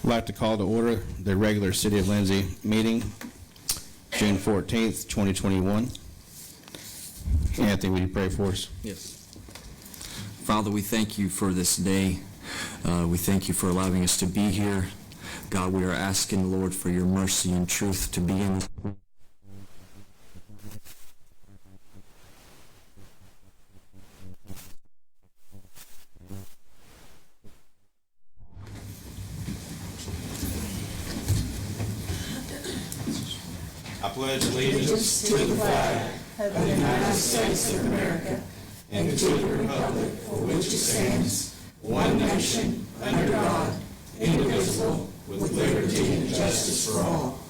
I'd like to call to order the regular City of Lindsay meeting, June 14th, 2021. Anthony, will you pray for us? Yes. Father, we thank you for this day. We thank you for allowing us to be here. God, we are asking, Lord, for your mercy and truth to be in this. I pledge allegiance to the flag of the United States of America and to the republic for which it stands, one nation, under God, indivisible, with liberty and justice for all.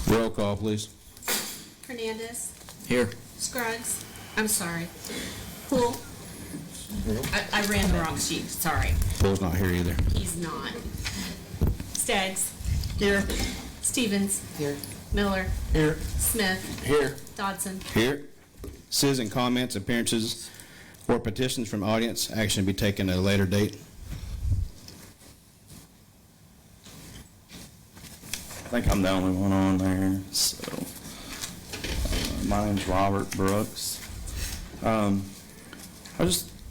Roll call, please. Hernandez. Here. Scruggs. I'm sorry. Poole. I ran the wrong sheet. Sorry. Paul's not here either. He's not. Staggs. Here. Stevens. Here. Miller. Here. Smith. Here. Dodson. Here. Citizen comments, appearances, or petitions from audience. Action to be taken at a later date. I think I'm the only one on there, so my name's Robert Brooks.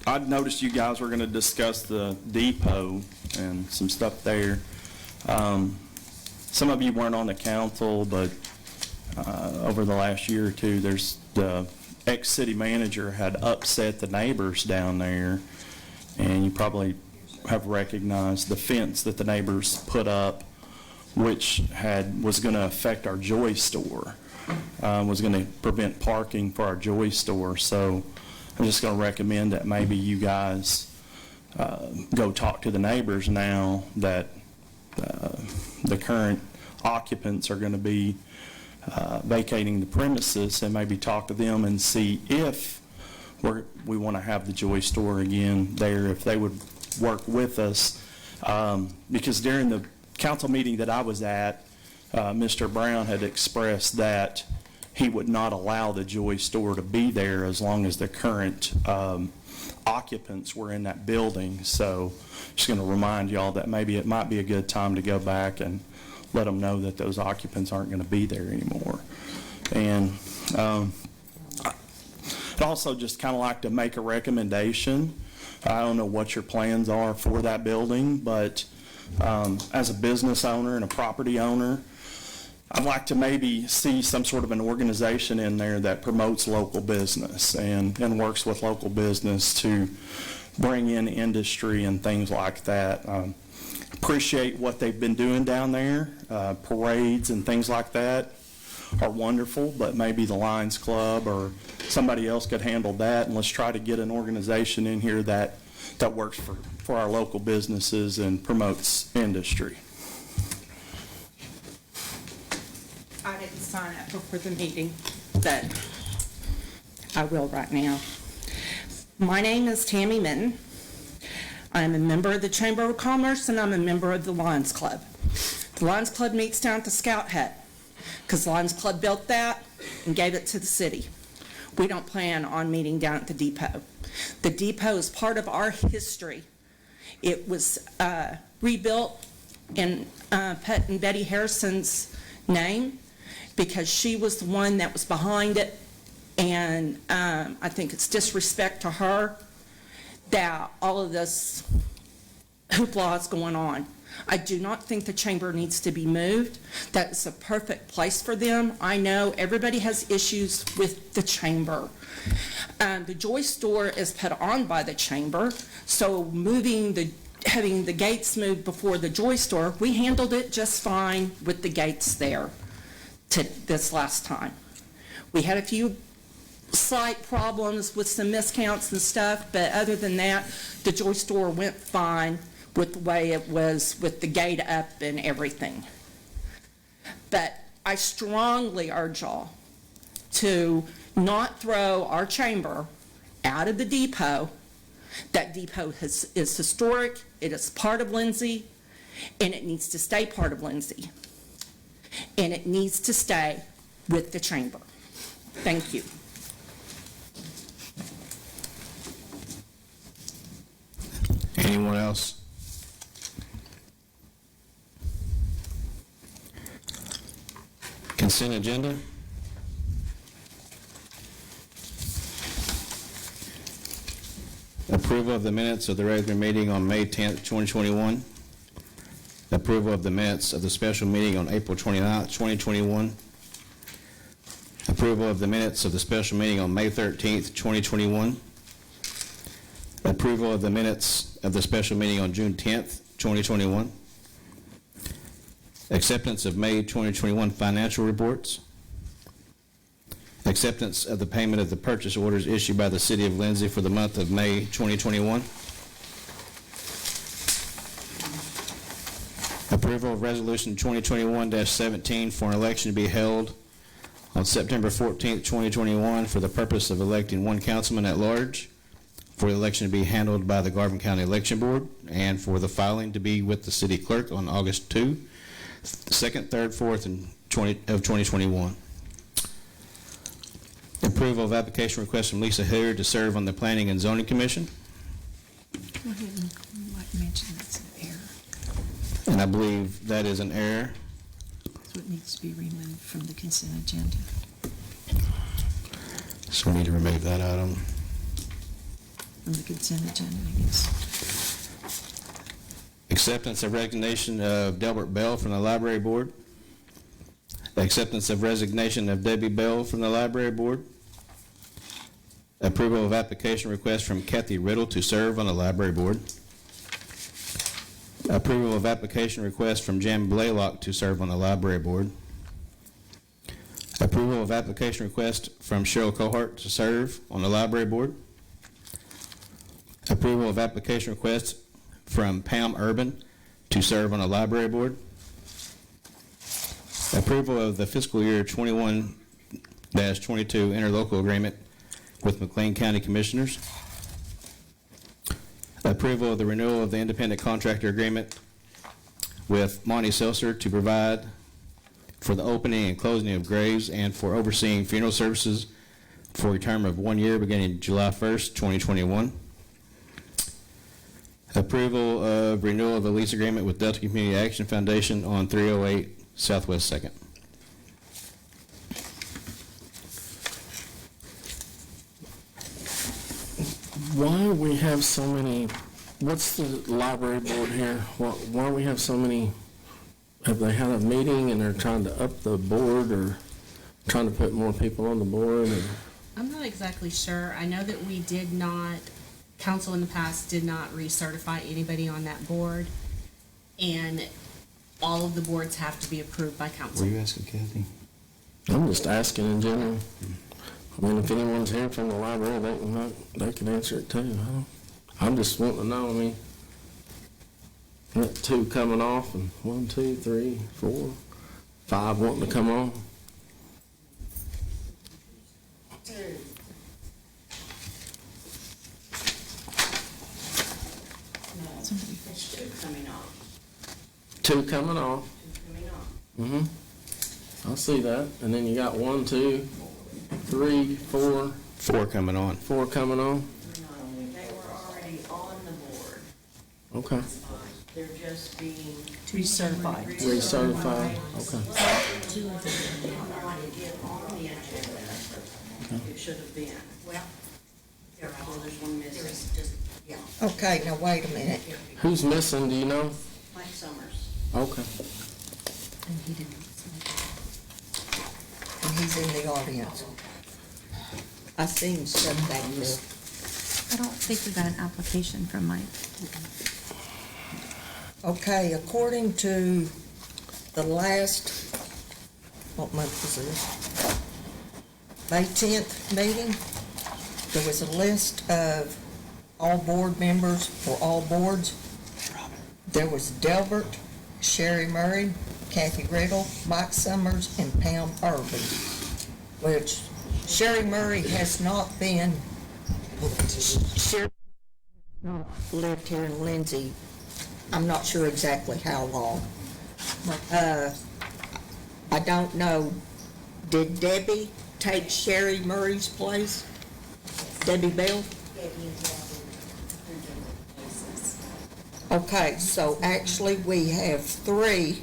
I'd noticed you guys were going to discuss the depot and some stuff there. Some of you weren't on the council, but over the last year or two, there's the ex-city manager had upset the neighbors down there, and you probably have recognized the fence that the neighbors put up, which was going to affect our Joy store, was going to prevent parking for our Joy store. So I'm just going to recommend that maybe you guys go talk to the neighbors now that the current occupants are going to be vacating the premises, and maybe talk to them and see if we want to have the Joy store again there, if they would work with us. Because during the council meeting that I was at, Mr. Brown had expressed that he would not allow the Joy store to be there as long as the current occupants were in that building. So just going to remind y'all that maybe it might be a good time to go back and let them know that those occupants aren't going to be there anymore. And I'd also just kind of like to make a recommendation. I don't know what your plans are for that building, but as a business owner and a property owner, I'd like to maybe see some sort of an organization in there that promotes local business and works with local business to bring in industry and things like that. Appreciate what they've been doing down there. Parades and things like that are wonderful, but maybe the Lions Club or somebody else could handle that, and let's try to get an organization in here that works for our local businesses and promotes industry. I didn't sign up before the meeting, but I will right now. My name is Tammy Minton. I'm a member of the Chamber of Commerce, and I'm a member of the Lions Club. The Lions Club meets down at the Scout Hut because the Lions Club built that and gave it to the city. We don't plan on meeting down at the depot. The depot is part of our history. It was rebuilt in Pet and Betty Harrison's name because she was the one that was behind it, and I think it's disrespect to her that all of this hoopla is going on. I do not think the chamber needs to be moved. That is a perfect place for them. I know everybody has issues with the chamber. The Joy store is put on by the chamber, so having the gates moved before the Joy store, we handled it just fine with the gates there this last time. We had a few slight problems with some miscounts and stuff, but other than that, the Joy store went fine with the way it was with the gate up and everything. But I strongly urge y'all to not throw our chamber out of the depot. That depot is historic, it is part of Lindsay, and it needs to stay part of Lindsay. And it needs to stay with the chamber. Thank you. Anyone else? Consent agenda? Approval of the minutes of the regular meeting on May 10th, 2021. Approval of the minutes of the special meeting on April 29th, 2021. Approval of the minutes of the special meeting on May 13th, 2021. Approval of the minutes of the special meeting on June 10th, 2021. Acceptance of May 2021 financial reports. Acceptance of the payment of the purchase orders issued by the City of Lindsay for the month of May 2021. Approval of Resolution 2021-17 for an election to be held on September 14th, 2021 for the purpose of electing one councilman at large, for the election to be handled by the Garvin County Election Board, and for the filing to be with the city clerk on August 2, 2nd, 3rd, 4th, and 2021. Approval of application request from Lisa Hilliard to serve on the Planning and Zoning Commission. Go ahead and mention that's an error. And I believe that is an error. So it needs to be removed from the consent agenda. So we need to remove that item. From the consent agenda, I guess. Acceptance of resignation of Delbert Bell from the Library Board. Acceptance of resignation of Debbie Bell from the Library Board. Approval of application request from Kathy Riddle to serve on the Library Board. Approval of application request from Jan Blaylock to serve on the Library Board. Approval of application request from Cheryl Cohart to serve on the Library Board. Approval of application request from Pam Urban to serve on the Library Board. Approval of the fiscal year 21-22 interlocal agreement with McLean County Commissioners. Approval of the renewal of the independent contractor agreement with Monty Seltzer to provide for the opening and closing of graves and for overseeing funeral services for a term of 1 year beginning July 1st, 2021. Approval of renewal of a lease agreement with Delta Community Action Foundation on 308 Southwest 2nd. Why we have so many, what's the library board here? Why we have so many, have they had a meeting and they're trying to up the board or trying to put more people on the board? Or? I'm not exactly sure. I know that we did not, council in the past did not recertify anybody on that board, and all of the boards have to be approved by council. Were you asking Kathy? I'm just asking in general. I mean, if anyone's here from the library, they can answer it too. I'm just wanting to know, I mean, that 2 coming off and 1, 2, 3, 4, 5 wanting to come on. There's 2 coming off. 2 coming off. 2 coming off. I see that. And then you got 1, 2, 3, 4, 4 coming on. 4 coming on. No, they were already on the board. Okay. They're just being Recertified. Recertified. Okay. trying to get on the agenda. It should have been. Well, there's one missing. Okay, now wait a minute. Who's missing? Do you know? Mike Summers. Okay. And he didn't. And he's in the audience. I seen stuff back there. I don't think we got an application from Mike. Okay, according to the last, what month was this? May 10th meeting, there was a list of all board members for all boards. There was Delbert, Sherry Murray, Kathy Riddle, Mike Summers, and Pam Urban, which Sherry Murray has not been, Sherry not lived here in Lindsay. I'm not sure exactly how long. I don't know, did Debbie take Sherry Murray's place? Debbie Bell? Okay, so actually we have 3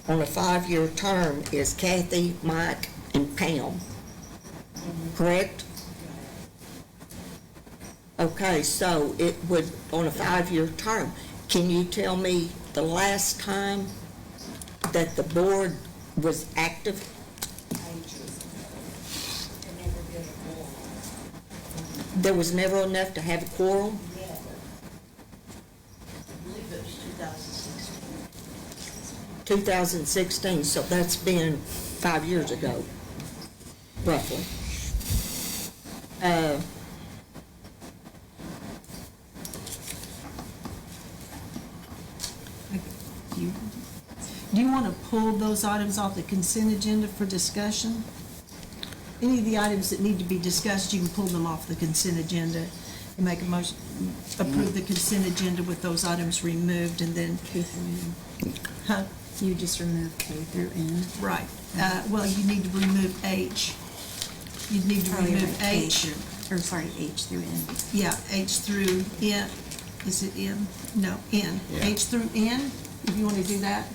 on a 5-year term is Kathy, Mike, and Pam. Correct? Okay, so it would, on a 5-year term, can you tell me the last time that the board was active? There was never enough to have a quorum? I believe it was 2016. 2016, so that's been 5 years ago, roughly. Do you want to pull those items off the consent agenda for discussion? Any of the items that need to be discussed, you can pull them off the consent agenda and make a motion, approve the consent agenda with those items removed, and then, K through N. huh? You just remove K through N. Right. Well, you need to remove H. You'd need to Oh, you're remove right, K H. through- Or sorry, H through N. Yeah, H through N. Is it N? No, N. Yeah. H through N, if you want to do that.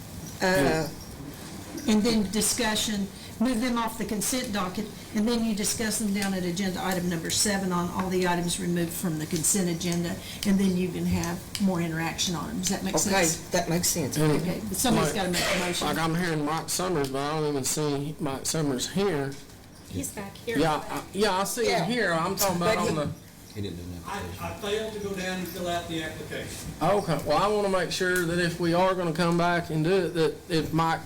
And then discussion, move them off the consent docket, and then you discuss them down at agenda item number 7 on all the items removed from the consent agenda, and then you can have more interaction on them. Does that make Okay, sense? that makes sense. Okay, but somebody's got to make a motion. Like I'm hearing Mike Summers, but I don't even see Mike Summers here. He's back here. Yeah, I see Yeah. him here. I'm talking about But on the, He didn't do an application. I failed to go down and fill out the application. okay, well, I want to make sure that if we are going to come back and do it, that if Mike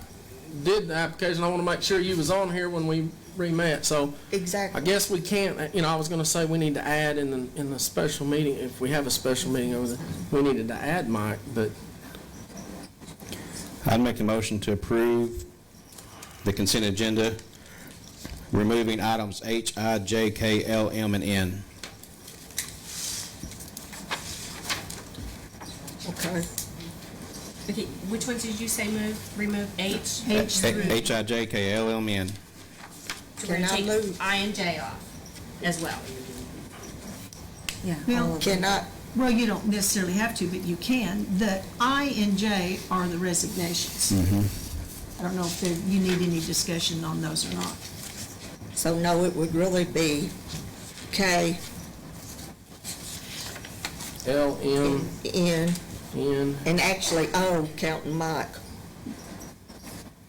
did the application, I want to make sure you was on here when we re-met, so I Exactly. guess we can't, I was going to say we need to add in the special meeting, if we have a special meeting over there, we needed to add Mike, but I'd make a motion to approve the consent agenda, removing items H, I, J, K, L, M, and N. Okay. Okay, which ones did you say remove H? H through, H, I, J, K, L, M, N. So we're Can I gonna take move? I and J off as well. Yeah. Well, all of them. Can I, well, you don't necessarily have to, but you can. The I and J are the resignations. I don't know if you need any discussion on those or not. so no, it would really be K, L, M, N, N, and actually O, counting Mike.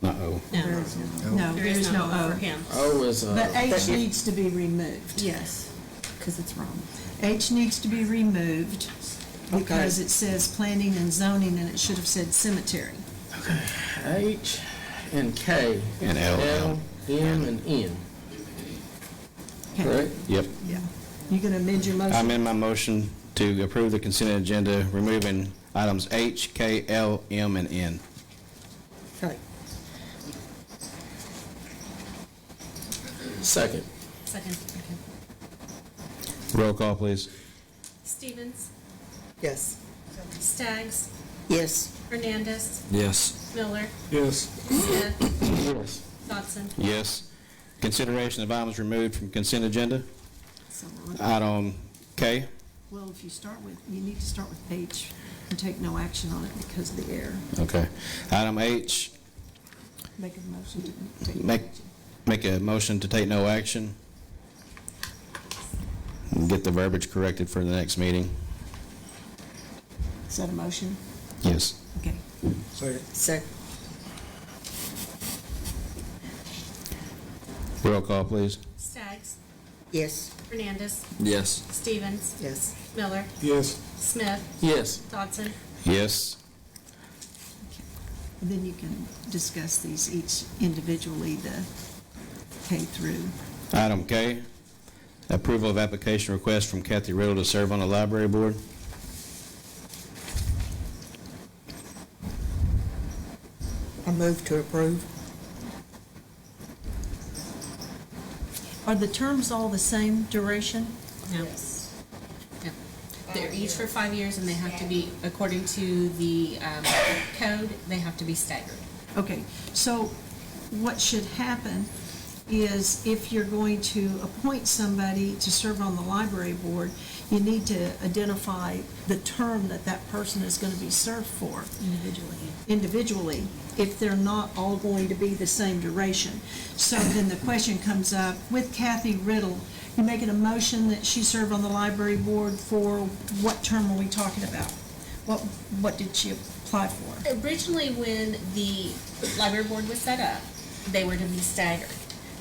Uh-oh. No, there is no for O. him. O is, But H needs to be removed. Yes, because it's wrong. H needs to be removed because it says planning and zoning, and it should have said cemetery. H, and K. And L. L, M, and N. Okay. Correct? Yep. Yeah. You gonna amend your I motion? amend my motion to approve the consent agenda, removing items H, K, L, M, and N. Okay. Second. Second. Okay. Roll call, please. Stevens, Yes. Staggs, Yes. Yes. Hernandez, Miller, Yes. Smith, Yes. Dodson. Yes. Consideration of items removed from consent agenda. So on. Item K. Well, if you need to start with H and take no action on it because of the error. Okay. Item H, Make a motion to take no Make- action. make a motion to take no action. And get the verbiage corrected for the next meeting. Is that a motion? Yes. Okay. Second. Roll call, please. Staggs, Yes. Hernandez, Yes. Stevens, Yes. Miller, Yes. Smith, Yes. Dodson. Yes. And then you can discuss these each individually, the K through. Item K, approval of application request from Kathy Riddle to serve on the library board. I move to approve. Are the terms all the same duration? No. No. They're each for 5 years, and they have to be, according to the code, they have to be staggered. Okay, so what should happen is if you're going to appoint somebody to serve on the library board, you need to identify the term that that person is going to be served for individually, if they're not all going to be the same duration. So then the question comes up, with Kathy Riddle, you're making a motion that she serve on the library board for what term are we talking about? What did she apply for? Originally, when the library board was set up, they were to be staggered.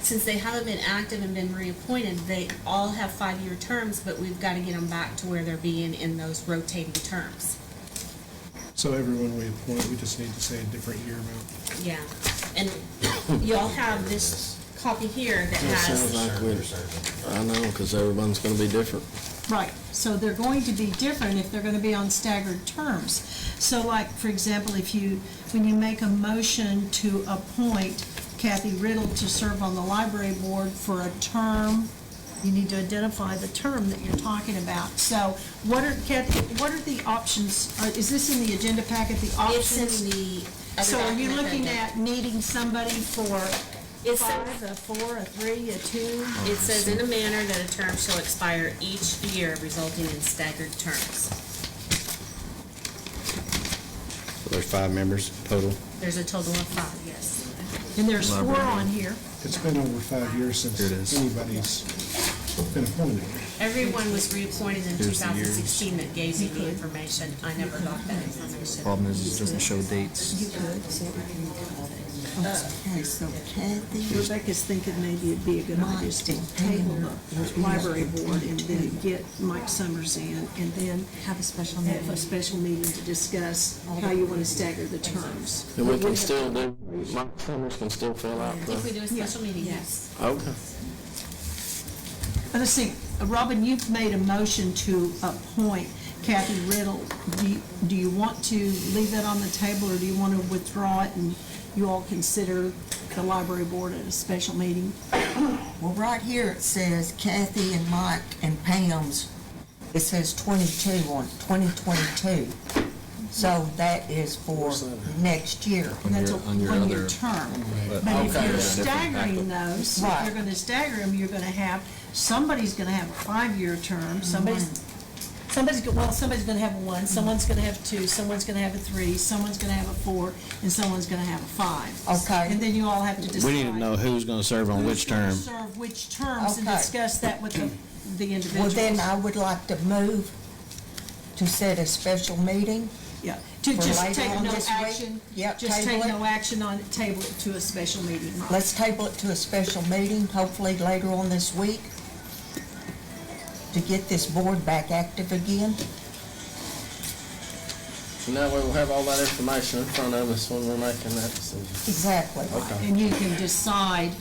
Since they haven't been active and been reappointed, they all have 5-year terms, but we've got to get them back to where they're being in those rotating terms. So everyone we appoint, we just need to say a different year amount. Yeah, and you all have this copy here that That sounds has, like we, I know, because everyone's going to be different. Right, so they're going to be different if they're going to be on staggered terms. So like, for example, when you make a motion to appoint Kathy Riddle to serve on the library board for a term, you need to identify the term that you're talking about. So Kathy, what are the options? Is this in the agenda packet, the options? it's in the other So are you document looking that- at needing somebody for It 5, says, a 4, a 3, a 2? it says in a manner that a term shall expire each year, resulting in staggered terms. So there's 5 members total. There's a total of 5, yes. And there's 4 on here. It's been over 5 years since anybody's been appointed. Everyone was reappointed in 2016 that gave me the information. I never got that information. Problem is, it doesn't show dates. You could. Okay, so Kathy, Rebecca's thinking maybe it'd be a good idea to table the library board and then get Mike Summers in and then Have a special have meeting. a special meeting to discuss how you want to stagger the terms. And we can still do, Mike Summers can still fill out If we the, do a special meeting, yes. okay. Let's see, Robin, you've made a motion to appoint Kathy Riddle. Do you want to leave that on the table, or do you want to withdraw it and you all consider the library board at a special meeting? well, right here it says Kathy and Mike and Pam's, it says 22 on 2022. So that is for next year. And that's a On your one-year other- term. But- But if Okay. you're Yeah. staggering those, if Right. you're gonna stagger them, you're gonna have, somebody's gonna have a 5-year term, somebody's gonna have a 1, someone's gonna have a 2, someone's gonna have a 3, someone's gonna have a 4, and some's gonna have a 5. Okay. And then you all have to decide. We need to know who's going to serve on which term. Who's gonna serve which terms, and Okay. discuss that with the Well, individuals. then I would like to move to set a special meeting. Yeah, to for just later take on no this week. action. Yep, Just table take it. no action on it, table it to a special meeting, right? Let's table it to a special meeting, hopefully later on this week, to get this board back active again. So now we'll have all that information in front of us when we're making that decision. Exactly. Okay. And you can decide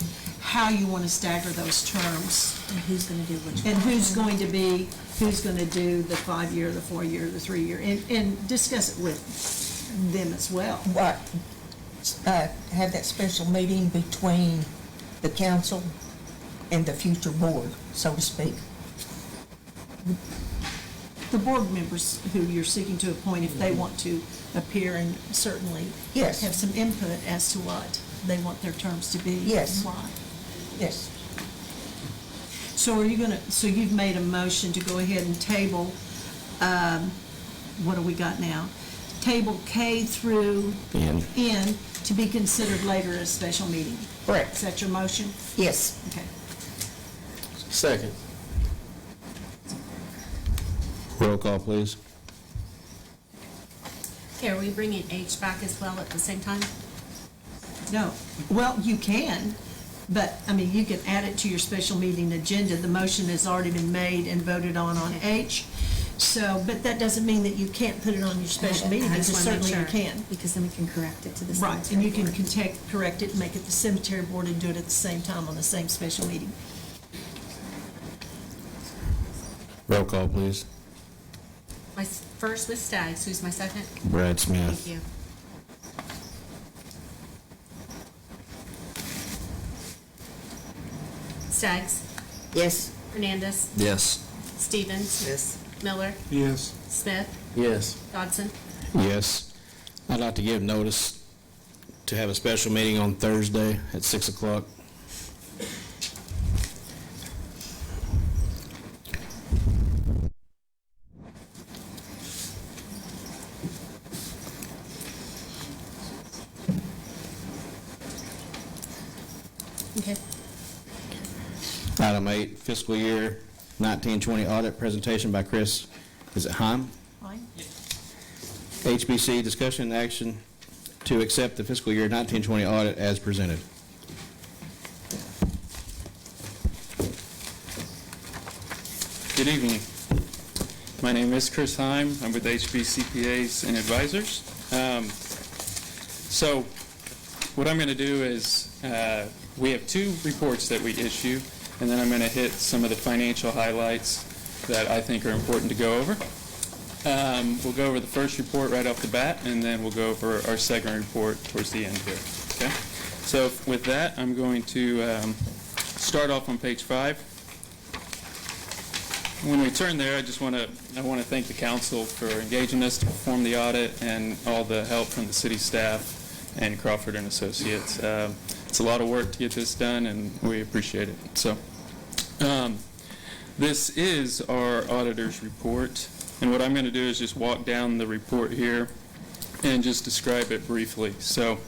how you want to stagger those terms, And who's gonna do which? and who's going to do the 5-year, the 4-year, the 3-year, and discuss it with them as well. What, have that special meeting between the council and the future board, so to speak. The board members who you're seeking to appoint, if they want to appear and certainly Yes. have some input as to what they want their terms to be. Yes. and why. Yes. So are you gonna, so you've made a motion to go ahead and table, what do we got now? Table K through N. N to be considered later at a special meeting. Correct. Is that your motion? Yes. Okay. Second. Roll call, please. Okay, are we bringing H back as well at the same time? No, well, you can, but, I mean, you can add it to your special meeting agenda. The motion has already been made and voted on H. So, but that doesn't mean that you can't put it on your special meeting, I because just wanna make certainly you sure. can. Because then we can correct it to the Right, cemetery and you can board. correct it, make it the cemetery board, and do it at the same time on the same special meeting. Roll call, please. My first was Staggs, who's my second? Brad Smith. Thank you. Staggs, Yes. Hernandez, Yes. Stevens, Yes. Miller, Yes. Smith, Yes. Dodson. Yes. I'd like to give notice to have a special meeting on Thursday at 6 o'clock. Okay. Item 8, fiscal year 1920 audit presentation by Chris, is it Heim? Fine. HBC, discussion and action to accept the fiscal year 1920 audit as presented. Good evening. My name is Chris Heim. I'm with HB CPAs and Advisors. So what I'm going to do is we have 2 reports that we issue, and then I'm going to hit some of the financial highlights that I think are important to go over. We'll go over the first report right off the bat, and then we'll go over our second report towards the end here. Okay? So with that, I'm going to start off on page 5. When we turn there, I want to thank the council for engaging us to perform the audit and all the help from the city staff and Crawford and Associates. It's a lot of work to get this done, and we appreciate it. So this is our auditor's report, and what I'm going to do is just walk down the report here and just describe it briefly. So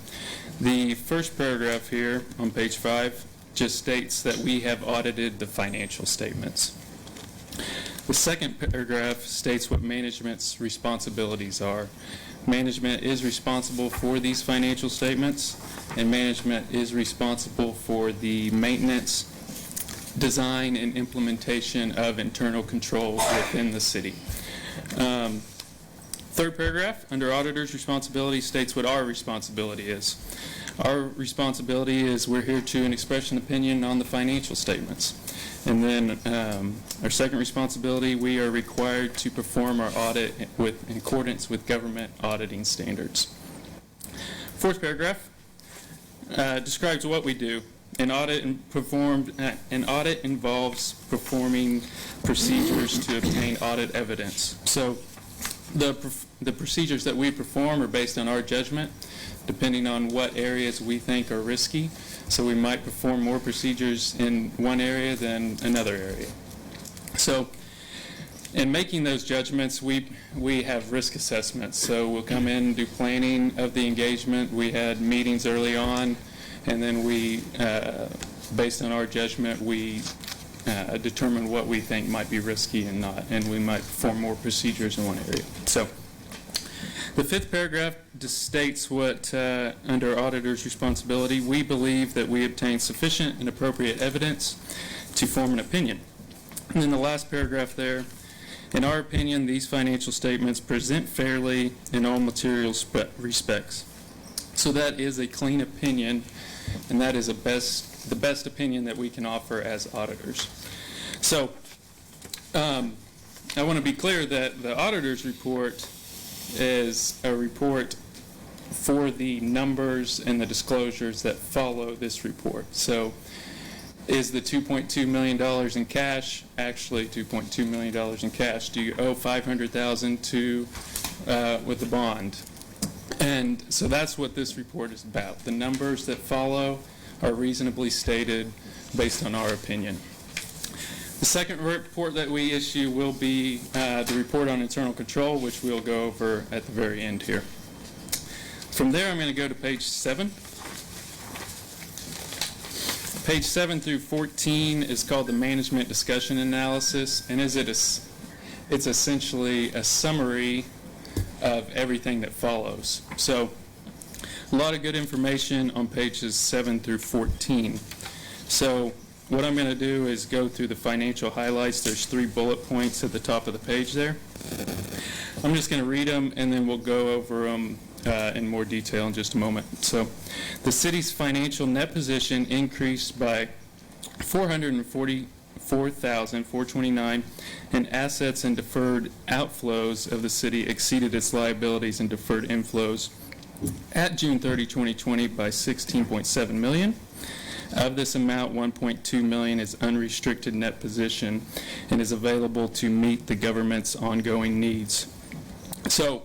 the first paragraph here on page 5 just states that we have audited the financial statements. The second paragraph states what management's responsibilities are. Management is responsible for these financial statements, and management is responsible for the maintenance, design, and implementation of internal controls within the city. Third paragraph, under auditor's responsibility, states what our responsibility is. Our responsibility is we're here to express an opinion on the financial statements. And then our second responsibility, we are required to perform our audit in accordance with government auditing standards. Fourth paragraph describes what we do. An audit involves performing procedures to obtain audit evidence. So the procedures that we perform are based on our judgment, depending on what areas we think are risky. So we might perform more procedures in one area than another area. So in making those judgments, we have risk assessments. So we'll come in and do planning of the engagement. We had meetings early on, and then we, based on our judgment, we determine what we think might be risky and not, and we might perform more procedures in one area. So the fifth paragraph just states what, under auditor's responsibility, we believe that we obtain sufficient and appropriate evidence to form an opinion. And then the last paragraph there, in our opinion, these financial statements present fairly in all material respects. So that is a clean opinion, and that is the best opinion that we can offer as auditors. So I want to be clear that the auditor's report is a report for the numbers and the disclosures that follow this report. So is the $2.2 million in cash actually $2.2 million in cash? Do you owe $500,000 to with the bond? And so that's what this report is about. The numbers that follow are reasonably stated based on our opinion. The second report that we issue will be the report on internal control, which we'll go over at the very end here. From there, I'm going to go to page 7. Page 7 through 14 is called the Management Discussion Analysis, and it's essentially a summary of everything that follows. So a lot of good information on pages 7 through 14. So what I'm going to do is go through the financial highlights. There's 3 bullet points at the top of the page there. I'm just going to read them, and then we'll go over them in more detail in just a moment. So the city's financial net position increased by $444,429, and assets and deferred outflows of the city exceeded its liabilities and deferred inflows at June 30, 2020 by $16.7 million. Of this amount, $1.2 million is unrestricted net position and is available to meet the government's ongoing needs. So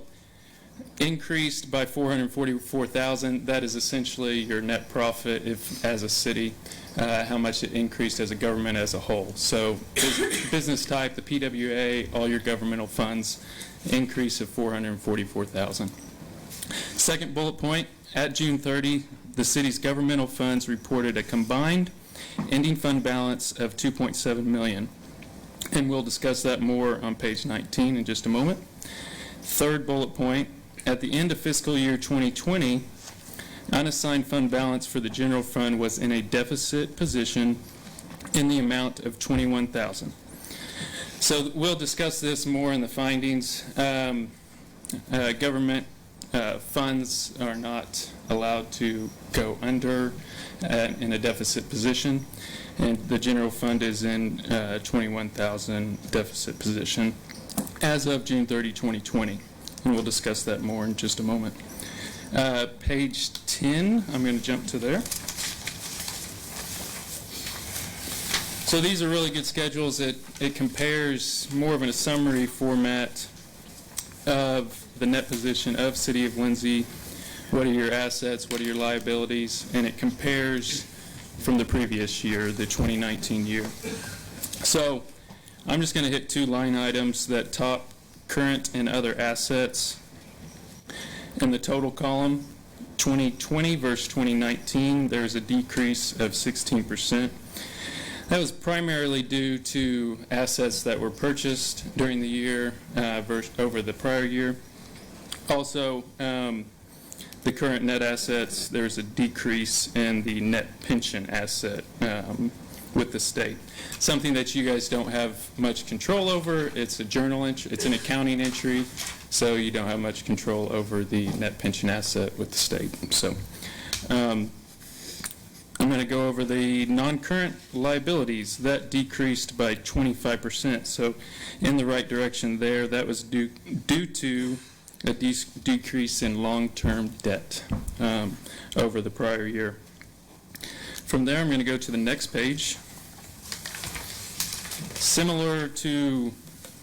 increased by $444,000. That is essentially your net profit if, as a city, how much it increased as a government as a whole. So business type, the PWA, all your governmental funds, increase of $444,000. Second bullet point, at June 30, the city's governmental funds reported a combined ending fund balance of $2.7 million. And we'll discuss that more on page 19 in just a moment. Third bullet point, at the end of fiscal year 2020, unassigned fund balance for the general fund was in a deficit position in the amount of $21,000. So we'll discuss this more in the findings. Government funds are not allowed to go under in a deficit position, and the general fund is in $21,000 deficit position as of June 30, 2020. And we'll discuss that more in just a moment. Page 10, I'm going to jump to there. So these are really good schedules. It compares more of in a summary format of the net position of City of Lindsay. What are your assets? What are your liabilities? And it compares from the previous year, the 2019 year. So I'm just going to hit two line items that top current and other assets. In the total column, 2020 versus 2019, there's a decrease of 16%. That was primarily due to assets that were purchased during the year over the prior year. Also, the current net assets, there's a decrease in the net pension asset with the state. Something that you guys don't have much control over. It's a journal entry, it's an accounting entry, so you don't have much control over the net pension asset with the state. So I'm going to go over the non-current liabilities. That decreased by 25%, so in the right direction there. That was due to a decrease in long-term debt over the prior year. From there, I'm going to go to the next page. Similar to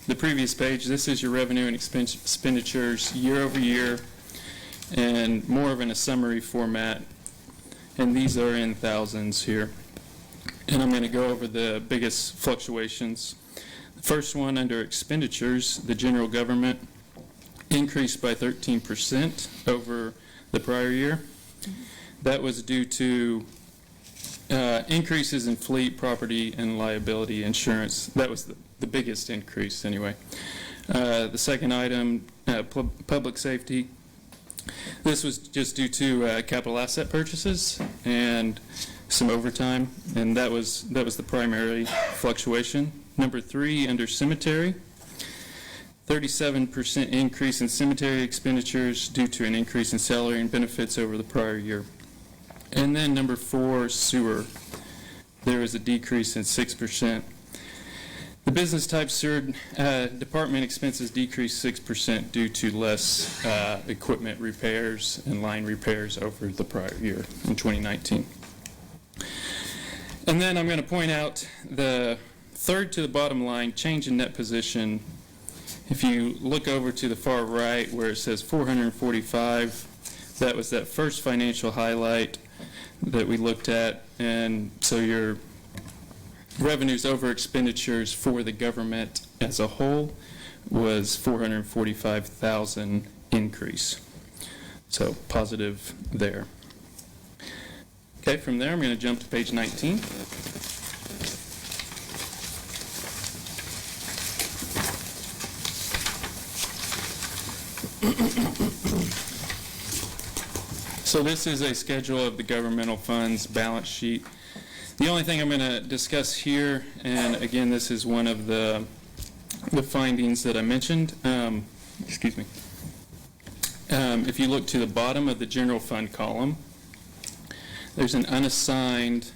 the previous page, this is your revenue and expenditures year over year, and more of in a summary format. And these are in thousands here. And I'm going to go over the biggest fluctuations. The first one under expenditures, the general government increased by 13% over the prior year. That was due to increases in fleet, property, and liability insurance. That was the biggest increase anyway. The second item, public safety. This was just due to capital asset purchases and some overtime, and that was the primary fluctuation. Number 3, under cemetery, 37% increase in cemetery expenditures due to an increase in salary and benefits over the prior year. And then number 4, sewer. There was a decrease in 6%. The business type sewer department expenses decreased 6% due to less equipment repairs and line repairs over the prior year in 2019. And then I'm going to point out the third to the bottom line, change in net position. If you look over to the far right where it says 445, that was that first financial highlight that we looked at. And so your revenues over expenditures for the government as a whole was $445,000 increase. So positive there. Okay, from there I'm going to jump to page 19. So this is a schedule of the governmental funds balance sheet. The only thing I'm going to discuss here, and again, this is one of the findings that I mentioned. Excuse me. If you look to the bottom of the general fund column, there's an unassigned,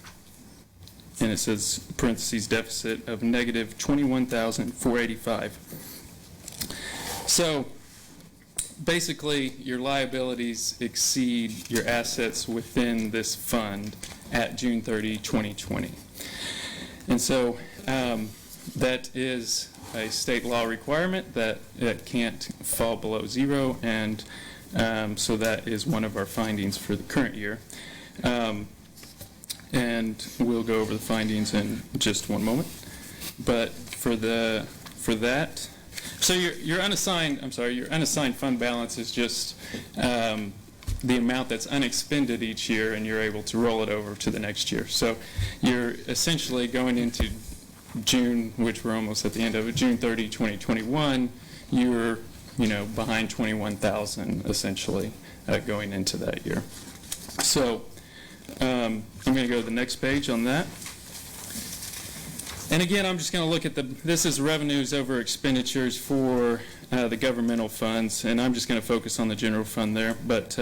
and it says parentheses deficit of negative $21,485. So basically, your liabilities exceed your assets within this fund at June 30, 2020. And so that is a state law requirement that can't fall below zero, and So that is one of our findings for the current year. And we'll go over the findings in just one moment. But for that, so your unassigned fund balance is just the amount that's unexpended each year, and you're able to roll it over to the next year. So you're essentially going into June, which we're almost at the end of it, June 30, 2021, you're behind 21,000 essentially going into that year. So I'm going to go to the next page on that. And again, I'm just going to look at this is revenues over expenditures for the governmental funds, and I'm just going to focus on the general fund there. But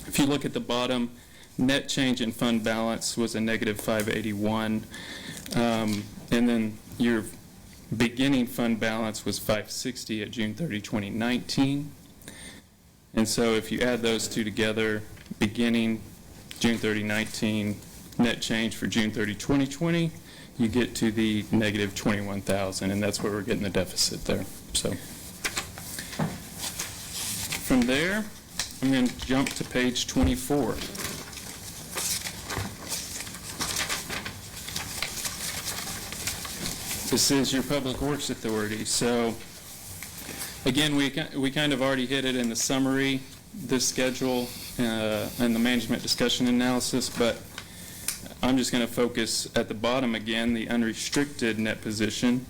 if you look at the bottom, net change in fund balance was a negative 581, and then your beginning fund balance was 560 at June 30, 2019. And so if you add those two together, beginning June 30, 19, net change for June 30, 2020, you get to the negative 21,000, and that's where we're getting the deficit there. So from there, I'm going to jump to page 24. This is your Public Works Authority. So again, we kind of already hit it in the summary, this schedule, and the management discussion analysis, but I'm just going to focus at the bottom again, the unrestricted net position,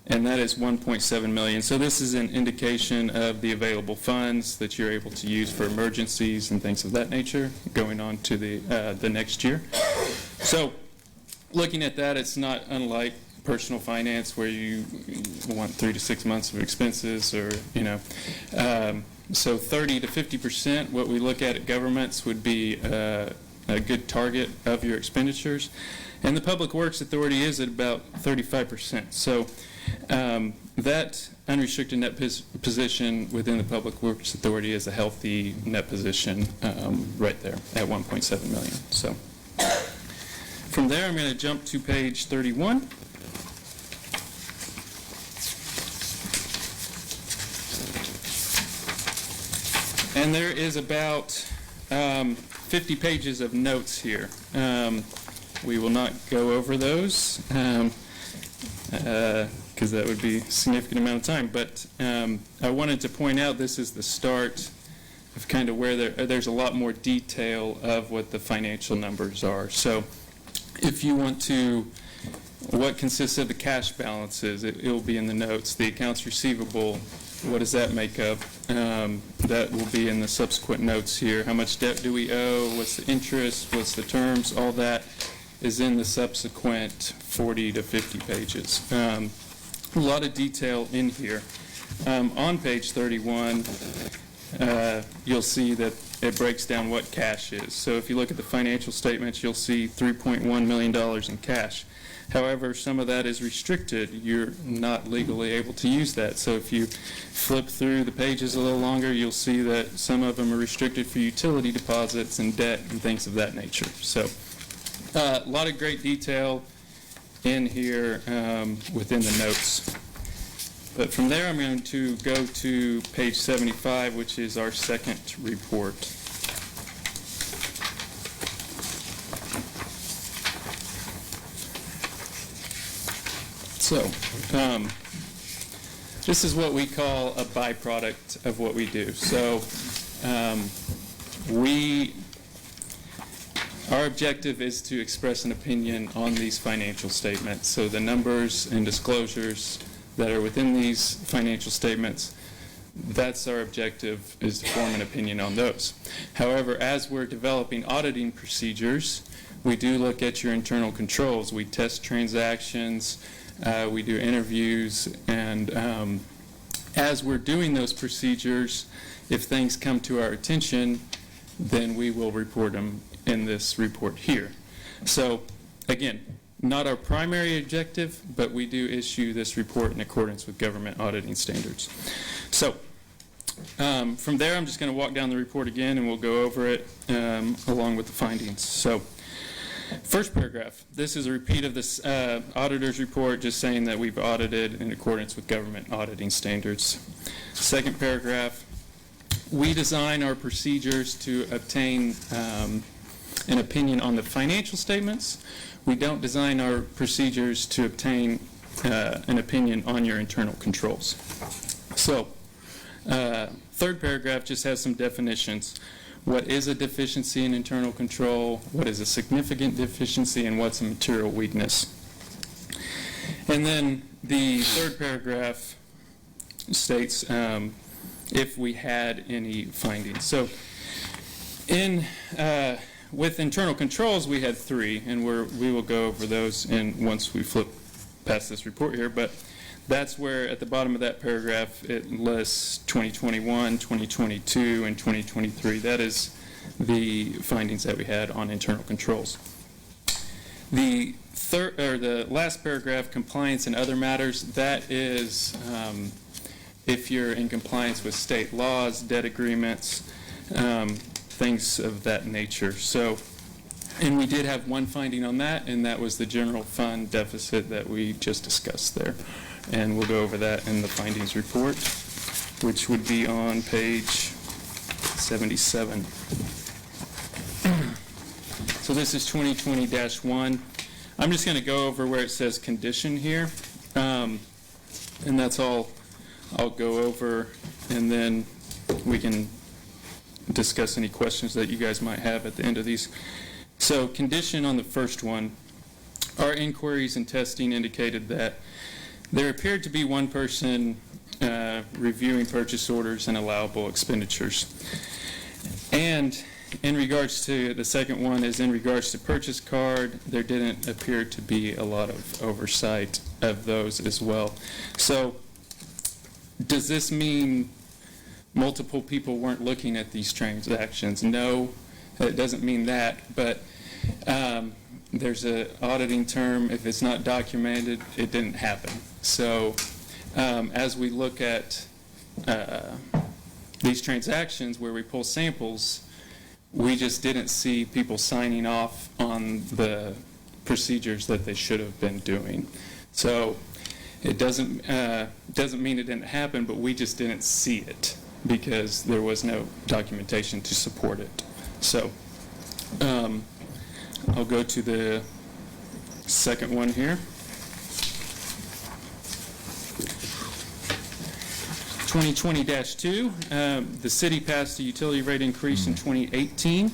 and that is 1.7 million. So this is an indication of the available funds that you're able to use for emergencies and things of that nature going on to the next year. So looking at that, it's not unlike personal finance where you want 3 to 6 months of expenses, or so 30 to 50%, what we look at governments would be a good target of your expenditures. And the Public Works Authority is at about 35%. So that unrestricted net position within the Public Works Authority is a healthy net position right there at 1.7 million. So from there, I'm going to jump to page 31. And there is about 50 pages of notes here. We will not go over those because that would be a significant amount of time. But I wanted to point out this is the start of kind of where there's a lot more detail of what the financial numbers are. So if you want to, what consists of the cash balances, it will be in the notes. The accounts receivable, what does that make up? That will be in the subsequent notes here. How much debt do we owe? What's the interest? What's the terms? All that is in the subsequent 40 to 50 pages. A lot of detail in here. On page 31, you'll see that it breaks down what cash is. So if you look at the financial statements, you'll see $3.1 million in cash. However, some of that is restricted. You're not legally able to use that. So if you flip through the pages a little longer, you'll see that some of them are restricted for utility deposits and debt and things of that nature. So a lot of great detail in here within the notes. But from there, I'm going to go to page 75, which is our second report. So, this is what we call a byproduct of what we do. So, our objective is to express an opinion on these financial statements. So the numbers and disclosures that are within these financial statements, that's our objective, is to form an opinion on those. However, as we're developing auditing procedures, we do look at your internal controls. We test transactions, we do interviews, and as we're doing those procedures, if things come to our attention, then we will report them in this report here. So, again, not our primary objective, but we do issue this report in accordance with government auditing standards. So, from there, I'm just going to walk down the report again, and we'll go over it along with the findings. So, first paragraph, this is a repeat of this auditor's report, just saying that we've audited in accordance with government auditing standards. Second paragraph, we design our procedures to obtain an opinion on the financial statements. We don't design our procedures to obtain an opinion on your internal controls. So, third paragraph just has some definitions. What is a deficiency in internal control? What is a significant deficiency? And what's a material weakness? And then the third paragraph states if we had any findings. So with internal controls, we had 3, and we will go over those once we flip past this report here. But that's where at the bottom of that paragraph it lists 2021, 2022, and 2023. That is the findings that we had on internal controls. The last paragraph, compliance and other matters, that is if you're in compliance with state laws, debt agreements, things of that nature. So, and we did have one finding on that, and that was the general fund deficit that we just discussed there. And we'll go over that in the findings report, which would be on page 77. So this is 2020-1. I'm just going to go over where it says condition here, and that's all I'll go over, and then we can discuss any questions that you guys might have at the end of these. So condition on the first one, our inquiries and testing indicated that there appeared to be one person reviewing purchase orders and allowable expenditures. And in regards to the second one is in regards to purchase card, there didn't appear to be a lot of oversight of those as well. So does this mean multiple people weren't looking at these transactions? No, it doesn't mean that, but there's an auditing term. If it's not documented, it didn't happen. So as we look at these transactions where we pull samples, we just didn't see people signing off on the procedures that they should have been doing. So it doesn't mean it didn't happen, but we just didn't see it because there was no documentation to support it. So I'll go to the second one here. 2020-2, the city passed a utility rate increase in 2018.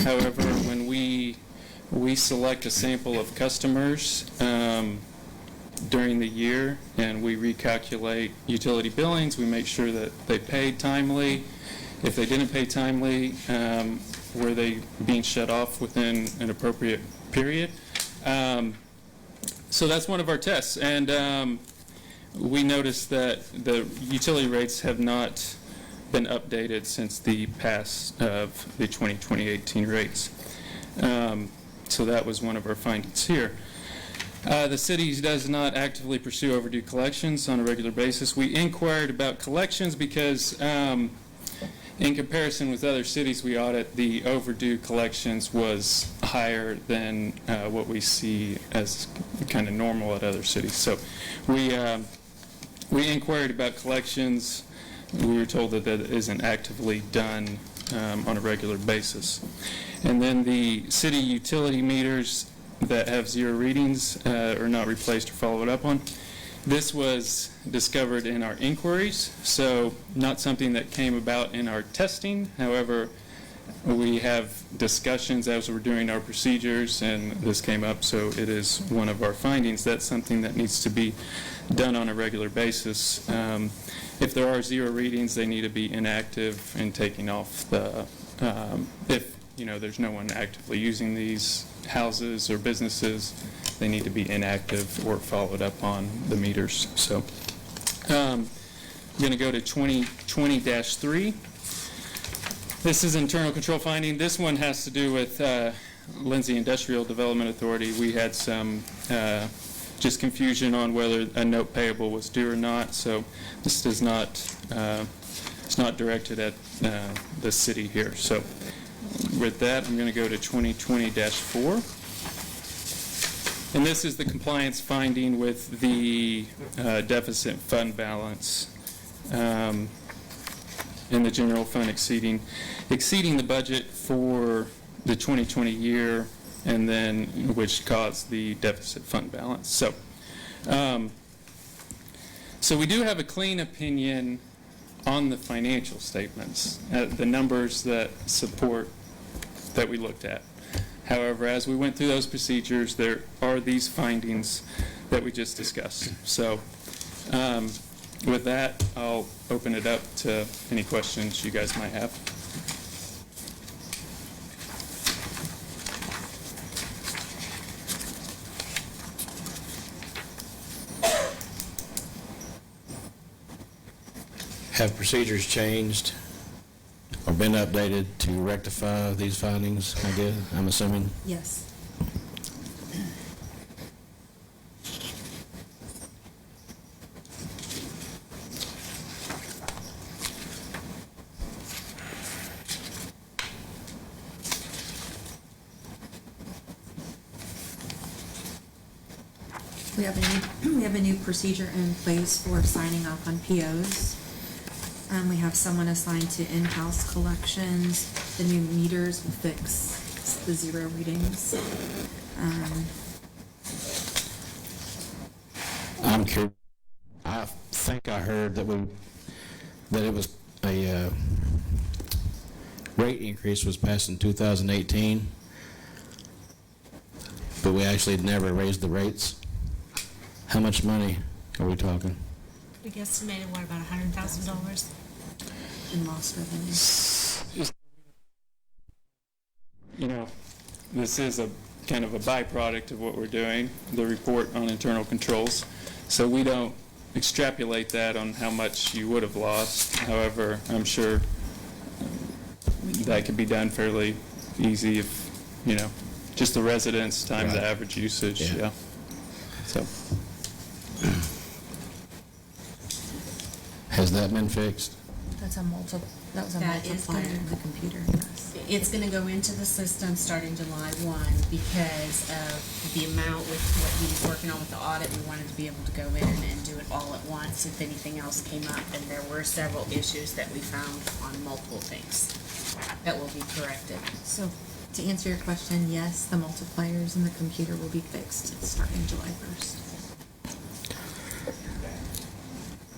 However, when we select a sample of customers during the year and we recalculate utility billings, we make sure that they paid timely. If they didn't pay timely, were they being shut off within an appropriate period? So that's one of our tests. And we noticed that the utility rates have not been updated since the pass of the 2018 rates. So that was one of our findings here. The city does not actively pursue overdue collections on a regular basis. We inquired about collections because in comparison with other cities we audit, the overdue collections was higher than what we see as kind of normal at other cities. So we inquired about collections. We were told that that isn't actively done on a regular basis. And then the city utility meters that have 0 readings are not replaced or followed up on. This was discovered in our inquiries, so not something that came about in our testing. However, we have discussions as we're doing our procedures, and this came up, so it is one of our findings. That's something that needs to be done on a regular basis. If there are 0 readings, they need to be inactive and taking off the, if there's no one actively using these houses or businesses, they need to be inactive or followed up on the meters. So I'm going to go to 2020-3. This is internal control finding. This one has to do with Lindsay Industrial Development Authority. We had some just confusion on whether a note payable was due or not. So this does not, it's not directed at the city here. So with that, I'm going to go to 2020-4. And this is the compliance finding with the deficit fund balance. And in the general fund exceeding the budget for the 2020 year, and then which caused the deficit fund balance. So we do have a clean opinion on the financial statements, the numbers that we looked at. However, as we went through those procedures, there are these findings that we just discussed. So with that, I'll open it up to any questions you guys might have. Have procedures changed or been updated to rectify these findings, I guess, I'm assuming? Yes. We have a new procedure in place for signing off on POs. We have someone assigned to in-house collections. The new meters will fix the zero readings. I'm curious. I think I heard that it was a rate increase was passed in 2018, but we actually never raised the rates. How much money are we talking? We guesstimated, what, about $100,000? In lost revenue. You know, this is a kind of a byproduct of what we're doing, the report on internal controls. So we don't extrapolate that on how much you would have lost. However, I'm sure that could be done fairly easy if, you know, just the residents times the average usage. Yeah. So. Has that been fixed? That was a That is multiplier gonna- in the computer, yes. It's going to go into the system starting July 1 because of the amount with what he was working on with the audit. We wanted to be able to go in and do it all at once if anything else came up. And there were several issues that we found on multiple things that will be corrected. So, to answer your question, yes, the multipliers in the computer will be fixed starting July 1st.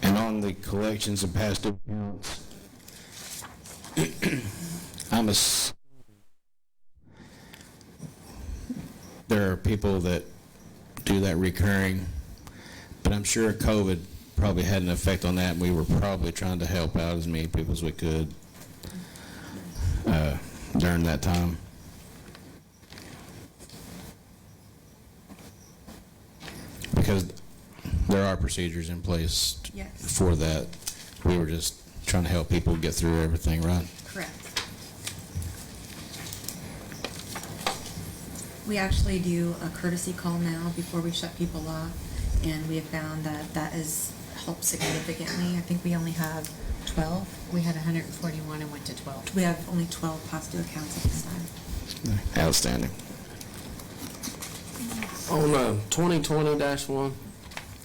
And on the collections of past due accounts, there are people that do that recurring, but I'm sure COVID probably had an effect on that, and we were probably trying to help out as many people as we could during that time. Because there are procedures in place Yes. for that. We were just trying to help people get through everything, right? Correct. We actually do a courtesy call now before we shut people off, and we have found that that has helped significantly. I think we only have 12. We had 141 and went to 12. We have only 12 past due accounts at this time. Outstanding. On 2020-1,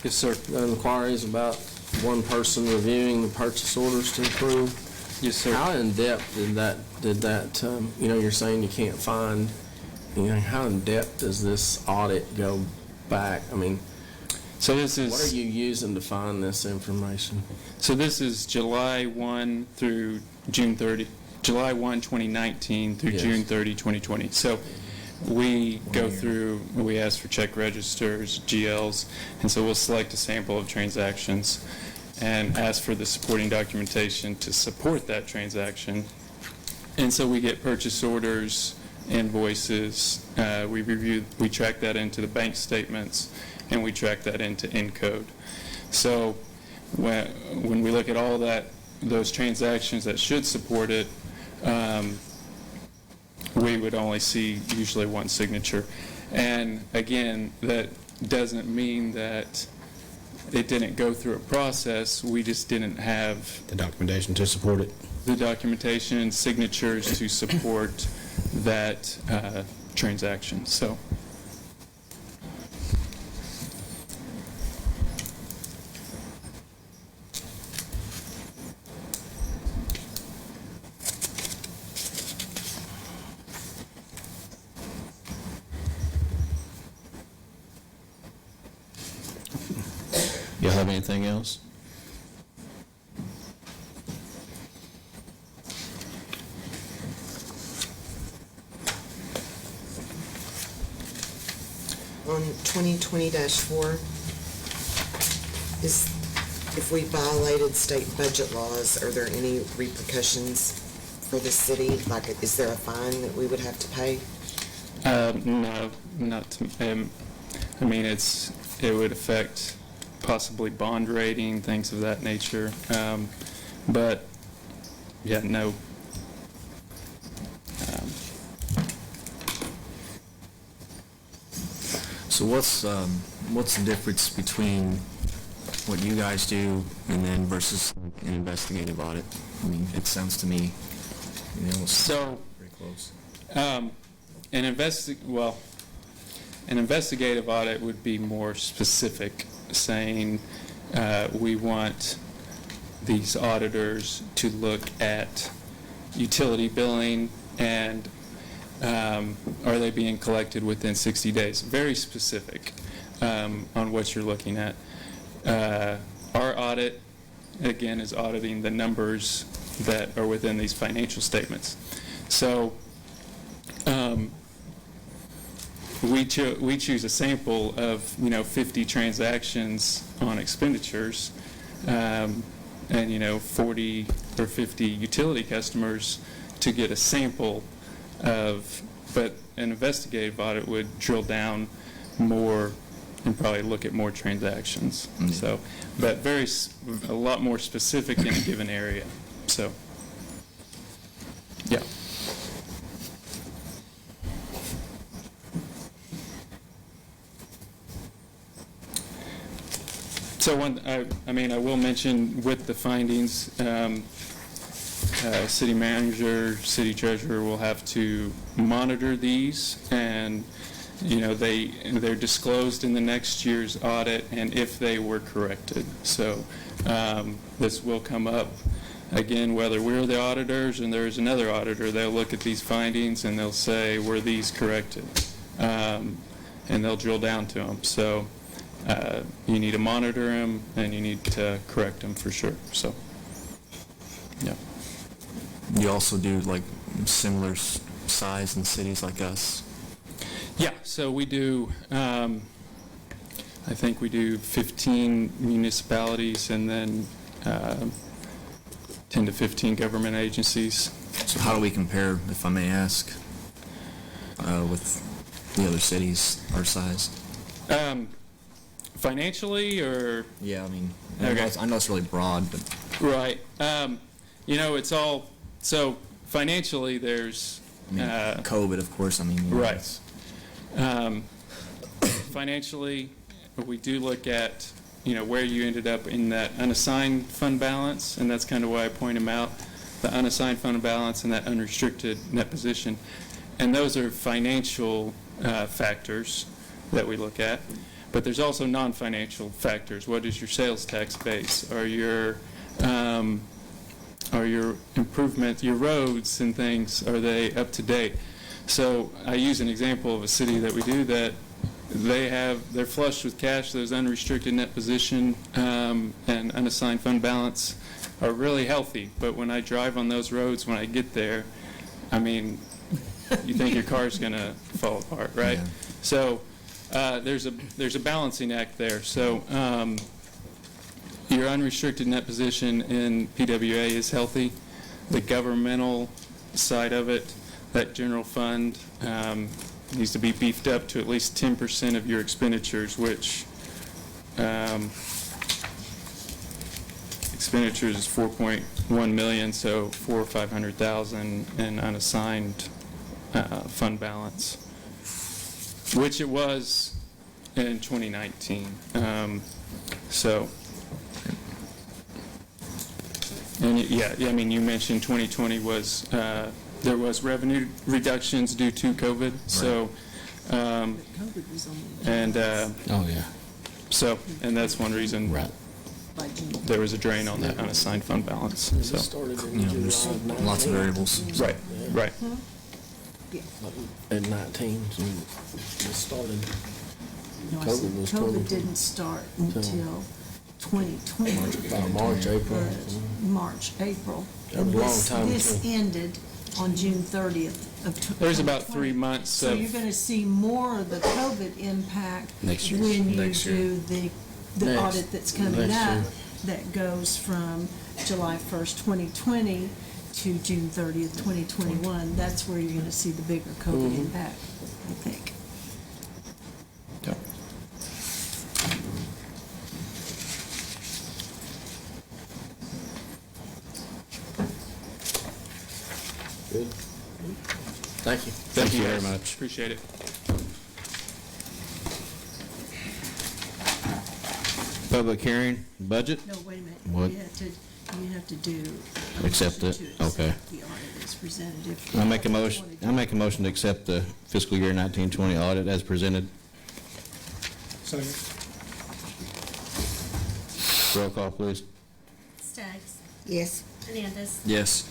Yes, sir. the inquiry is about one person reviewing the purchase orders to approve. Yes, sir. How in-depth did that, you know, you're saying you can't find, you know, how in-depth does this audit go back? I mean, So this is. what are you using to find this information? So this is July 1 through June 30, July 1, 2019 through Yes. June 30, 2020. So we go through, we ask for check registers, GLs, and so we'll select a sample of transactions and ask for the supporting documentation to support that transaction. And so we get purchase orders, invoices, we track that into the bank statements, and we track that into Encode. So when we look at all those transactions that should support it, we would only see usually one signature. And again, that doesn't mean that it didn't go through a process. We just didn't have The documentation to support it. the documentation, signatures to support that transaction. So. Y'all have anything else? On 2020-4, if we violated state budget laws, are there any repercussions for the city? Like, is there a fine that we would have to pay? No, not to, I mean, it would affect possibly bond rating, things of that nature. But, yeah, no. So what's the difference between what you guys do and then versus an investigative audit? I mean, it sounds to me, So, pretty close. an investigative audit would be more specific, saying we want these auditors to look at utility billing and are they being collected within 60 days? Very specific on what you're looking at. Our audit, again, is auditing the numbers that are within these financial statements. So we choose a sample of 50 transactions on expenditures, and 40 or 50 utility customers to get a sample of. But an investigative audit would drill down more and probably look at more transactions. Mm-hmm. So, but a lot more specific in a given area. So, yeah. So I will mention with the findings, city manager, city treasurer will have to monitor these, and they're disclosed in the next year's audit, and if they were corrected. So this will come up again, whether we're the auditors and there's another auditor, they'll look at these findings and they'll say, were these corrected? And they'll drill down to them. So you need to monitor them and you need to correct them for sure. So, yeah. You also do like similar size in cities like us? Yeah, so we do, I think we do 15 municipalities and then 10 to 15 government agencies. So how do we compare, if I may ask, with the other cities our size? Financially, or? Yeah, I mean, Okay. I know it's really broad, but... Right. It's all, so financially there's... COVID, of course, Right. Financially, we do look at, where you ended up in that unassigned fund balance, and that's kind of why I point them out, the unassigned fund balance and that unrestricted net position. And those are financial factors that we look at. But there's also non-financial factors. What is your sales tax base? Are your improvements, your roads and things, are they up to date? So I use an example of a city that we do that they're flushed with cash. Those unrestricted net position and unassigned fund balance are really healthy. But when I drive on those roads, when I get there, you think your car's going to fall apart, right? Yeah. So there's a balancing act there. So your unrestricted net position in PWA is healthy. The governmental side of it, that general fund, needs to be beefed up to at least 10% of your expenditures, which expenditures is 4.1 million, so 400,000 or 500,000 in unassigned fund balance, which it was in 2019. You mentioned 2020 was there was revenue reductions due to COVID. So, COVID was only and that's one reason by June. there was a drain on that unassigned fund balance. It So, started in there's July of lots of 19. variables. right. At 19, so it started. No, I COVID said was COVID 20. didn't start until 2020. March, April. March, April. That was a long time This too. ended on June 30th of 2020. There's about 3 months So of, you're going to see more of the COVID impact Next year. when you Next year. do the Next- audit that's coming next up year. that goes from July 1st, 2020 to June 30th, 2021. That's where you're going to see the bigger COVID impact, I think. Thank you. Thank you very guys. much. Appreciate it. Public hearing, budget? No, wait a minute. What? You have to do. a Accept motion it? to Okay. accept the audit as presented. If I make a you motion, wanna do- I make a motion to accept the fiscal year 1920 audit as presented. Second. Roll call, please. Staggs, Yes. Hernandez, Yes.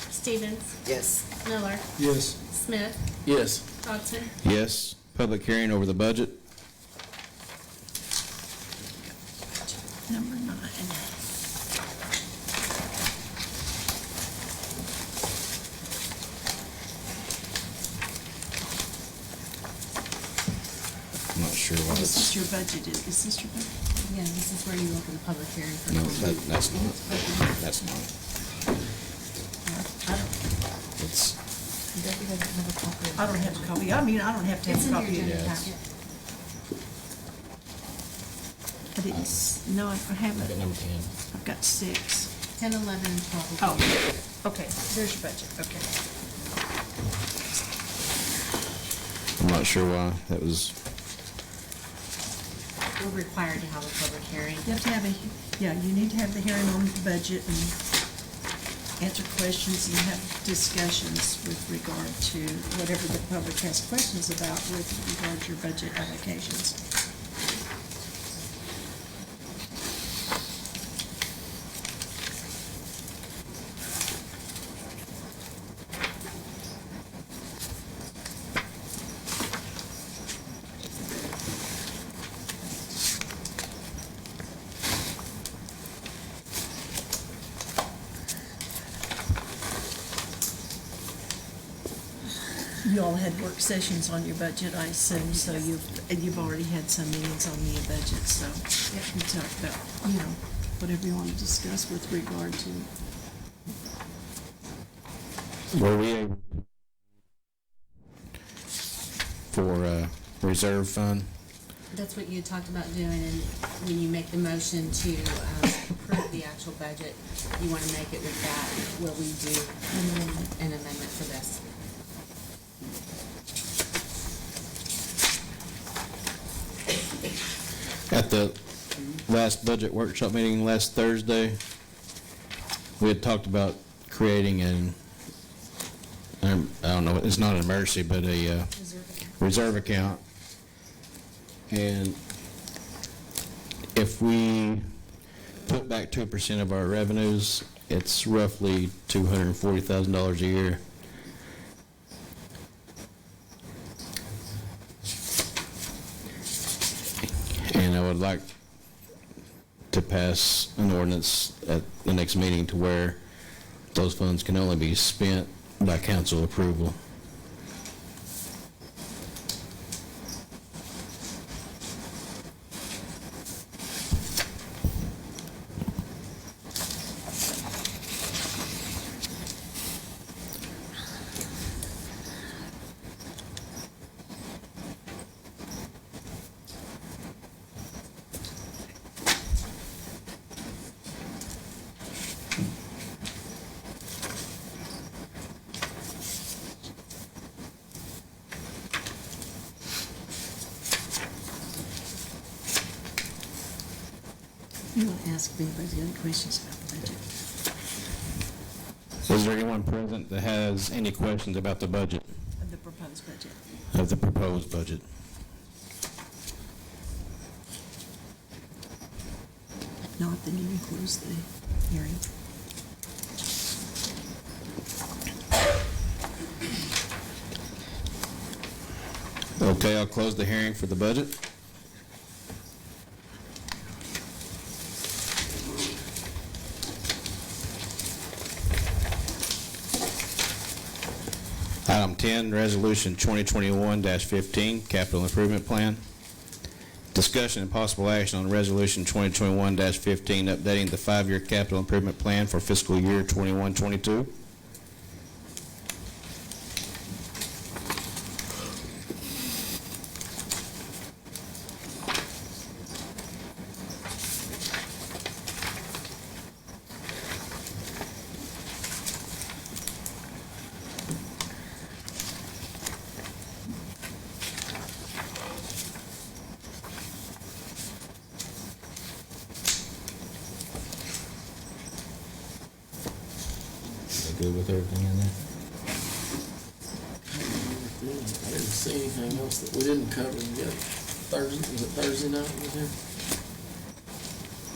Stevens, Yes. Miller, Yes. Smith, Yes. Dodson. Yes. Public hearing over the budget. Number 9. I'm not sure why This it's, is your budget, is this your budget? Yeah, this is where you open the public hearing for. no, that's not, that's not. It's, I don't have a copy. I mean, I don't have to It's have a in your copy. agenda Yes. packet. I didn't, no, I haven't. number 10. I've got 6. 10, 11, and 12. Oh, okay, there's your budget, okay. I'm not sure why that was, We're required to have a public hearing. You have to have you need to have the hearing on the budget and answer questions and have discussions with regard to whatever the public has questions about with regard to your budget allocations. You all had work sessions on your budget, I assume, so you've already had some meetings on the budget, so you talk about, whatever you want to discuss with regard to. were we able for reserve fund? That's what you talked about doing, and when you make the motion to approve the actual budget, you want to make it with that, where we do an amendment for this. At the last budget workshop meeting last Thursday, we had talked about creating I don't know, it's not an emergency, but a reserve account. And if we put back 2% of our revenues, it's roughly $240,000 a year. And I would like to pass an ordinance at the next meeting to where those funds can only be spent by council approval. You want to ask if anybody's got any questions about the budget? Is there anyone present that has any questions about the budget, Of the proposed budget? of the proposed budget? Not, then you can close the hearing. Okay, I'll close the hearing for the budget. Item 10, Resolution 2021-15, Capital Improvement Plan. Discussion and possible action on Resolution 2021-15, updating the 5-year capital improvement plan for fiscal year 21-22. Good with everything in there? I didn't see anything else that we didn't cover yet. Thursday, was it Thursday night, was there?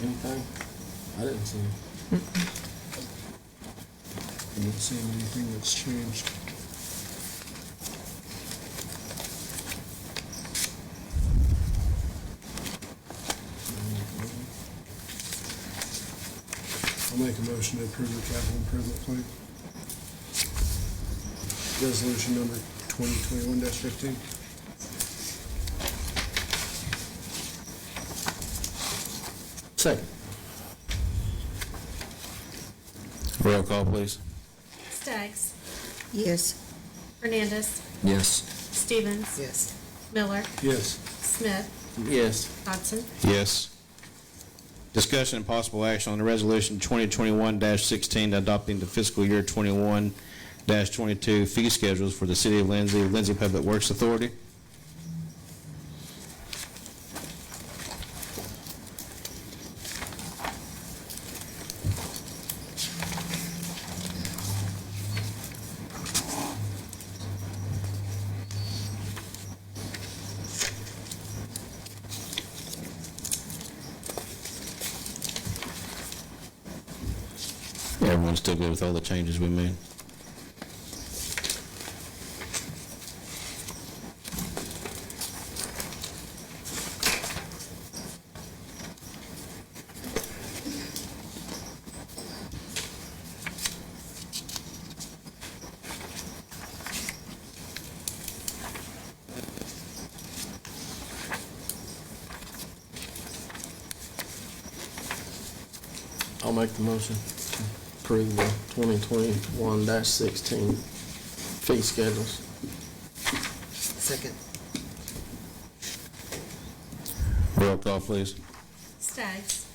Anything? I didn't see it. I'm not seeing anything that's changed. I'll make a motion to approve the capital improvement plan. Resolution number 2021-15. Second. Roll call, please. Staggs. Yes. Hernandez. Yes. Stevens. Yes. Miller. Yes. Smith. Yes. Dodson. Yes. Discussion and possible action on the Resolution 2021-16, adopting the fiscal year 21-22 fee schedules for the City of Lindsay, Lindsay Public Works Authority. Everyone's still good with all the changes we made? I'll make the motion. Approve the 2021-16 fee schedules. Second. Roll call, please. Staggs.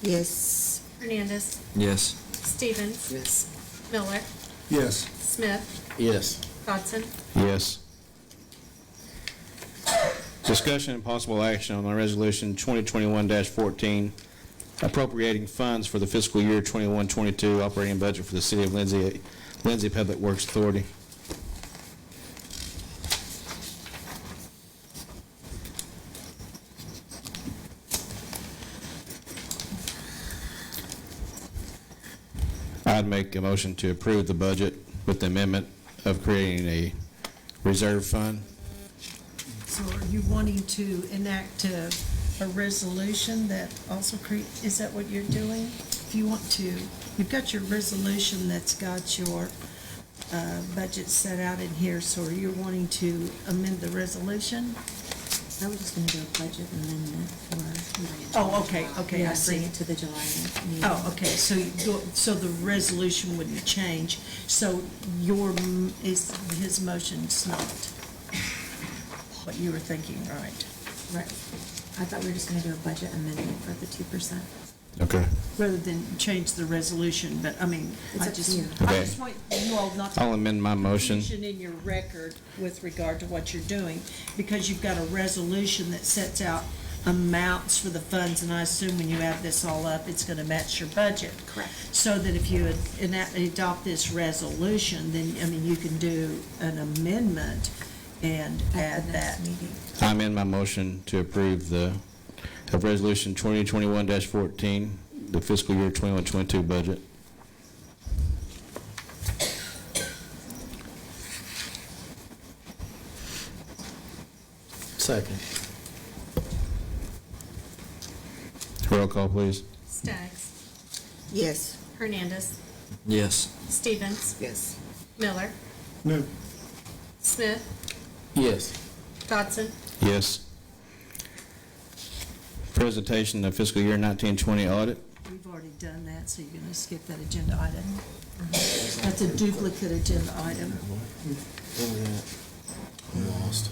Yes. Hernandez. Yes. Stevens. Yes. Miller. Yes. Smith. Yes. Dodson. Yes. Discussion and possible action on the Resolution 2021-14, appropriating funds for the fiscal year 21-22 operating budget for the City of Lindsay, Lindsay Public Works Authority. I'd make a motion to approve the budget with the amendment of creating a reserve fund. So are you wanting to enact a resolution that also is that what you're doing? If you want to, you've got your resolution that's got your budget set out in here, so are you wanting to amend the resolution? I was just gonna do a budget amendment for. Oh, okay, I Yeah, see. bring it to the July meeting. Oh, okay, so the resolution wouldn't change, so his motion's not what you were thinking, right? Right. I thought we were just gonna do a budget amendment for the 2%. Okay. Rather than change the resolution, but I mean, It's I up to just, you. I Okay. just want you all not to I'll amend my motion. confusion in your record with regard to what you're doing, because you've got a resolution that sets out amounts for the funds, and I assume when you add this all up, it's gonna match your budget. Correct. So that if you adopt this resolution, then, I mean, you can do an amendment and At add the that. next meeting. I amend my motion to approve of Resolution 2021-14, the fiscal year 21-22 budget. Second. Roll call, please. Staggs. Yes. Hernandez. Yes. Stevens. Yes. Miller. No. Smith, Yes. Dodson, Yes. Presentation of fiscal year 1920 audit. We've already done that, so you're gonna skip that agenda item. That's a duplicate agenda item. Lost.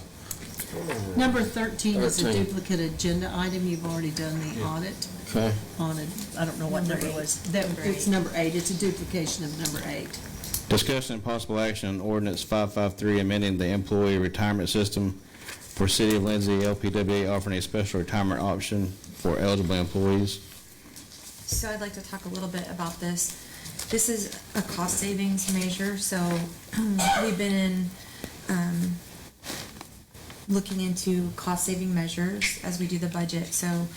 Number 13 is a 13. duplicate agenda item. You've already done the audit Okay. on it. I don't know what Number number it eight. was. That, Number it's eight. number 8. It's a duplication of number 8. Discussion and possible action on ordinance 553, amending the employee retirement system for City of Lindsay, LPWA, offering a special retirement option for eligible employees. So I'd like to talk a little bit about this. This is a cost savings measure, so we've been looking into cost saving measures as we do the budget, so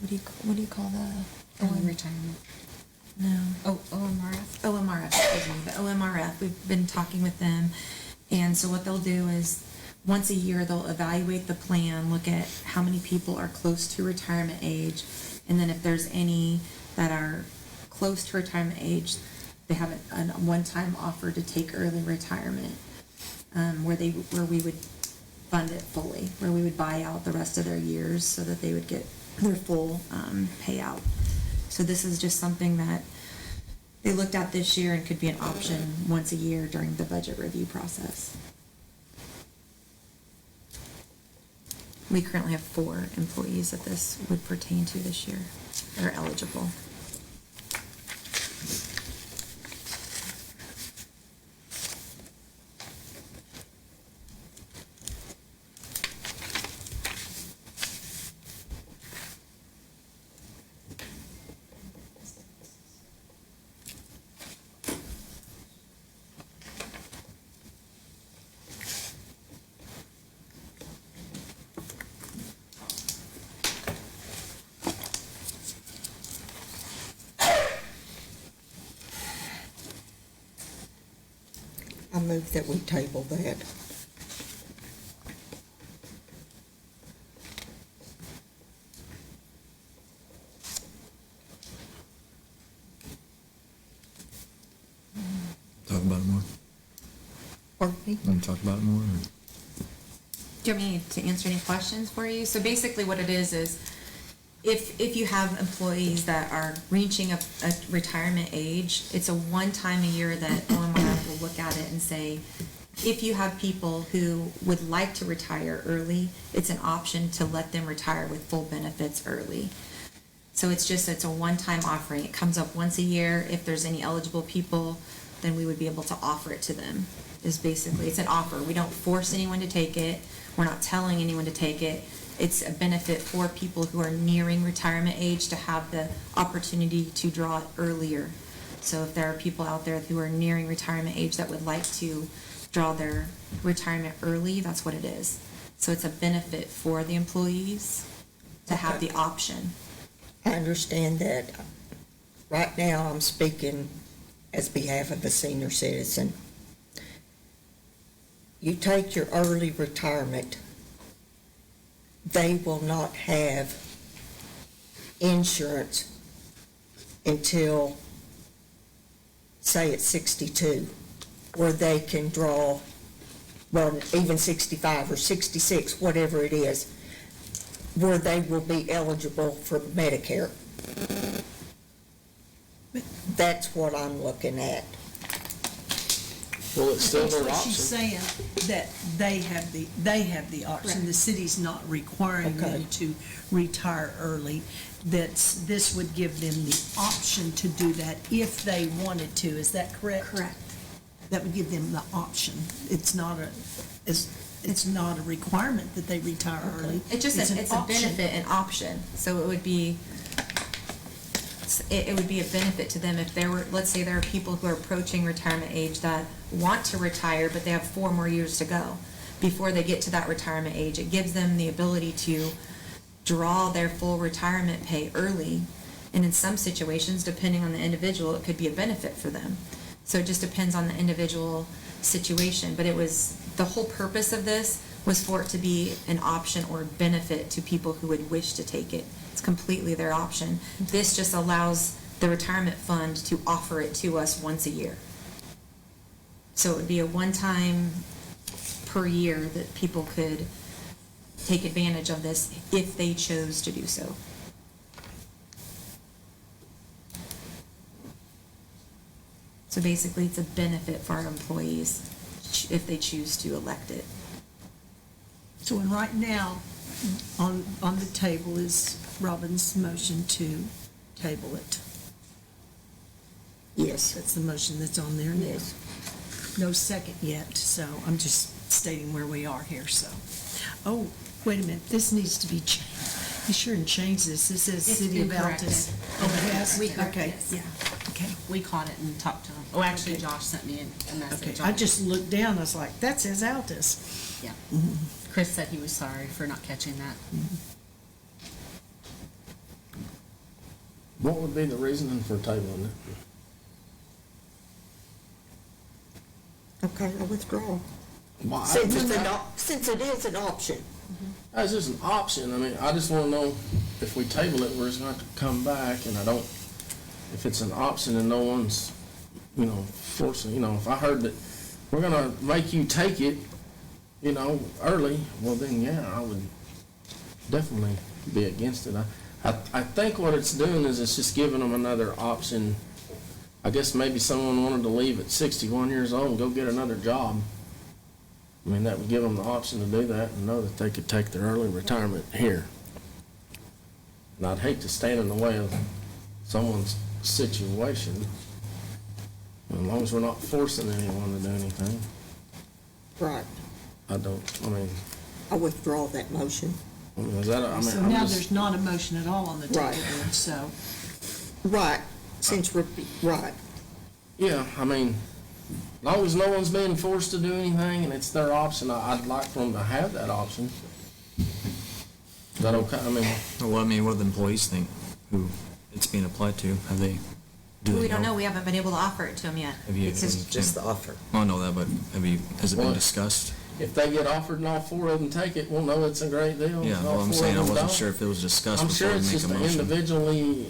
what do you call the? retirement. No. Oh, OMRF. OMRF, excuse me, the OMRF, we've been talking with them, and so what they'll do is, once a year, they'll evaluate the plan, look at how many people are close to retirement age, and then if there's any that are close to retirement age, they have a one-time offer to take early retirement, where we would fund it fully, where we would buy out the rest of their years so that they would get their full payout. So this is just something that they looked at this year and could be an option once a year during the budget review process. We currently have 4 employees that this would pertain to this year that are eligible. I move that we table that. Talk about it more. Pardon me? Want to talk about it more? Or? Do you want me to answer any questions for you? So basically what it is if you have employees that are reaching a retirement age, it's a one time a year that OMR will look at it and say, if you have people who would like to retire early, it's an option to let them retire with full benefits early. So it's a one-time offering. It comes up once a year. If there's any eligible people, then we would be able to offer it to them. It's an offer. We don't force anyone to take it. We're not telling anyone to take it. It's a benefit for people who are nearing retirement age to have the opportunity to draw it earlier. So if there are people out there who are nearing retirement age that would like to draw their retirement early, that's what it is. So it's a benefit for the employees to have the option. I understand that. Right now, I'm speaking as behalf of a senior citizen. You take your early retirement, they will not have insurance until, say, it's 62, where they can draw, well, even 65 or 66, whatever it is, where they will be eligible for Medicare. That's what I'm looking at. Well, it's still That's their what option. she's saying, that they have the option. Correct. The city's not requiring Okay. them to retire early. This would give them the option to do that if they wanted to. Is that correct? Correct. That would give them the option. It's not a requirement that they retire early. It's a benefit, an option. So it would be a benefit to them if let's say there are people who are approaching retirement age that want to retire, but they have 4 more years to go before they get to that retirement age. It gives them the ability to draw their full retirement pay early, and in some situations, depending on the individual, it could be a benefit for them. So it just depends on the individual situation, but the whole purpose of this was for it to be an option or benefit to people who would wish to take it. It's completely their option. This just allows the retirement fund to offer it to us once a year. So it would be a one-time per year that people could take advantage of this if they chose to do so. So basically, it's a benefit for our employees if they choose to elect it. So and right now, on the table is Robin's motion to table it. Yes. That's the motion that's on there now. Yes. No second yet, so I'm just stating where we are here, so. Oh, wait a minute, this needs to be changed. Be sure and change this. This says It's City of been corrected. Altus. Oh, it has? We corrected Okay, it. yeah, okay. We caught it and talked to him. Oh, actually, Okay. Josh sent me a message. Okay, I just looked down, I was like, that says Altus. Yeah. Chris said he was sorry for not catching that. What would be the reasoning for tabling it? Okay, I withdraw. Why? Since it is an option. That's just an option. I mean, I just want to know if we table it, we're just going to have to come back, and I don't, if it's an option and no one's, forcing, if I heard that we're going to make you take it, early, well then, yeah, I would definitely be against it. I think what it's doing is it's just giving them another option. I guess maybe someone wanted to leave at 61 years old and go get another job. I mean, that would give them the option to do that and know that they could take their early retirement here. And I'd hate to stand in the way of someone's situation, as long as we're not forcing anyone to do anything. Right. I withdraw that motion. Is that So now there's not a motion at all on the table, Right. then, so. Right, since we're, right. Yeah, I mean, as long as no one's being forced to do anything and it's their option, I'd like for them to have that option. Is that okay? I mean, Well, what do the employees think who it's being applied to? Have they? We don't know, we haven't been able to offer it to them yet. Have you? This is just the offer. I know that, but has it been What? discussed? if they get offered and all four of them take it, we'll know it's a great deal. Yeah, If all well, I'm four saying I of them wasn't don't, sure if it was discussed I'm before sure we it's make just a an motion.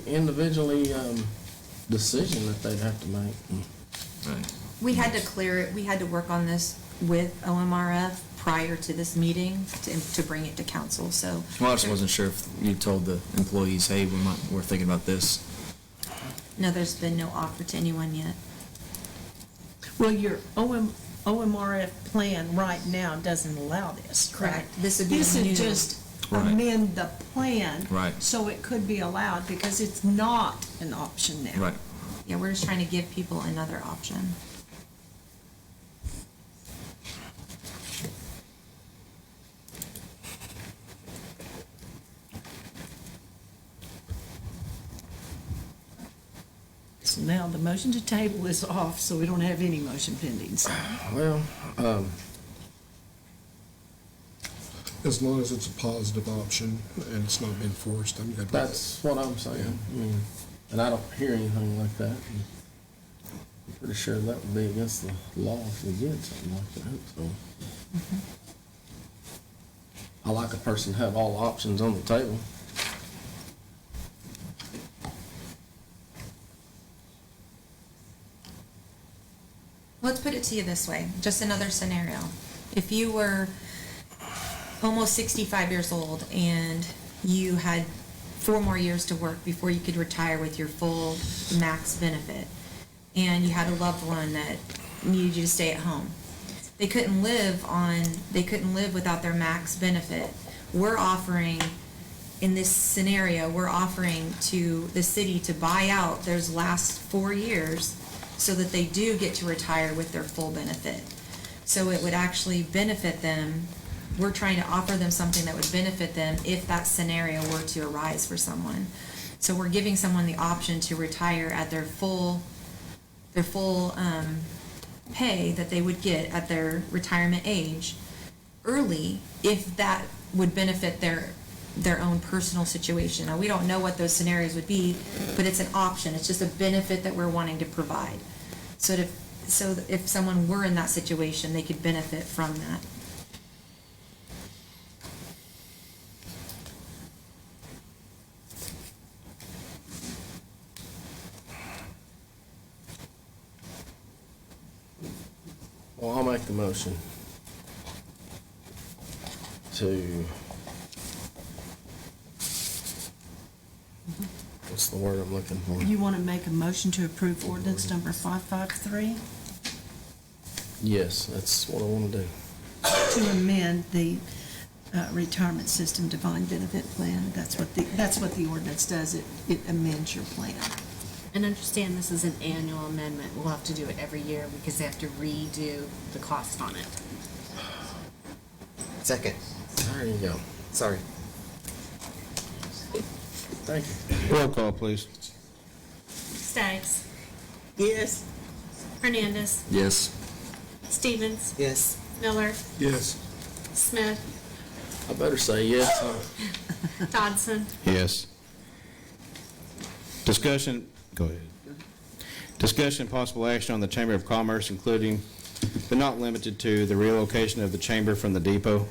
individually decision that they'd have to make. Right. We had to clear it, we had to work on this with OMRF prior to this meeting to bring it to council, so. Well, I just wasn't sure if you told the employees, hey, we're thinking about this. No, there's been no offer to anyone yet. Well, your OMRF plan right now doesn't allow this, correct? This would be This a new. would just Right. amend the plan. Right. So it could be allowed, because it's not an option now. Right. Yeah, we're just trying to give people another option. So now the motion to table is off, so we don't have any motion pending, so. Well, As long as it's a positive option and it's not been forced, I'm good with it. that's what I'm saying. I mean, and I don't hear anything like that. And I'm pretty sure that would be against the law if we did something like that, so. I like a person to have all options on the table. Let's put it to you this way, just another scenario. If you were almost 65 years old and you had 4 more years to work before you could retire with your full max benefit, and you had a loved one that needed you to stay at home, they couldn't live without their max benefit. We're offering, in this scenario, we're offering to the city to buy out those last 4 years so that they do get to retire with their full benefit. So it would actually benefit them. We're trying to offer them something that would benefit them if that scenario were to arise for someone. So we're giving someone the option to retire at their full pay that they would get at their retirement age early, if that would benefit their own personal situation. Now, we don't know what those scenarios would be, but it's an option. It's just a benefit that we're wanting to provide. So if someone were in that situation, they could benefit from that. Well, I'll make the motion. to, what's the word I'm looking for? You want to make a motion to approve ordinance number 553 Yes, that's what I want to do. to amend the retirement system defined benefit plan. That's what the ordinance does. It amends your plan. And understand this is an annual amendment. We'll have to do it every year because they have to redo the cost on it. Second, There you go. sorry. Thank you. Roll call, please. Staggs. Yes. Hernandez. Yes. Stevens. Yes. Miller. Yes. Smith. I better say yes, huh? Dodson. Yes. Discussion, go ahead. Discussion and possible action on the Chamber of Commerce, including but not limited to the relocation of the chamber from the depot.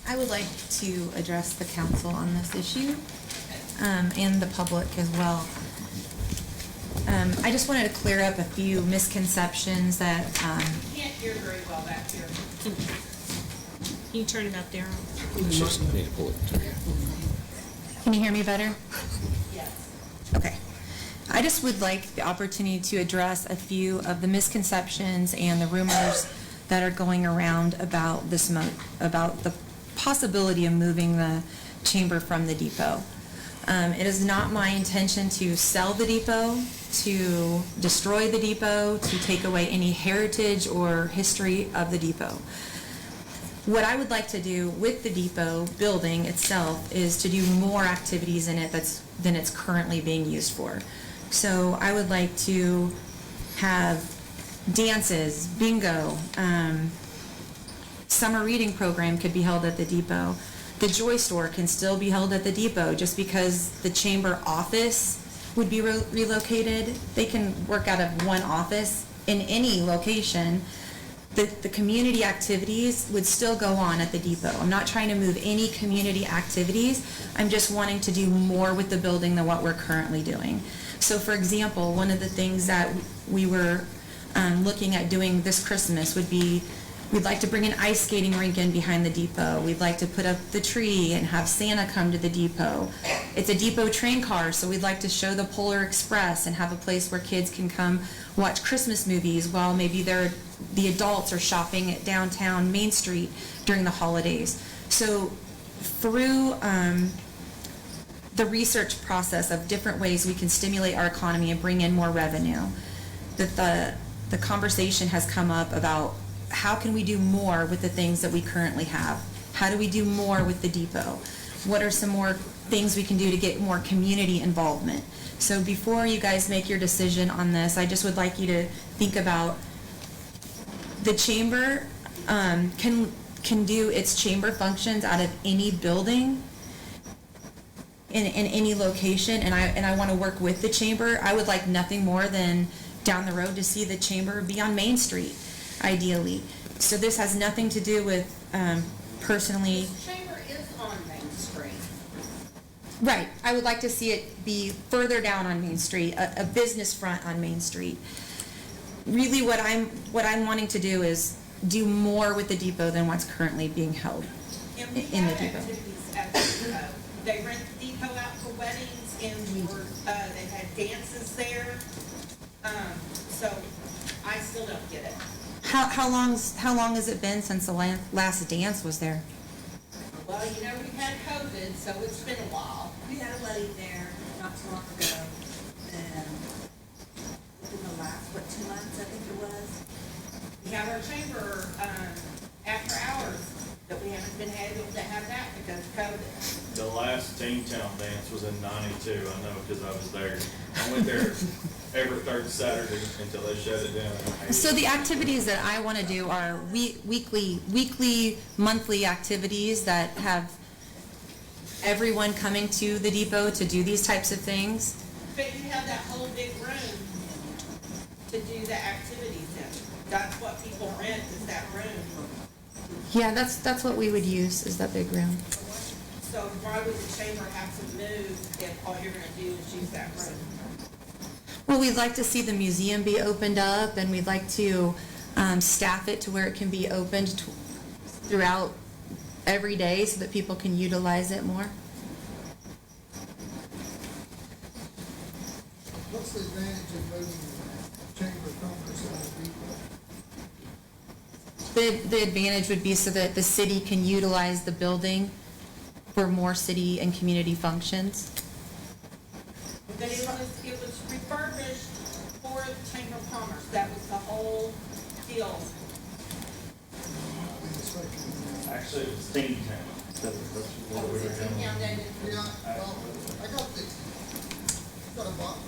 I would like to address the council on this issue, and the public as well. I just wanted to clear up a few misconceptions that, Can't hear very well back here. Can you turn it up, Darryl? can you hear me better? Yes. Okay. I just would like the opportunity to address a few of the misconceptions and the rumors that are going around about about the possibility of moving the chamber from the depot. It is not my intention to sell the depot, to destroy the depot, to take away any heritage or history of the depot. What I would like to do with the depot building itself is to do more activities in it than it's currently being used for. So I would like to have dances, bingo, summer reading program could be held at the depot. The Joy Store can still be held at the depot. Just because the chamber office would be relocated, they can work out of one office in any location. The community activities would still go on at the depot. I'm not trying to move any community activities. I'm just wanting to do more with the building than what we're currently doing. So for example, one of the things that we were looking at doing this Christmas would be, we'd like to bring an ice skating rink in behind the depot. We'd like to put up the tree and have Santa come to the depot. It's a depot train car, so we'd like to show the Polar Express and have a place where kids can come watch Christmas movies while maybe the adults are shopping at downtown Main Street during the holidays. So through the research process of different ways we can stimulate our economy and bring in more revenue, that the conversation has come up about how can we do more with the things that we currently have? How do we do more with the depot? What are some more things we can do to get more community involvement? So before you guys make your decision on this, I just would like you to think about the chamber can do its chamber functions out of any building in any location, and I want to work with the chamber. I would like nothing more than down the road to see the chamber be on Main Street, ideally. So this has nothing to do with personally. The chamber is on Main Street. Right. I would like to see it be further down on Main Street, a business front on Main Street. Really what I'm wanting to do is do more with the depot than what's currently being held And we in the have depot. activities at the depot. They rent the depot out for weddings, and they've had dances there. So I still don't get it. How long has it been since the last dance was there? Well, you know, we've had COVID, so it's been a while. We had a wedding there not too long ago, and within the last, 2 months, I think it was. We have our chamber, after hours, that we haven't been able to have that because of COVID. The last Teen Town dance was in '92, I know, because I was there. I went there every third Saturday until they shut it down. So the activities that I want to do are weekly, monthly activities that have everyone coming to the depot to do these types of things. But you have that whole big room to do the activities in. That's what people rent, is that room. Yeah, that's what we would use, is that big room. So why would the chamber have to move if all you're gonna do is use that room? Well, we'd like to see the museum be opened up, and we'd like to staff it to where it can be opened throughout every day so that people can utilize it more. What's the advantage of moving the Chamber of Commerce out of Depot? The advantage would be so that the city can utilize the building for more city and community functions. But it was refurbished for the Chamber of Commerce. That was the whole deal. Actually, it's Team Town. Yeah, David. Yeah, well, I got a box.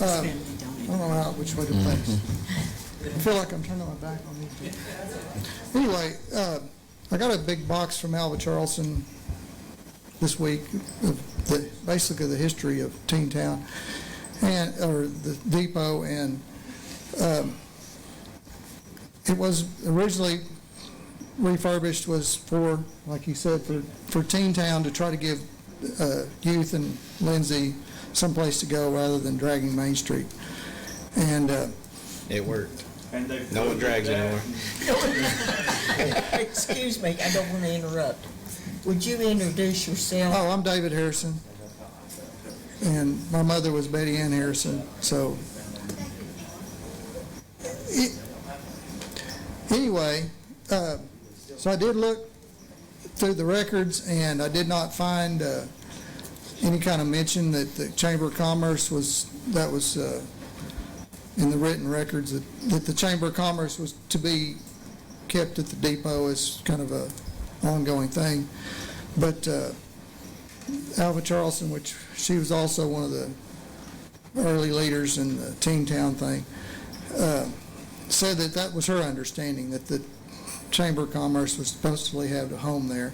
I don't know which way to face. I feel like I'm turning my back on these. Anyway, I got a big box from Alva Charleston this week of basically the history of Teen Town or the depot, and it was originally refurbished was for, like you said, for Teen Town, to try to give youth and Lindsay someplace to go rather than dragging Main Street. And It worked. No one drags anymore. Excuse me, I don't want to interrupt. Would you introduce yourself? oh, I'm David Harrison, and my mother was Betty Ann Harrison. So anyway, so I did look through the records, and I did not find any kind of mention that the Chamber of Commerce was in the written records that the Chamber of Commerce was to be kept at the depot as kind of a ongoing thing. But Alva Charleston, which she was also one of the early leaders in the Teen Town thing, said that was her understanding, that the Chamber of Commerce was supposed to have a home there.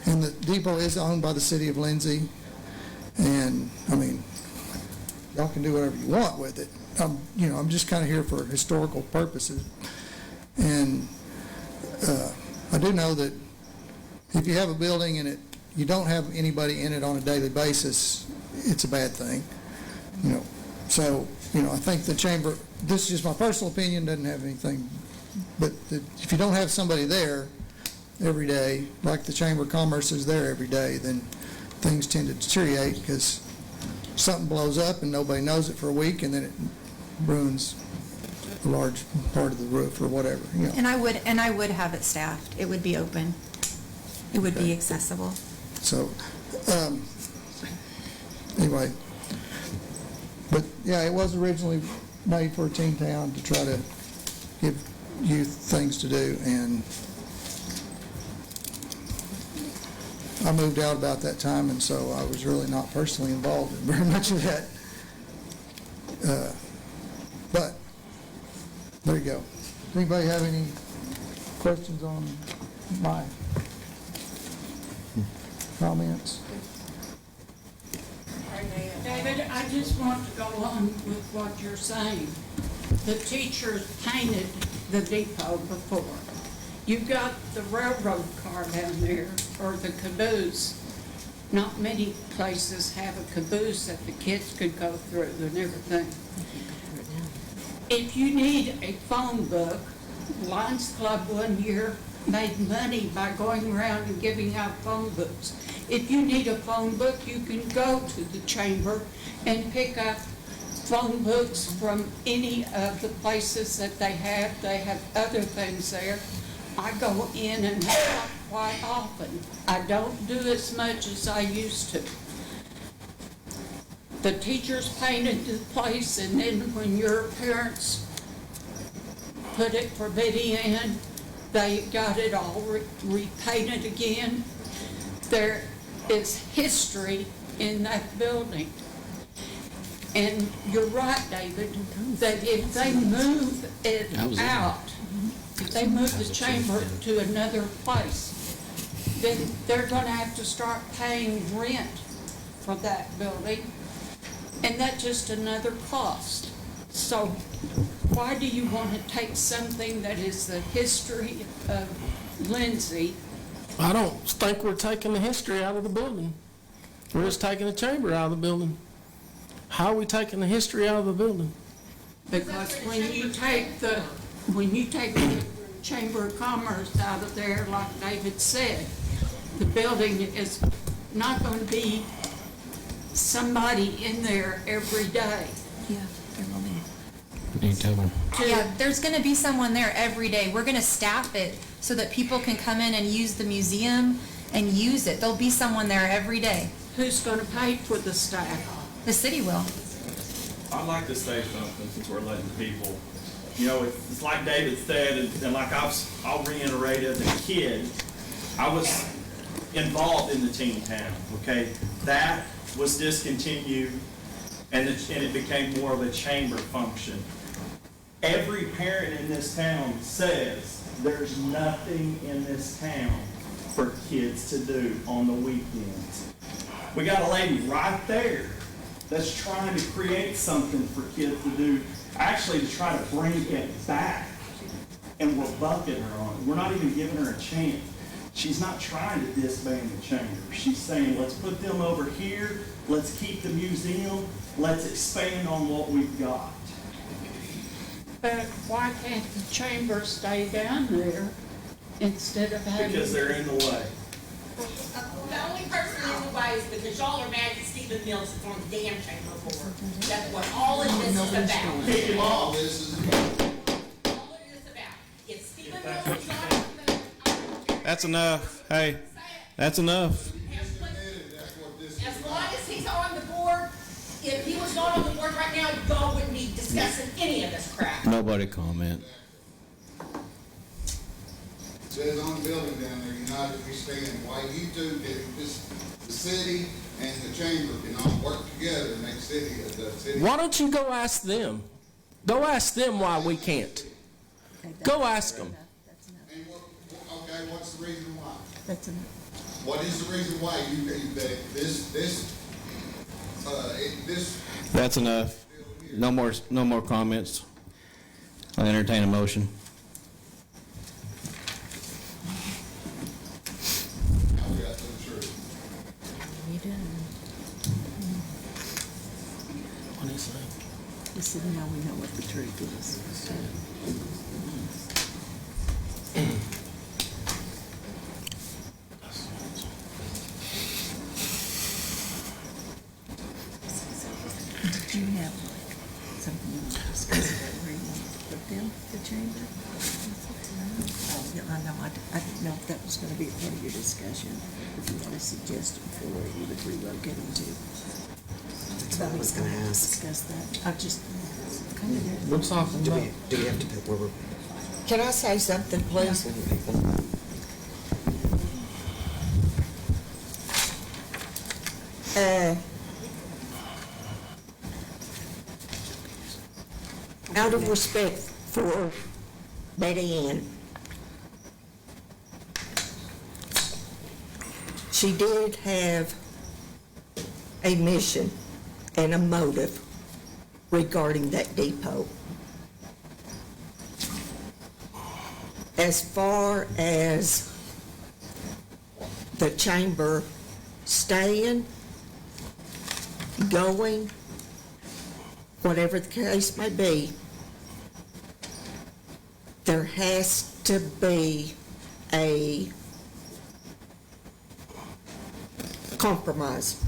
And the depot is owned by the city of Lindsay. And, I mean, y'all can do whatever you want with it. I'm just kind of here for historical purposes. And I do know that if you have a building and you don't have anybody in it on a daily basis, it's a bad thing. So, I think the chamber, this is just my personal opinion, doesn't have anything, but if you don't have somebody there every day, like the Chamber of Commerce is there every day, then things tend to deteriorate because something blows up and nobody knows it for a week, and then it ruins a large part of the roof or whatever. And I would have it staffed. It would be open. It would be accessible. So, anyway, but yeah, it was originally made for a teen town to try to give youth things to do, and I moved out about that time, and so I was really not personally involved in very much of that. But there you go. Does anybody have any questions on my comments? David, I just want to go on with what you're saying. The teachers painted the depot before. You've got the railroad car down there, or the caboose. Not many places have a caboose that the kids could go through and everything. If you need a phone book, Lions Club one year made money by going around and giving out phone books. If you need a phone book, you can go to the chamber and pick up phone books from any of the places that they have. They have other things there. I go in and help quite often. I don't do as much as I used to. The teachers painted the place, and then when your parents put it for Betty Ann, they got it all repainted again. There is history in that building. And you're right, David, that if they move it out, if they move the chamber to another place, then they're going to have to start paying rent for that building, and that's just another cost. So why do you want to take something that is the history of Lindsay? I don't think we're taking the history out of the building. We're just taking the chamber out of the building. How are we taking the history out of the building? Because when you take the Chamber of Commerce out of there, like David said, the building is not going to be somebody in there every day. Yeah, there will be. You tell them. Yeah, there's gonna be someone there every day. We're gonna staff it so that people can come in and use the museum and use it. There'll be someone there every day. Who's going to pay for the staff? The city will. I'd like to say something since we're letting people, you know, it's like David said, and like I'll reiterate, as a kid, I was involved in the teen town, okay? That was discontinued, and it became more of a chamber function. Every parent in this town says there's nothing in this town for kids to do on the weekends. We got a lady right there that's trying to create something for kids to do, actually to try to bring it back, and we're bucking her on it. We're not even giving her a chance. She's not trying to disband the chamber. She's saying, let's put them over here, let's keep the museum, let's expand on what we've got. But why can't the chamber stay down there instead of having... Because they're in the way. The only person in the way is because y'all are mad that Stephen Mills is on the damn chamber board. That's what all of this is about. Kick him off. All of this is about. If Stephen Mills is not on the... That's enough. Hey, that's enough. As long as he's on the board, if he was not on the board right now, y'all wouldn't be discussing any of this crap. Nobody comment. It says on the building down there, united we stand. Why you two, the city and the chamber can all work together and make the city. Why don't you go ask them? Go ask them why we can't. Go ask them. And okay, what's the reason why? That's enough. What is the reason why you that this That's enough. No more comments. I'll entertain a motion. now we got the truth? What do you say? He said, now we know what the truth is. Did you have like something you want to discuss about where you want to put them, the chamber? Oh, yeah, I know, I didn't know if that was gonna be a part of your discussion, if you had a suggestion for where you would relocate them to. That's what I was gonna ask. Discuss that, I just. We're talking Do about. we have to put where we're... Can I say something, please? Out of respect for Betty Ann, she did have a mission and a motive regarding that depot. As far as the chamber staying, going, whatever the case may be, there has to be a compromise.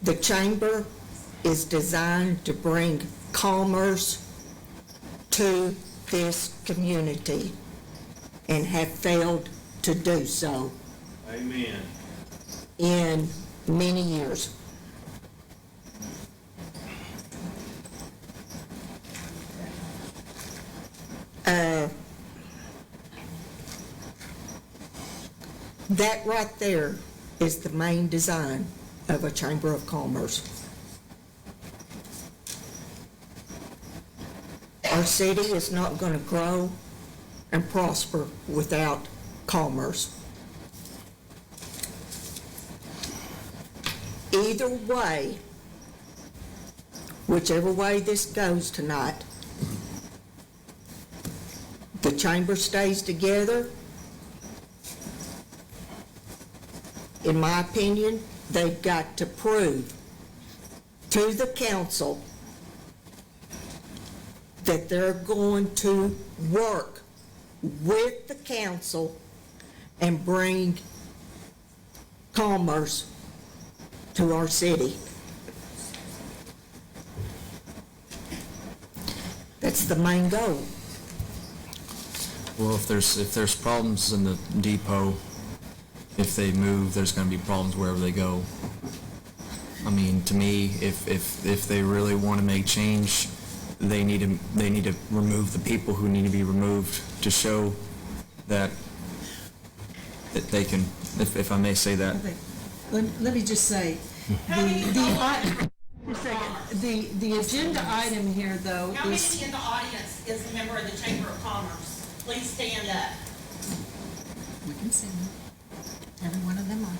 The chamber is designed to bring commerce to this community and have failed to do so. Amen. In many years. That right there is the main design of a Chamber of Commerce. Our city is not going to grow and prosper without commerce. Either way, whichever way this goes tonight, the chamber stays together. In my opinion, they've got to prove to the council that they're going to work with the council and bring commerce to our city. That's the main goal. Well, if there's problems in the depot, if they move, there's going to be problems wherever they go. I mean, to me, if they really want to make change, they need to remove the people who need to be removed to show that they can, if I may say that. Okay. Let me just say, the agenda item here, though, How many is... in the audience is a member of the Chamber of Commerce? Please stand up. We can see them. Every one of them are.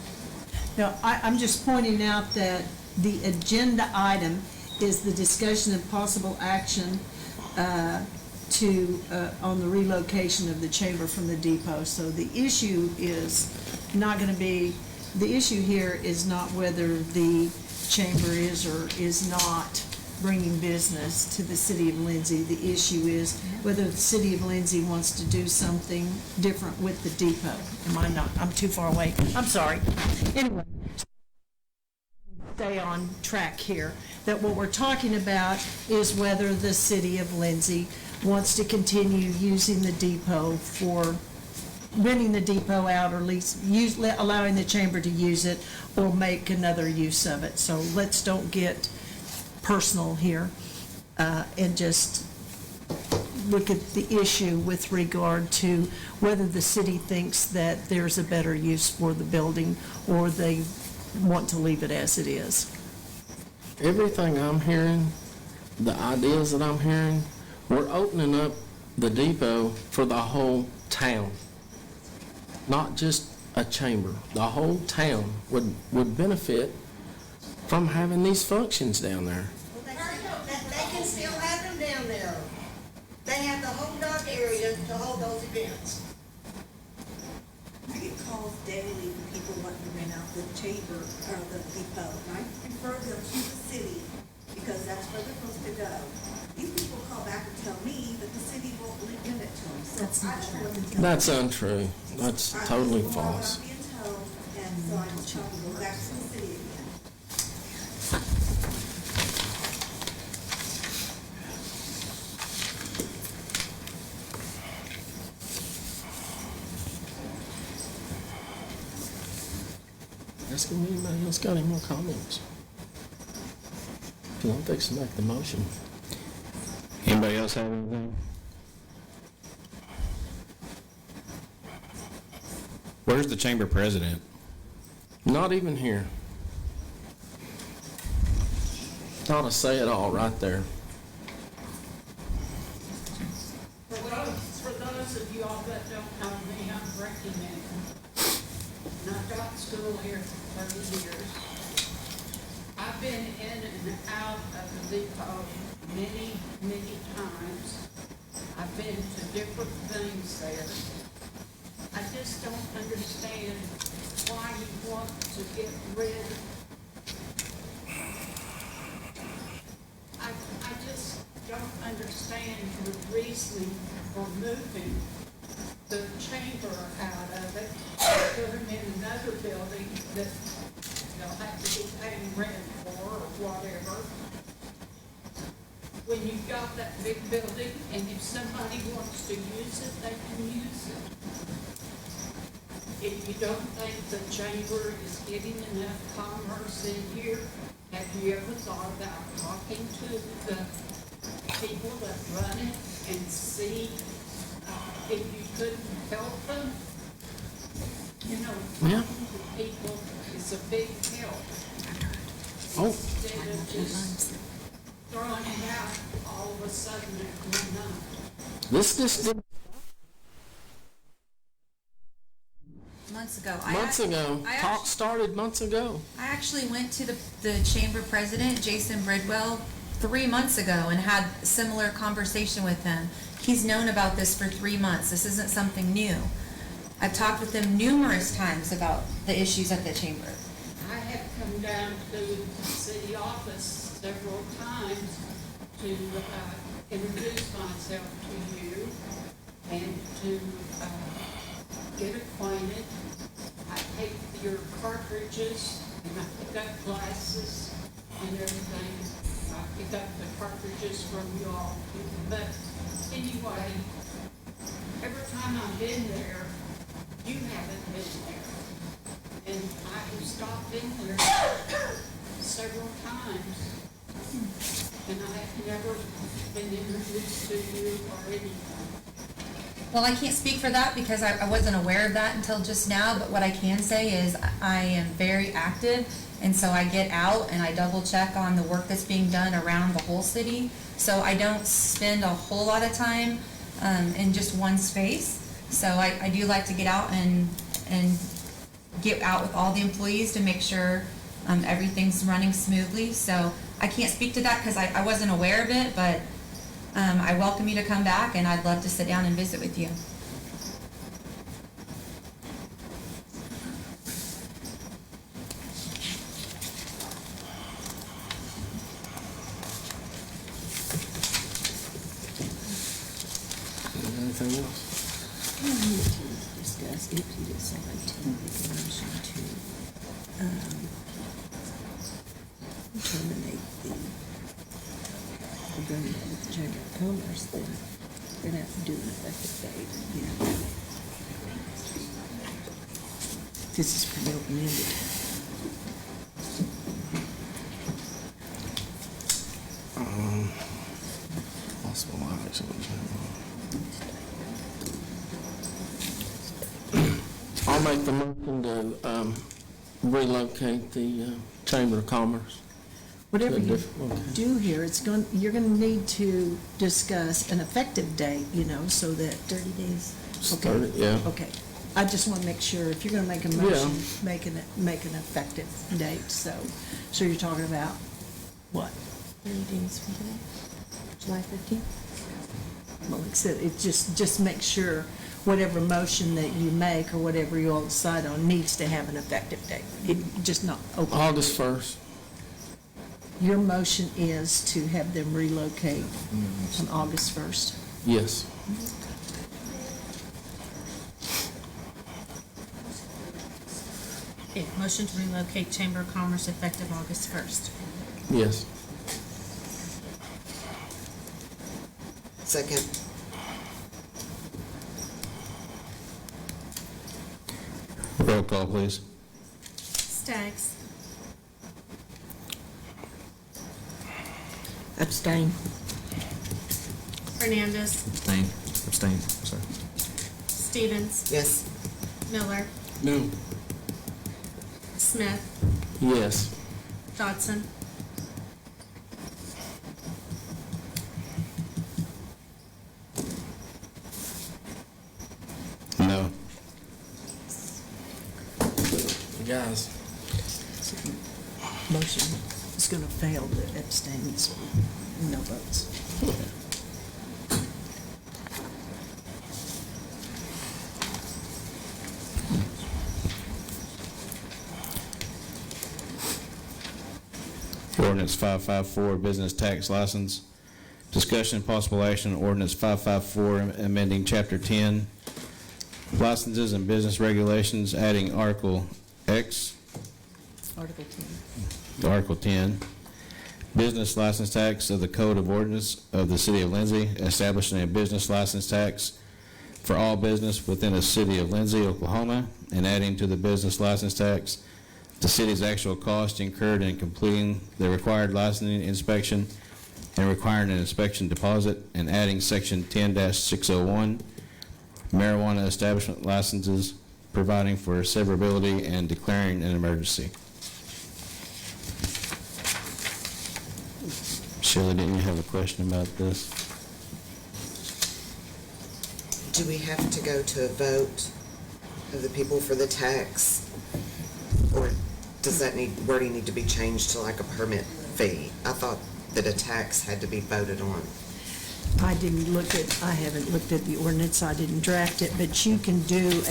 No, I'm just pointing out that the agenda item is the discussion of possible action on the relocation of the chamber from the depot. So the issue is not going to be, the issue here is not whether the chamber is or is not bringing business to the city of Lindsay. The issue is whether the city of Lindsay wants to do something different with the depot. Am I not? I'm too far away. I'm sorry. Anyway, stay on track here. That what we're talking about is whether the city of Lindsay wants to continue using the depot for renting the depot out, or at least allowing the chamber to use it, or make another use of it. So let's don't get personal here and just look at the issue with regard to whether the city thinks that there's a better use for the building or they want to leave it as it is. Everything I'm hearing, the ideas that I'm hearing, we're opening up the depot for the whole town, not just a chamber. The whole town would benefit from having these functions down there. They can still have them down there. They have the whole dock area to hold those events. I get calls daily from people wanting to rent out the chamber or the depot, and I refer them to the city because that's where they're supposed to go. These people call back and tell me that the city won't rent it to them, so I don't know what to tell them. That's untrue. That's totally false. I'm being told, and so I'm just trying to go back to the city again. Asking anybody else got any more comments? Because I'm fixing to make the motion. Anybody else have anything? Where's the chamber president? Not even here. Ought to say it all right there. For those of you all that don't know me, I'm Ricky Mann. And I've got school here for 30 years. I've been in and out of the depot many, many times. I've been to different things there. I just don't understand why you want to get rid. I just don't understand your reasoning for moving the chamber out of it, put them in another building that they'll have to be paying rent for or whatever. When you've got that big building and if somebody wants to use it, they can use it. If you don't think the chamber is getting enough commerce in here, have you ever thought about talking to the people that run it and see if you couldn't help them? You know, Yeah. talking to people is a big help. Oh. Instead of just throwing it out all of a sudden at one night. This didn't. Months ago. Talk started months ago. I actually went to the chamber president, Jason Bridwell, 3 months ago and had a similar conversation with him. He's known about this for 3 months. This isn't something new. I've talked with him numerous times about the issues at the chamber. I have come down to the city office several times to introduce myself to you and to get acquainted. I take your cartridges and I pick up glasses and everything. I pick up the cartridges from you all. But anyway, every time I've been there, you haven't been there. And I have stopped in there several times. And I have never been introduced to you or anything. Well, I can't speak for that because I wasn't aware of that until just now, but what I can say is I am very active, and so I get out and I double check on the work that's being done around the whole city. So I don't spend a whole lot of time in just one space. So I do like to get out and get out with all the employees to make sure everything's running smoothly. So I can't speak to that because I wasn't aware of it, but I welcome you to come back, and I'd love to sit down and visit with you. Anything else? We need to discuss if you decide to make a motion to terminate the agreement with the Chamber of Commerce, then we're gonna have to do an effective date. This is pretty open-ended. Possible action. I'll make the motion to relocate the Chamber of Commerce. Whatever you Okay. do here, you're gonna need to discuss an effective date, so that. 30 days. Okay. 30, yeah. Okay. I just want to make sure, if you're going to make a motion, make an effective date, so you're talking about what? 30 days from today, July 15th. Well, like I said, just make sure whatever motion that you make or whatever you all decide on needs to have an effective date. Just not open. August 1st. Your motion is to have them relocate on August 1st. Yes. Yeah, motion to relocate Chamber of Commerce effective August 1st. Yes. Second. Roll call, please. Staggs. Abstain. Hernandez. Abstain, sorry. Stevens. Yes. Miller. No. Smith. Yes. Dodson. No. Guys. Motion is going to fail, the abstains, no votes. Ordinance 554, business tax license. Discussion and possible action on ordinance 554, amending Chapter 10, licenses and business regulations, adding Article X, Article 10. to Article 10, business license tax of the Code of Ordinance of the City of Lindsay, establishing a business license tax for all business within the City of Lindsay, Oklahoma, and adding to the business license tax the city's actual cost incurred in completing the required licensing inspection and requiring an inspection deposit, and adding Section 10-601, marijuana establishment licenses, providing for severability and declaring an emergency. Shirley, didn't you have a question about this? Do we have to go to a vote of the people for the tax? Or does that wording need to be changed to like a permit fee? I thought that a tax had to be voted on. I haven't looked at the ordinance, I didn't draft it, but you can do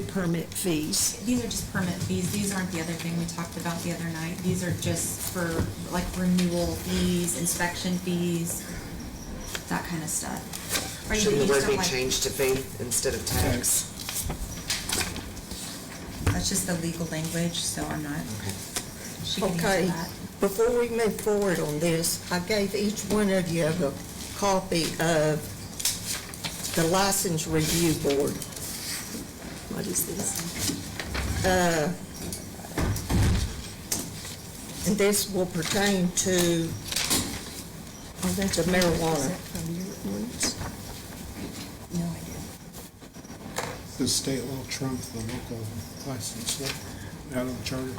permit fees. These are just permit fees. These aren't the other thing we talked about the other night. These are just for like renewal fees, inspection fees, that kind of stuff. Are you Shouldn't the based word on, be like- changed to fee instead of tax? That's just the legal language, so I'm not. She can answer Okay, that. before we move forward on this, I gave each one of you a copy of the License Review Board. What is this? And this will pertain to the marijuana. Is that from your ordinance? No idea. Does state law trump the local license law out of the charter?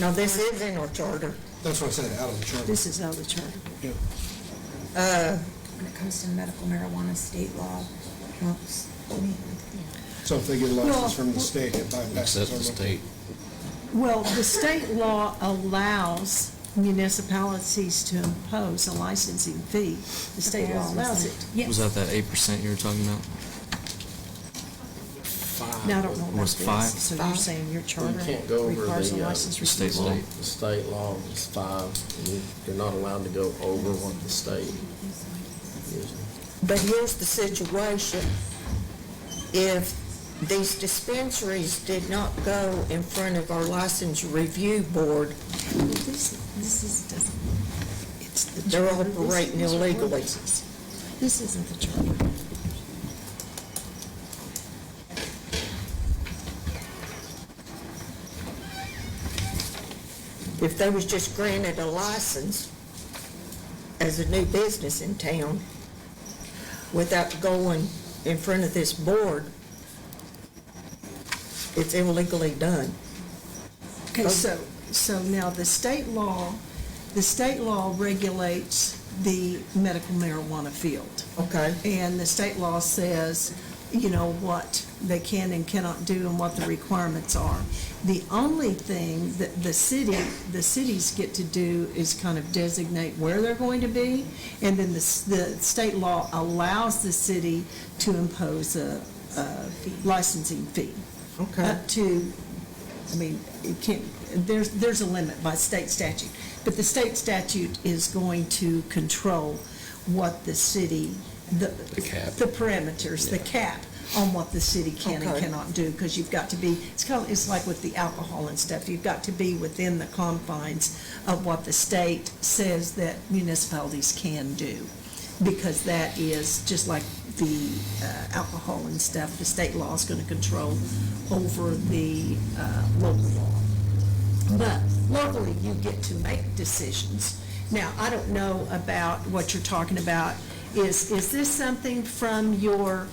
Now, this is in our charter. That's what I said, out of the charter. This is out of the charter. Yeah. When it comes to medical marijuana, state law trumps anything. So if they get a license Well, from the state, it bypasses Except our the local. state. Well, the state law allows municipalities to impose a licensing fee. The state law allows it. Was that 8% you were talking about? Now, I don't know about Was this. 5? So you're saying your You charter can't go over requires a the, license the state review? law. The state law is 5, and you're not allowed to go over what the state is. But here's the situation. If these dispensaries did not go in front of our License Review Board, This doesn't, it's the they're charter. operating These are illegally. ordinances. This isn't the charter. if they was just granted a license as a new business in town without going in front of this board, it's illegally done. Okay, so now the state law regulates the medical marijuana field. Okay. And the state law says, you know, what they can and cannot do and what the requirements are. The only thing that the cities get to do is kind of designate where they're going to be, and then the state law allows the city to impose a licensing fee. Okay. Up to, I mean, it can't, there's a limit by state statute, but the state statute is going to control what the city, the parameters, the cap on what the city can and Okay. cannot do, because you've got to be, it's like with the alcohol and stuff, you've got to be within the confines of what the state says that municipalities can do, because that is, just like the alcohol and stuff, the state law is going to control over the local law. But locally, you get to make decisions. Now, I don't know about what you're talking about. Is this something from your,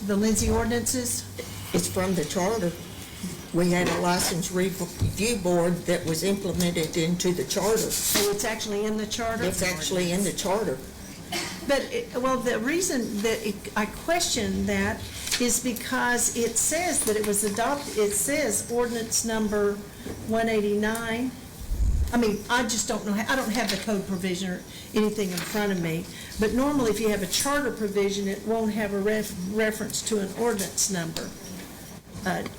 the Lindsay ordinances? It's from the charter. We had a license review board that was implemented into the charter. So it's actually in the charter? It's actually in the charter. But, well, the reason that I question that is because it says that it was adopted, it says ordinance number 189. I mean, I just don't know, I don't have the code provision or anything in front of me, but normally if you have a charter provision, it won't have a reference to an ordinance number.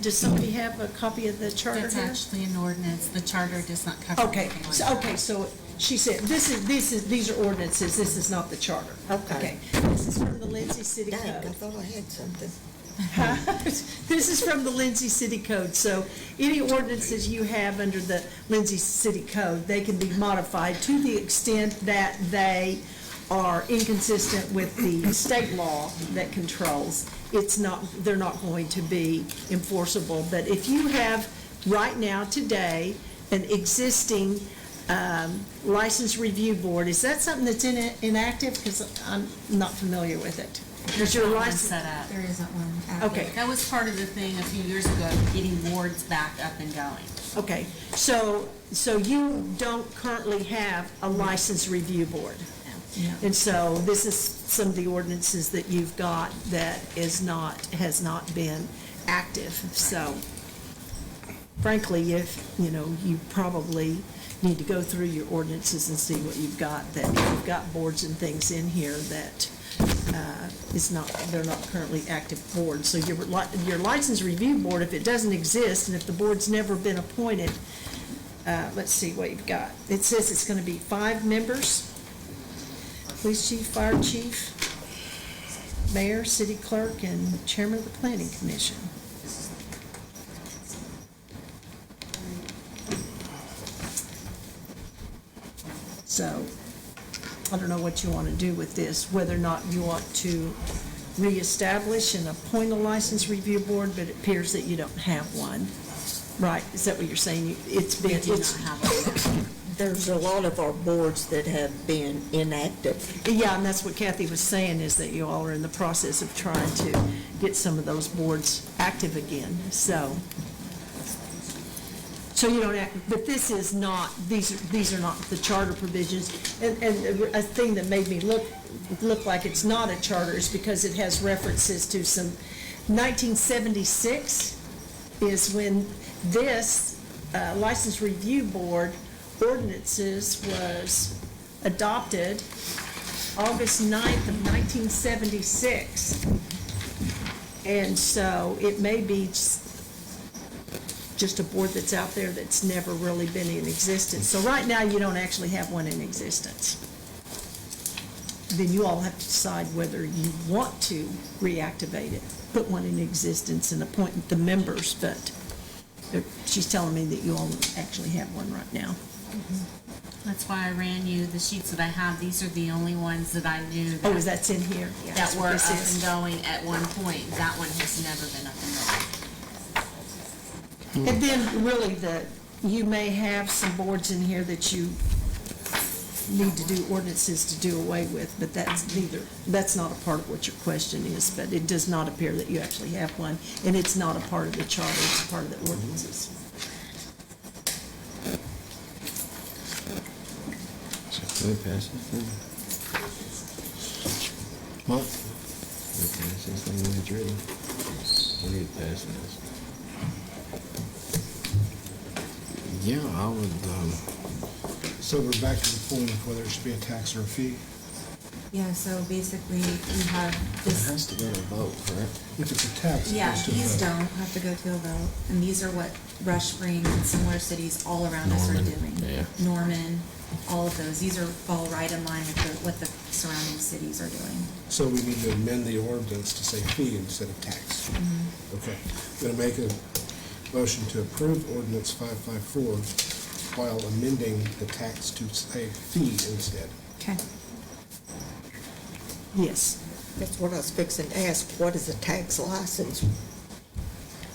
Does somebody have a copy of the charter That's here? actually an ordinance. The charter does not cover Okay, anything like so, that. okay, so she said, these are ordinances, this is not the charter. Okay. This is from the Lindsay City Dang, Code. I thought I had something. This is from the Lindsay City Code, so any ordinances you have under the Lindsay City Code, they can be modified to the extent that they are inconsistent with the state law that controls. They're not going to be enforceable. But if you have, right now, today, an existing license review board, is that something that's inactive? Because I'm not familiar with it. Is your Not one license set up. There isn't one. Okay. That was part of the thing a few years ago, getting wards back up and going. Okay, so you don't currently have a license review board? And so this is some of the ordinances that you've got that has not been active. So frankly, if, you know, you probably need to go through your ordinances and see what you've got, that you've got boards and things in here that is not, they're not currently active boards. So your license review board, if it doesn't exist, and if the board's never been appointed, let's see what you've got. It says it's going to be 5 members: police chief, fire chief, mayor, city clerk, and chairman of the planning commission. So, I don't know what you want to do with this, whether or not you want to reestablish and appoint a license review board, but it appears that you don't have one. Right, is that what you're saying? It's been, There's a lot of our boards that have been inactive. yeah, and that's what Kathy was saying, is that you all are in the process of trying to get some of those boards active again, so you don't act, but this is not, these are not the charter provisions. And a thing that made me look like it's not a charter is because it has references to some, 1976 is when this license review board ordinances was adopted, August 9th of 1976. And so it may be just a board that's out there that's never really been in existence. So right now, you don't actually have one in existence. Then you all have to decide whether you want to reactivate it, put one in existence and appoint the members, but she's telling me that you all actually have one right now. That's why I ran you the sheets that I have. These are the only ones that I knew that. Oh, is that's in here? Yeah, That that's were what up this and is. going at one point. That one has never been up and going. And then really you may have some boards in here that you need to do ordinances to do away with, but that's not a part of what your question is, but it does not appear that you actually have one, and it's not a part of the charter, it's a part of the ordinances. Can we pass this thing? What? Can we pass this thing when it's ready? We need to pass this. Yeah, I would, So we're back to the point of whether it should be a tax or a fee. Yeah, so basically, you have it this, has to go to a vote, correct? If it's a tax, it yeah, goes to a these vote. don't have to go to a vote. And these are what Rush Spring and similar cities all around us are Norman, doing. yeah. Norman, all of those. These fall right in line with what the surrounding cities are doing. So we need to amend the ordinance to say fee instead of tax. Okay. I'm going to make a motion to approve ordinance 554 while amending the tax to say fee instead. Okay. Yes. That's what I was fixing to ask. What is a tax license?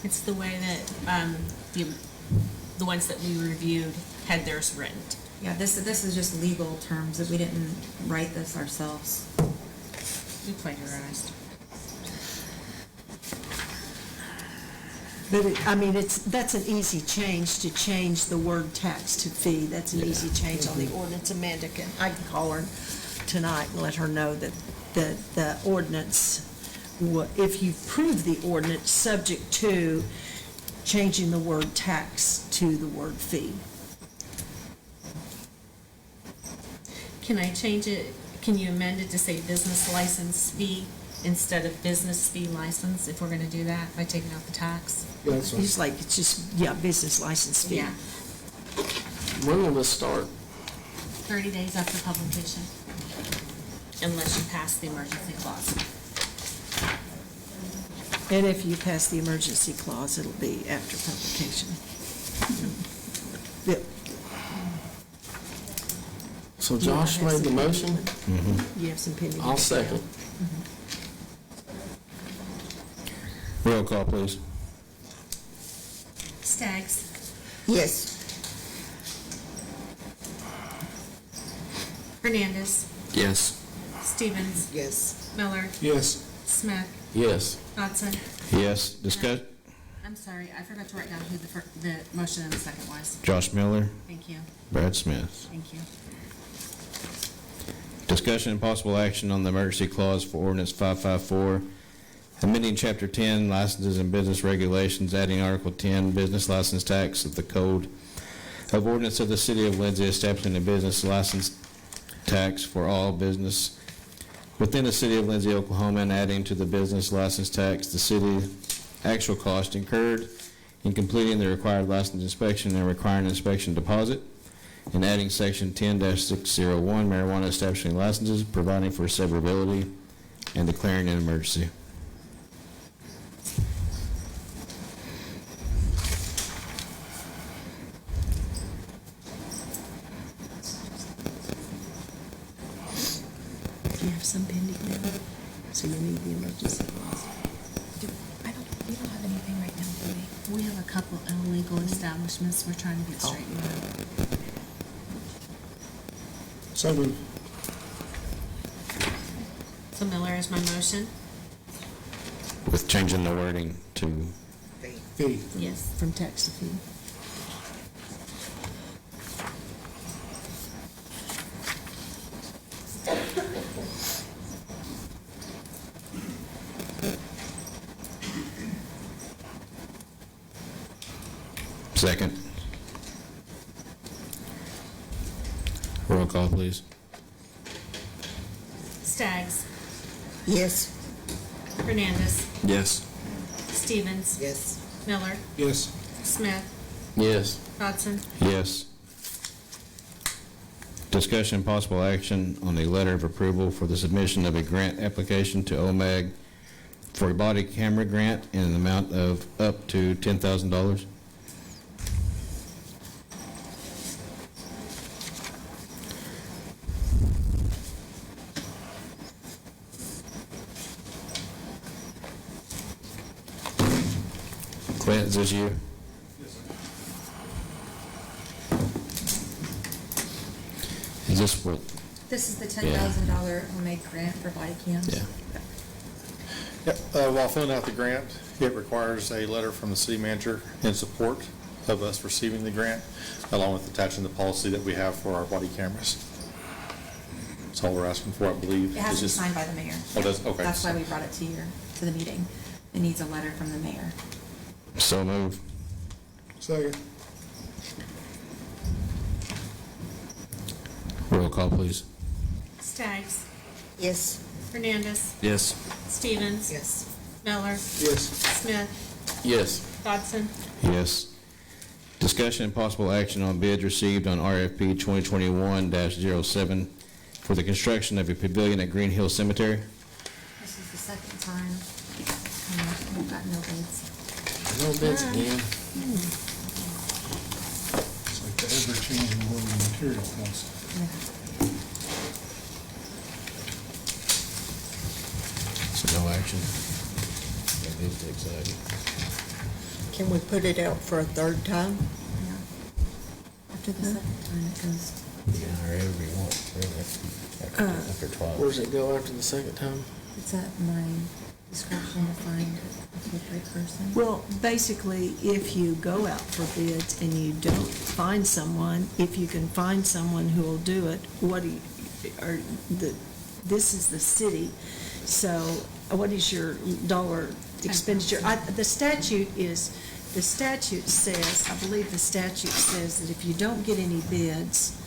It's the way that the ones that we reviewed had theirs written. Yeah, this is just legal terms, that we didn't write this ourselves. We plagiarized. But that's an easy change, to change the word tax to fee. That's an easy change on the ordinance. Amanda I can call her tonight and let her know that the ordinance, if you prove the ordinance, subject to changing the word tax to the word fee. Can I change it? Can you amend it to say business license fee instead of business fee license, if we're gonna do that, by taking out the tax? Yeah, that's It's like, it's just, business license fee. Yeah, When will this start? 30 days after publication, unless you pass the emergency clause. And if you pass the emergency clause, it'll be after publication. Yep. So Josh made the motion? You have some pending. I'll second. Roll call, please. Staggs, Yes. Hernandez, Yes. Stevens, Yes. Miller, Yes. Smith, Yes. Dodson. Yes. Discuss, I'm sorry, I forgot to write down who the motion and the second was. Josh Miller, Thank you, Brad Smith. thank you. Discussion and possible action on the emergency clause for ordinance 554, amending Chapter 10, licenses and business regulations, adding Article 10, business license tax of the Code of ordinance of the City of Lindsay establishing a business license tax for all business within the City of Lindsay, Oklahoma, and adding to the business license tax the city actual cost incurred in completing the required license inspection and requiring inspection deposit, and adding section 10-601 marijuana establishing licenses, providing for severability, and declaring an emergency. You have some pending now, so you need the emergency clause. We don't have anything right now, do we? We have a couple illegal establishments we're trying to get straightened out. So moved. So Miller is my motion? With changing the wording to Fee. Yes. From tax to fee. second. Roll call, please. Staggs. Yes. Hernandez. Yes. Stevens. Yes. Miller. Yes. Smith. Yes. Dodson. Yes. Discussion and possible action on the letter of approval for the submission of a grant application to OMAG for a body camera grant in an amount of up to $10,000. Clint, is this you? Is this what? This is the $10,000 homemade grant for body cams. Yeah. Yep, while filling out the grant, it requires a letter from the city manager in support of us receiving the grant, along with attaching the policy that we have for our body cameras. That's all we're asking for, I believe. It has to be It's just- signed by the mayor. Oh, it does? Okay. That's why we brought it to the meeting. It needs a letter from the mayor. So move. Second. Roll call, please. Staggs. Yes. Hernandez. Yes. Stevens. Yes. Miller. Yes. Smith. Yes. Dodson. Yes. Discussion and possible action on bids received on RFP 2021-07 for the construction of a pavilion at Green Hill Cemetery. This is the second time we've got no bids. No bids again. It's like the ever-changing world of material cost. So no action. Maybe it's exciting. Can we put it out for a third time? Yeah. After the second time, it goes. Yeah, wherever you want, really. After 12. Where does it go after the second time? It's at my discretion to find a appropriate person. Well, basically, if you go out for bids and you don't find someone, if you can find someone who will do it, this is the city, so what is your dollar expenditure? The statute says, I believe the statute says that if you don't get any bids,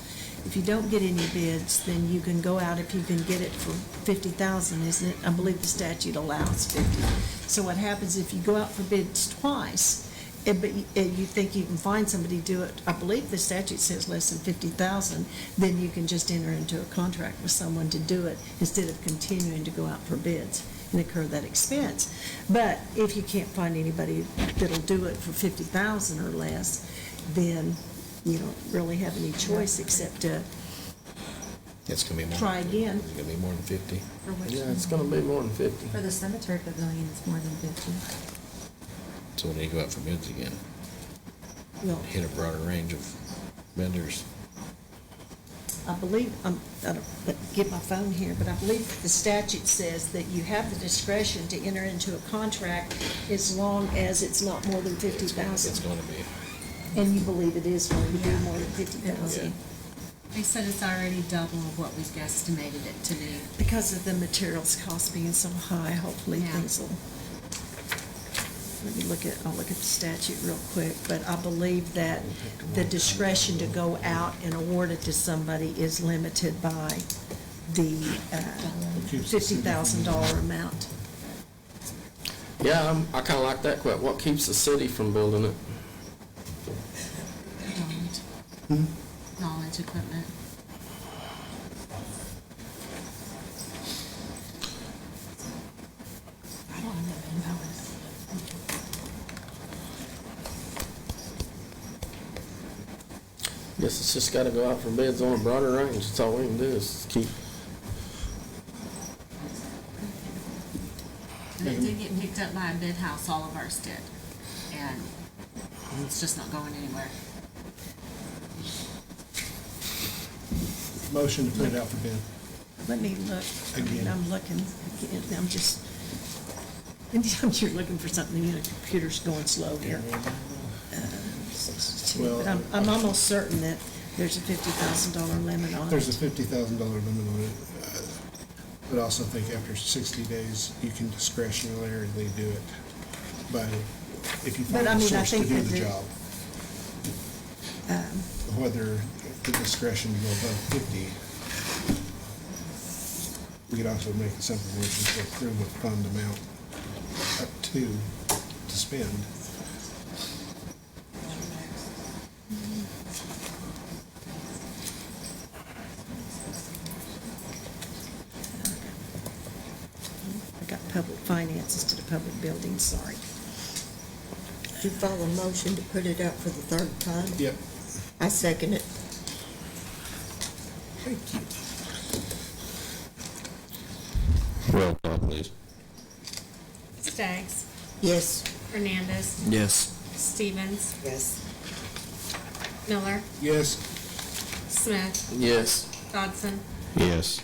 then you can go out if you can get it for $50,000, isn't it? I believe the statute allows 50. So what happens if you go out for bids twice, but you think you can find somebody to do it, I believe the statute says less than 50,000, then you can just enter into a contract with someone to do it instead of continuing to go out for bids and incur that expense. But if you can't find anybody that'll do it for 50,000 or less, then you don't really have any choice except to It's going to be more. try again. It's going to be more than 50. For which Yeah, it's one? gonna be more than 50. For the cemetery pavilion, it's more than 50. So we need to go out for bids again. Well, Hit a broader range of vendors. I believe, I don't get my phone here, but I believe that the statute says that you have the discretion to enter into a contract as long as it's not more than It's 50,000. going to be. And you believe it is going to be more than 50,000. They said it's already double of what we've guesstimated it to be. Because of the materials cost being so high, hopefully Yeah. things will I'll look at the statute real quick, but I believe that the discretion to go out and award it to somebody is limited by the $50,000 amount. Yeah, I kinda like that quote. What keeps the city from building it? Knowledge equipment. I don't have that info. Guess it's just gotta go out for bids on a broader range. That's all we can do is keep. And it did get picked up by a bid house, all of ours did. And it's just not going anywhere. Motion to put it out for bid. Let me look. I mean, Again. I'm looking, I'm just, you're looking for something, the computer's going slow here. But I'm almost certain that there's a $50,000 limit on it. There's a $50,000 limit on it. But I also think after 60 days, you can discretionarily do it by, if you But I find a mean, I source to think do that the job. Whether the discretion to go above 50, we could also make a simple motion to approve a fund amount up to spend. I got public finances to the public buildings, sorry. You file a motion to put it out for the third time? Yep. I second it. Thank you. Roll call, please. Staggs. Yes. Hernandez. Yes. Stevens. Yes. Miller. Yes. Smith. Yes. Dodson. Yes.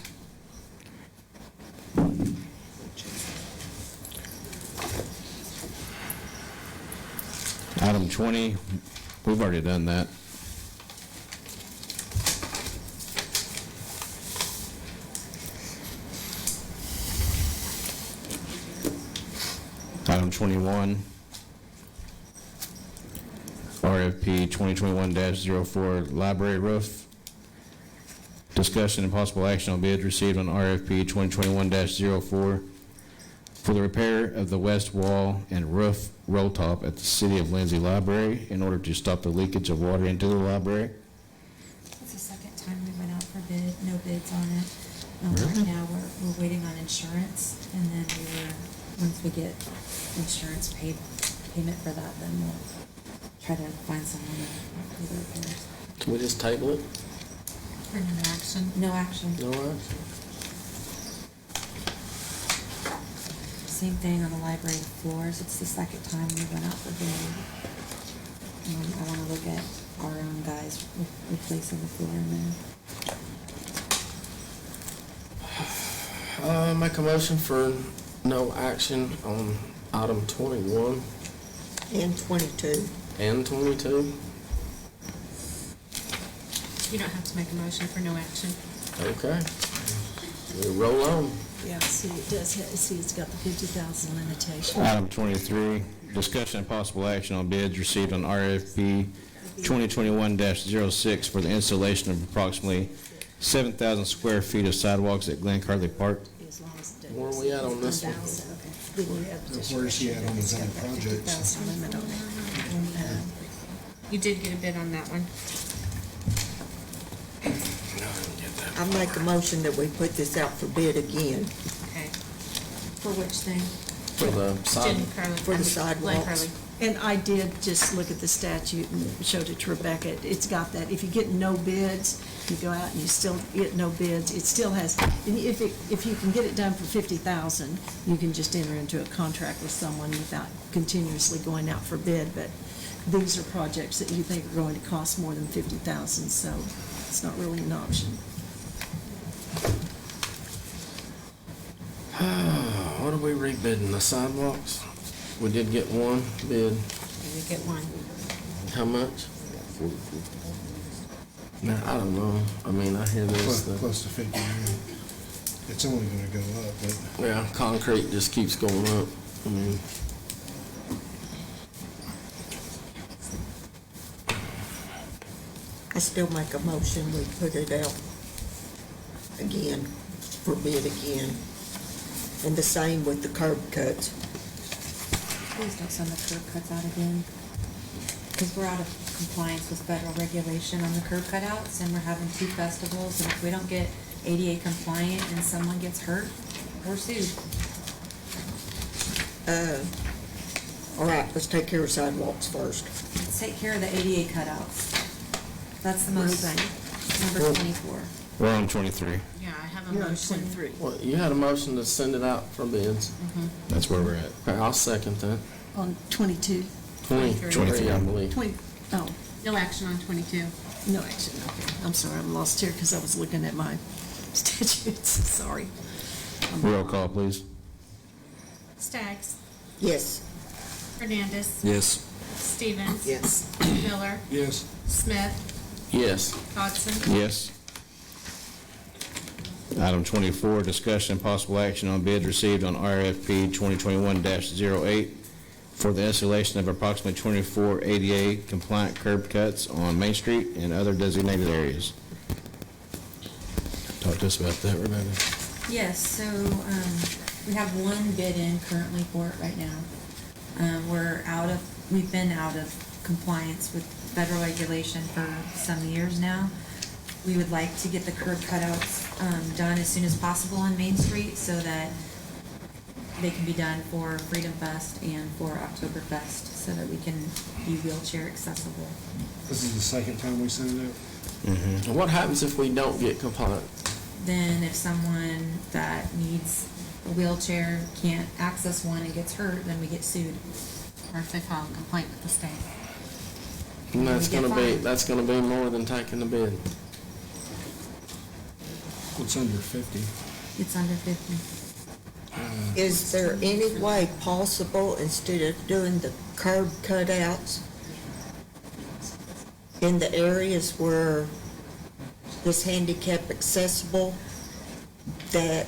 Item 20, we've already done that. Item 21, RFP 2021-04 library roof. Discussion and possible action on bids received on RFP 2021-04 for the repair of the west wall and roof roll top at the City of Lindsay Library in order to stop the leakage of water into the library. It's the second time we went out for bid, no bids on it. Right now, we're waiting on insurance, and then once we get insurance payment for that, then we'll try to find someone to do the repairs. Can we just table it? For no action. No action. No action. Same thing on the library floors. It's the second time we went out for bid. I want to look at our own guys replacing the floor in there. Make a motion for no action on item 21 And 22. and 22. You don't have to make a motion for no action. Okay. We roll on. Yeah, see, it does, see, it's got the 50,000 limitation. Item 23, discussion and possible action on bids received on RFP 2021-06 for the installation of approximately 7,000 square feet of sidewalks at Glen Carley Park. As long as it Where are we at on this one? Then you have the Where's he at on his discretion. other It's got that projects? 50,000 limit on it. You did get a bid on that one. I make a motion that we put this out for bid again. Okay. For which thing? For the side. Jen Curley. For the Glen sidewalks. Curley. And I did just look at the statute and showed it to Rebecca. It's got that, if you get no bids, you go out and you still get no bids, it still has, and if you can get it done for 50,000, you can just enter into a contract with someone without continuously going out for bid, but these are projects that you think are going to cost more than 50,000, so it's not really an option. What are we rebidding? The sidewalks? We did get one bid. You did get one. How much? No, I don't know. I mean, I hear this. Close to 50 grand. It's only gonna go up, but Yeah, concrete just keeps going up. I mean, still make a motion, we put it out again, for bid again. And the same with the curb cuts. Please don't send the curb cuts out again, because we're out of compliance with federal regulation on the curb cutouts, and we're having 2 festivals, and if we don't get ADA compliant and someone gets hurt, we're sued. All right, let's take care of sidewalks first. Let's take care of the ADA cutouts. That's the most, number 24. We're on 23. Yeah, I have a You're on motion. 23. Well, you had a motion to send it out for bids. That's where we're at. Okay, I'll second that. On 22, 23, I believe. 20, oh, No action on 22. no action, okay. I'm sorry, I'm lost here because I was looking at my statutes, sorry. Roll call, please. Staggs. Yes. Hernandez. Yes. Stevens. Yes. Miller. Yes. Smith. Yes. Dodson. Yes. Item 24, discussion and possible action on bids received on RFP 2021-08 for the installation of approximately 24 ADA compliant curb cuts on Main Street and other designated areas. Talk to us about that, Rebecca. Yes, so, we have 1 bid in currently for it right now. We've been out of compliance with federal regulation for some years now. We would like to get the curb cutouts, done as soon as possible on Main Street so that they can be done for Freedom Fest and for Oktoberfest so that we can be wheelchair accessible. This is the second time we sent it out? And what happens if we don't get compliant? Then if someone that needs a wheelchair can't access one and gets hurt, then we get sued. Or if they file a complaint with the state. And that's We get gonna be, fined. that's gonna be more than taking the bid. It's under 50. It's under 50. Is there any way possible, instead of doing the curb cutouts in the areas where this handicap accessible, that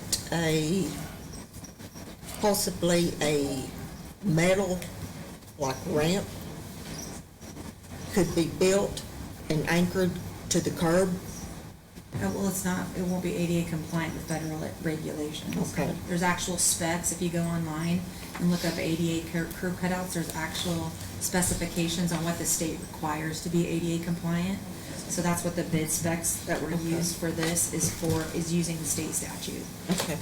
possibly a metal, like ramp, could be built and anchored to the curb? Well, it won't be ADA compliant with federal regulations. Okay. There's actual specs, if you go online and look up ADA curb cutouts, there's actual specifications on what the state requires to be ADA compliant. So that's what the bid specs that were used for this is using the state statute. Okay.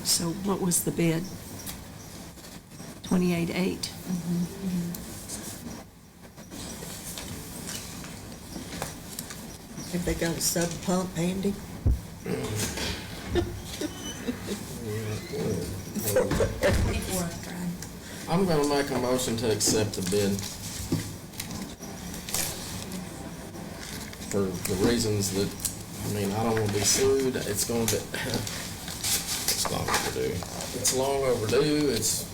So what was the bid? 28.8? Have they got a sub pump handy? 24, Brad. I'm gonna make a motion to accept the bid. For the reasons that, I don't wanna be sued, it's gonna be, It's long overdue. it's long overdue, it's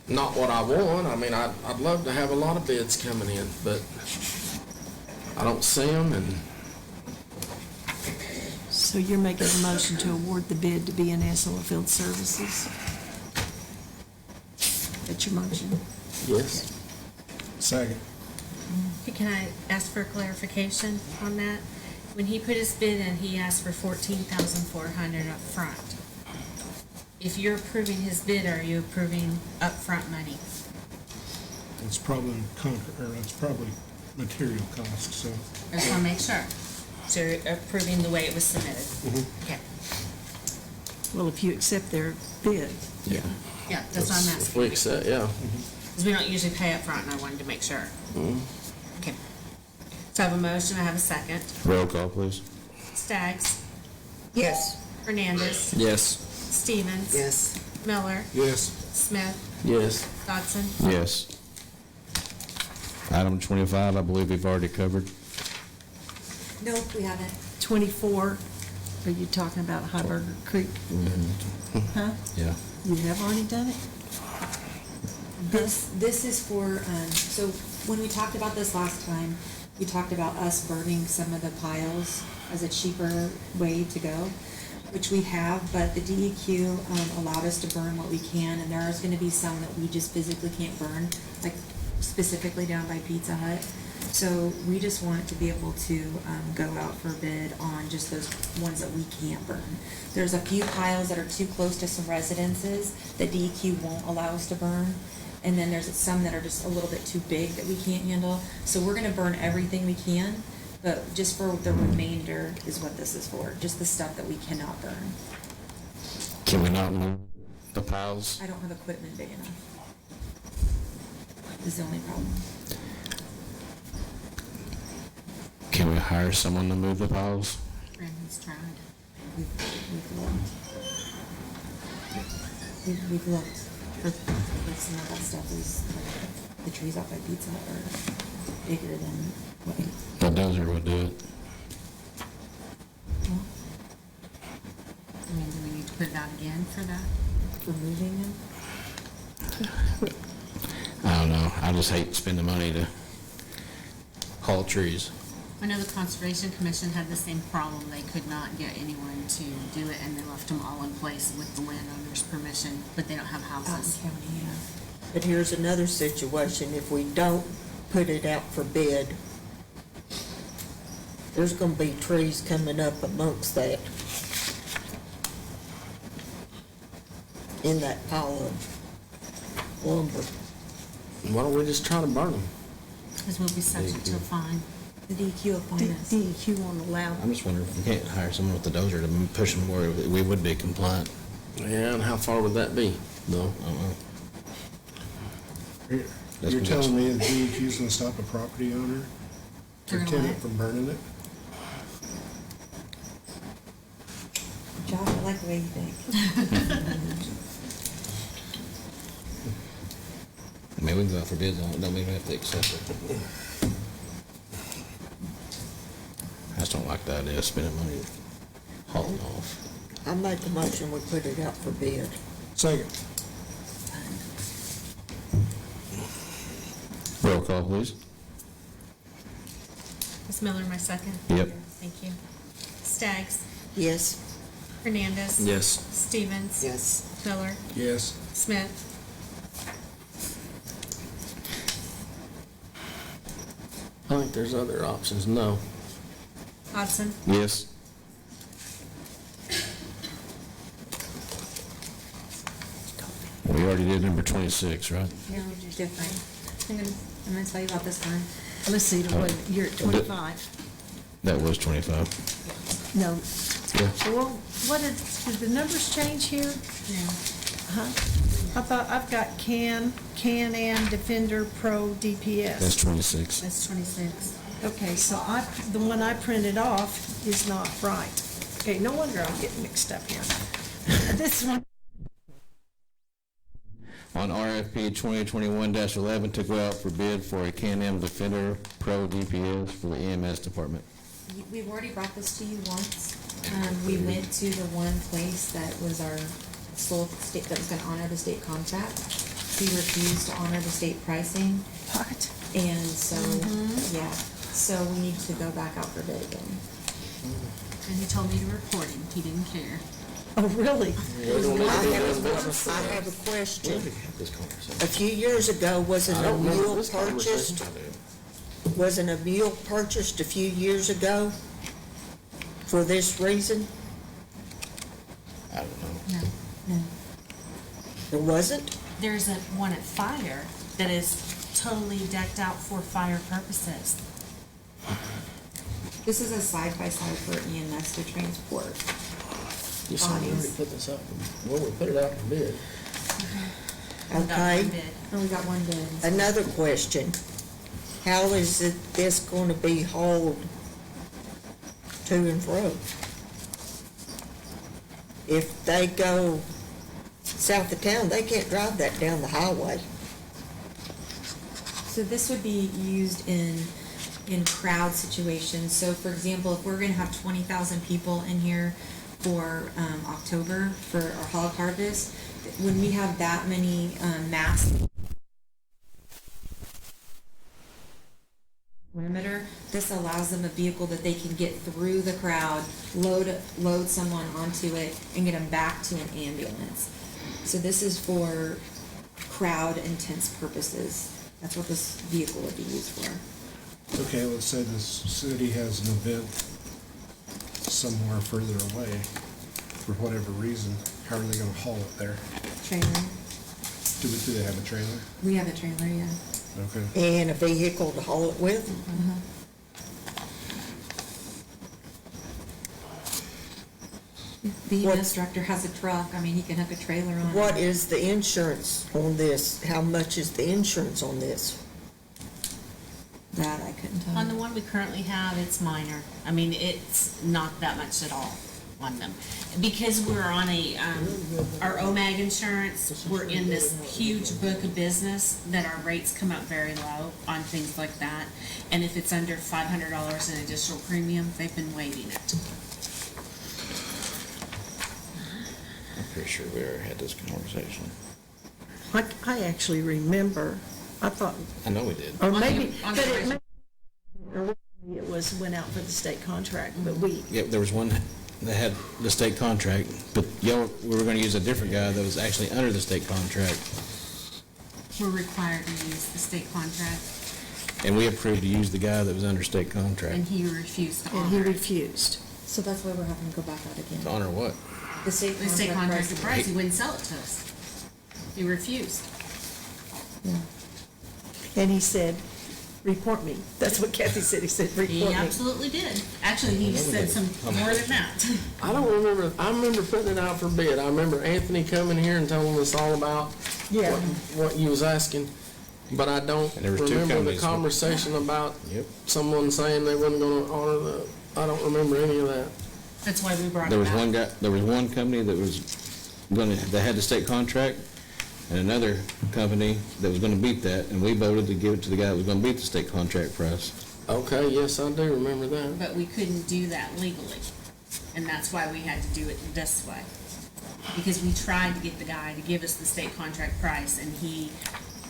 not what I want. I'd love to have a lot of bids coming in, but I don't see them, and So you're making a motion to award the bid to BNS Oilfield Services? That's your motion? yes. Second. Hey, can I ask for clarification on that? When he put his bid in, he asked for $14,400 up front. If you're approving his bid, are you approving upfront money? It's probably it's probably material cost, so. I just want to make sure. So you're approving the way it was submitted? Okay. Well, if you accept their bid. Yeah. Yeah, that's what I'm If asking. we accept, yeah. Because we don't usually pay up front, and I wanted to make sure. Mhm. Okay. So I have a motion, I have a second. Roll call, please. Staggs. Yes. Hernandez. Yes. Stevens. Yes. Miller. Yes. Smith. Yes. Dodson. Yes. Item 25, I believe we've already covered. Nope, we haven't. 24, are you talking about Highburger Creek? Huh? Yeah. You have already done it? This is for, so when we talked about this last time, we talked about us burning some of the piles as a cheaper way to go, which we have, but the DEQ allowed us to burn what we can, and there is gonna be some that we just physically can't burn. Like, specifically down by Pizza Hut. So we just want to be able to go out for bid on just those ones that we can't burn. There's a few piles that are too close to some residences that DEQ won't allow us to burn. And then there's some that are just a little bit too big that we can't handle. So we're gonna burn everything we can, but just for the remainder is what this is for, just the stuff that we cannot burn. Can we not move the piles? I don't have equipment big enough. Is the only problem. Can we hire someone to move the piles? Brandon's tried. We've looked. We've looked. But some of that stuff is, like, the trees out by Pizza Hut are bigger than what. The dozer would do it. Well, I mean, do we need to put it out again for that? for moving them. I don't know. I just hate spending money to haul trees. I know the Conservation Commission had the same problem. They could not get anyone to do it, and they left them all in place with the landowner's permission, but they don't have houses. County, yeah. But here's another situation, if we don't put it out for bid, there's gonna be trees coming up amongst that, in that pile of lumber. Why don't we just try to burn them? Because we'll be subject to a fine. The DEQ will find us. DEQ won't allow. I'm just wondering if we can't hire someone with the dozer to push them where we would be compliant. Yeah, and how far would that be, though? I don't know. You're telling me that DEQ's gonna stop a property owner They're or gonna tenant what? from burning it? Josh, I like the way you think. I mean, we can go out for bids on it, don't mean we have to accept it. I just don't like the idea of spending money hauling off. I make a motion, we put it out for bid. Second. Roll call, please. Ms. Miller, my second? Yep. Thank you. Staggs? Yes. Hernandez? Yes. Stevens? Yes. Miller? Yes. Smith? I think there's other options. No. Hodson? Yes. We already did number 26, right? No, different. I'm gonna tell you about this one. Let's see, you're at 25. That was 25. No. Yeah. Well, did the numbers change here? Yeah. Huh? I thought, I've got Can-Am, Defender, Pro, DPS. That's 26. That's 26. Okay, so the one I printed off is not right. Okay, no wonder I'm getting mixed up here. This one. On RFP 2021-11 to go out for bid for a Can-Am Defender Pro DPS for the EMS department. We've already brought this to you once. We went to the one place that was our sole state, that was gonna honor the state contract. He refused to honor the state pricing. What? And so, yeah, so we need to go back out for bid again. And he told me to report him. He didn't care. Oh, really? I have a question. A few years ago, wasn't a mule purchased? Wasn't a mule purchased a few years ago for this reason? I don't know. No. No. There wasn't? There's a one at Fire that is totally decked out for fire purposes. This is a side-by-side for EMS to transport. You said we already put this up. Well, we put it out for bid. We got Okay. one bid. Oh, we got one bid. Another question. How is this going to be hauled to and fro? If they go south of town, they can't drive that down the highway. So this would be used in crowd situations. So for example, if we're gonna have 20,000 people in here for October for our hog harvest, when we have that many mass perimeter, this allows them a vehicle that they can get through the crowd, load someone onto it, and get them back to an ambulance. So this is for crowd intense purposes. That's what this vehicle would be used for. Okay, let's say the city has an event somewhere further away, for whatever reason, how are they gonna haul it there? Trailer. Do they have a trailer? We have a trailer, yeah. Okay. And a vehicle to haul it with? The EMS director has a truck. I mean, he can hook a trailer on. What is the insurance on this? How much is the insurance on this? That I couldn't tell. On the one we currently have, it's minor. I mean, it's not that much at all on them. Because we're on our OMAG insurance, we're in this huge book of business that our rates come up very low on things like that. And if it's under $500 in additional premium, they've been waiving it. I'm pretty sure we already had this conversation. I actually remember, I thought, I know we did. or On maybe, the- on but the it originally went out for the state contract, but we, Yeah, there was one that had the state contract, but we were gonna use a different guy that was actually under the state contract, We're required to use the state contract, and we approved to use the guy that was under state and contract. he refused to and he honor it. refused. So that's why we're having to go back out To again. honor what? The state The state contract contracted price. price, he wouldn't sell it to us. He refused. And he said, report me. That's what Kathy said. He said, He report me. absolutely did. Actually, he said some more than that. I don't remember, I remember putting it out for bid. I remember Anthony coming here and telling us all about Yeah. what you was asking, but I don't And there was two remember the companies. conversation about Yep. someone saying they wasn't gonna honor I don't remember any of that. That's why we brought There it was one back. guy, there was one company that was that had the state contract, and another company that was gonna beat that, and we voted to give it to the guy that was gonna beat the state contract price. Okay, yes, I do remember that. But we couldn't do that legally. And that's why we had to do it this way. Because we tried to get the guy to give us the state contract price, and he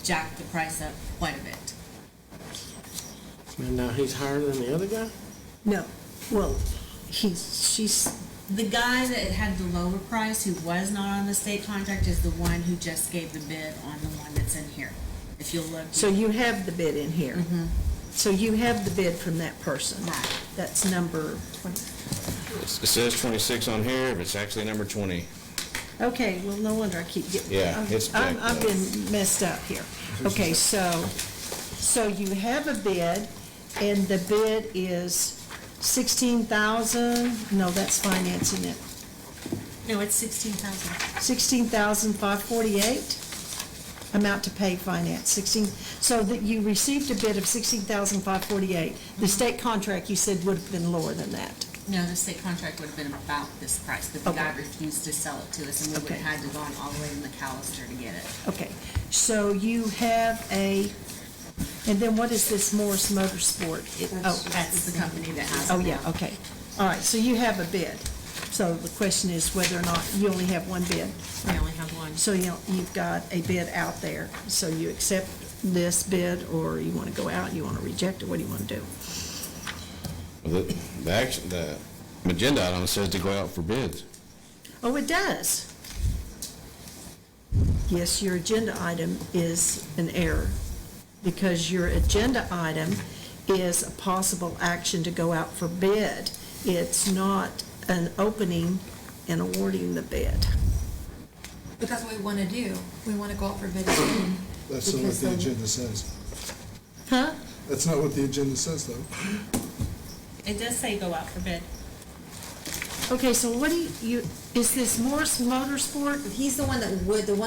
jacked the price up quite a bit. And now he's higher than the other guy? No, well, she's, The guy that had the lower price, who was not on the state contract, is the one who just gave the bid on the one that's in here. If you'll look. so you have the bid in here. So you have the bid from that person. Right. That's number 20. It says 26 on here, but it's actually number 20. Okay, well, no wonder I keep getting. Yeah, it's jacked I've up. been messed up here. Okay, so you have a bid, and the bid is 16,000, no, that's financing it. No, it's 16,000. 16,548 amount to pay finance, 16, so that you received a bid of 16,548. The state contract, you said, would have been lower than that. No, the state contract would have been about this price, but the guy refused to sell it to us, and we would Okay. have had to gone all the way to McAllister to get it. Okay, so you have and then what is this Morris Motorsport? That's the company that has it Oh, yeah, now. okay. All right, so you have a bid. So the question is whether or not, you only have one bid. We only have one. So you've got a bid out there. So you accept this bid, or you want to go out, you want to reject it, what do you want to do? The agenda item says to go out for bids. Oh, it does. Yes, your agenda item is an error, because your agenda item is a possible action to go out for bid. It's not an opening and awarding the bid. But that's what we want to do. We want to go out for bid again. That's not what the agenda says. Huh? That's not what the agenda says, though. It does say go out for bid. Okay, so what do you, is this Morris Motorsport? He's the one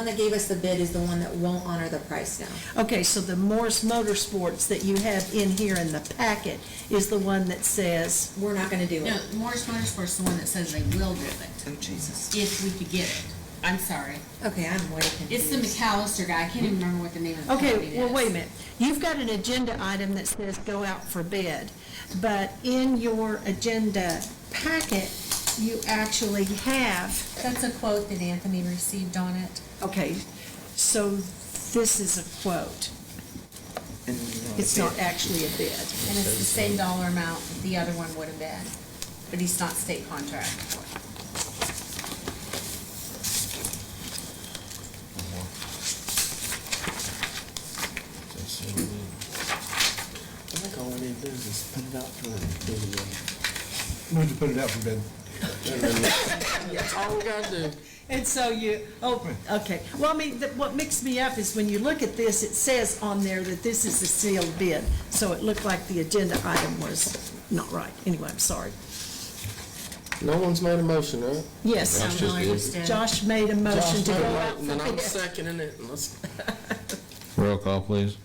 that gave us the bid is the one that won't honor the price now. Okay, so the Morris Motorsports that you have in here in the packet is the one that says, we're not gonna do No, it. Morris Motorsport's the one that says they will do it. Oh, Jesus. If we could get it. I'm sorry. Okay, I'm way It's confused. the McAllister guy. I can't even remember what the name of the company is. okay, well, wait a minute. You've got an agenda item that says go out for bid, but in your agenda packet, you actually have, That's a quote that Anthony received on it. okay, so this is a quote. It's not actually a bid. And it's the same dollar amount that the other one would have been, but he's not state contract. Just put it out for bid. Move to put it out for bid. That's all we gotta do. And so okay. Well, I mean, what mixed me up is when you look at this, it says on there that this is a sealed bid. So it looked like the agenda item was not right. Anyway, I'm sorry. No one's made a motion, right? Yes, Josh just did. Josh made a motion to go out And for then I'm bid. seconding it, and let's, Roll call, please.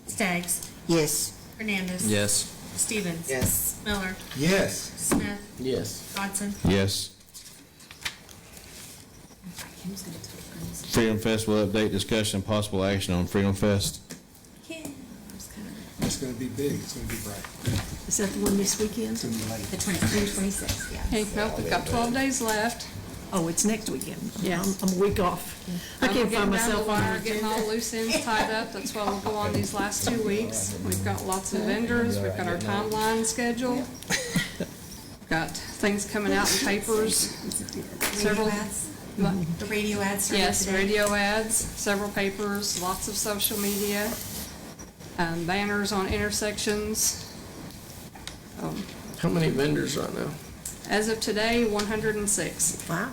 Staggs. Yes. Hernandez. Yes. Stevens. Yes. Miller. Yes. Smith. yes. Dodson. Yes. Freedom Festival update, discussion, and possible action on Freedom Fest. It's gonna be big, it's gonna be bright. Is that the one this weekend? It's gonna be late. The 26th, yeah. Okay, nope, we've got 12 days left. Oh, it's next weekend. Yeah. I'm a week off. I We're can't getting find down the myself on wire, the getting all agenda. loose ends tied up. That's why we'll go on these last 2 weeks. We've got lots of vendors, we've got our timeline scheduled. Got things coming out in papers. Several ads? What? The radio ads started Yes, today? radio ads, several papers, lots of social media, banners on intersections. How many vendors right now? As of today, 106. Wow.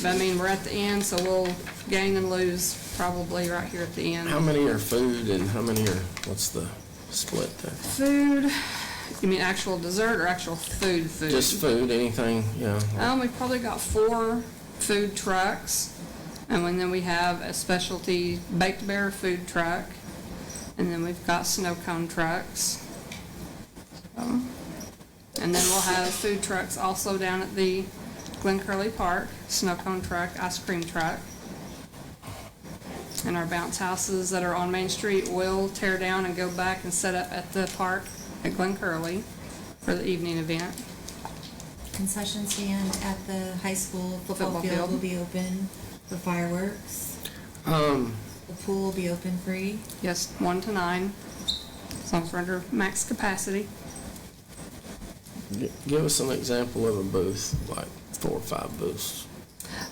But I mean, we're at the end, so we'll gain and lose probably right here at the end. How many are food and how many are, what's the split there? Food, you mean actual dessert or actual food? Just food, anything, yeah. We've probably got 4 food trucks, and then we have a specialty baked bear food truck, and then we've got snow cone trucks. And then we'll have food trucks also down at the Glen Curly Park, snow cone truck, ice cream truck. And our bounce houses that are on Main Street will tear down and go back and set up at the park at Glen Curly for the evening event. Concession stand at the high school football Football field field. will be open for fireworks. Um, The pool will be open free. Yes, 1 to 9, as long as we're under max capacity. give us an example of a booth, like 4 or 5 booths.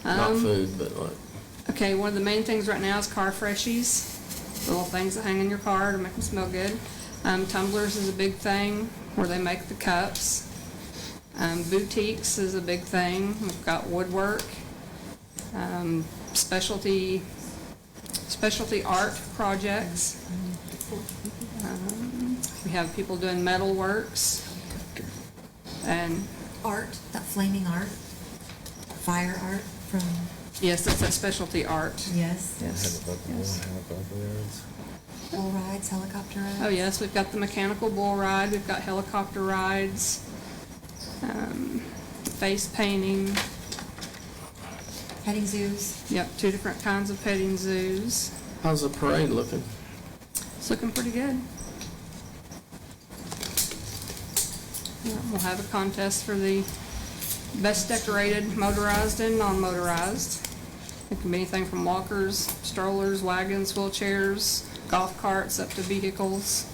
Not food, but like, Okay, one of the main things right now is car freshies, little things that hang in your car to make them smell good. Tumblers is a big thing, where they make the cups. Boutiques is a big thing. We've got woodwork, specialty art projects. We have people doing metal works. And Art, that flaming art, fire art from, yes, that's that specialty art. yes. Yes. Bull rides, helicopter rides. Oh, yes, we've got the mechanical bull ride, we've got helicopter rides, face painting, Petting zoos. yep, 2 different kinds of petting zoos. how's the parade looking? It's looking pretty good. Yeah, we'll have a contest for the best decorated motorized and non-motorized. It can be anything from walkers, strollers, wagons, wheelchairs, golf carts, up to vehicles.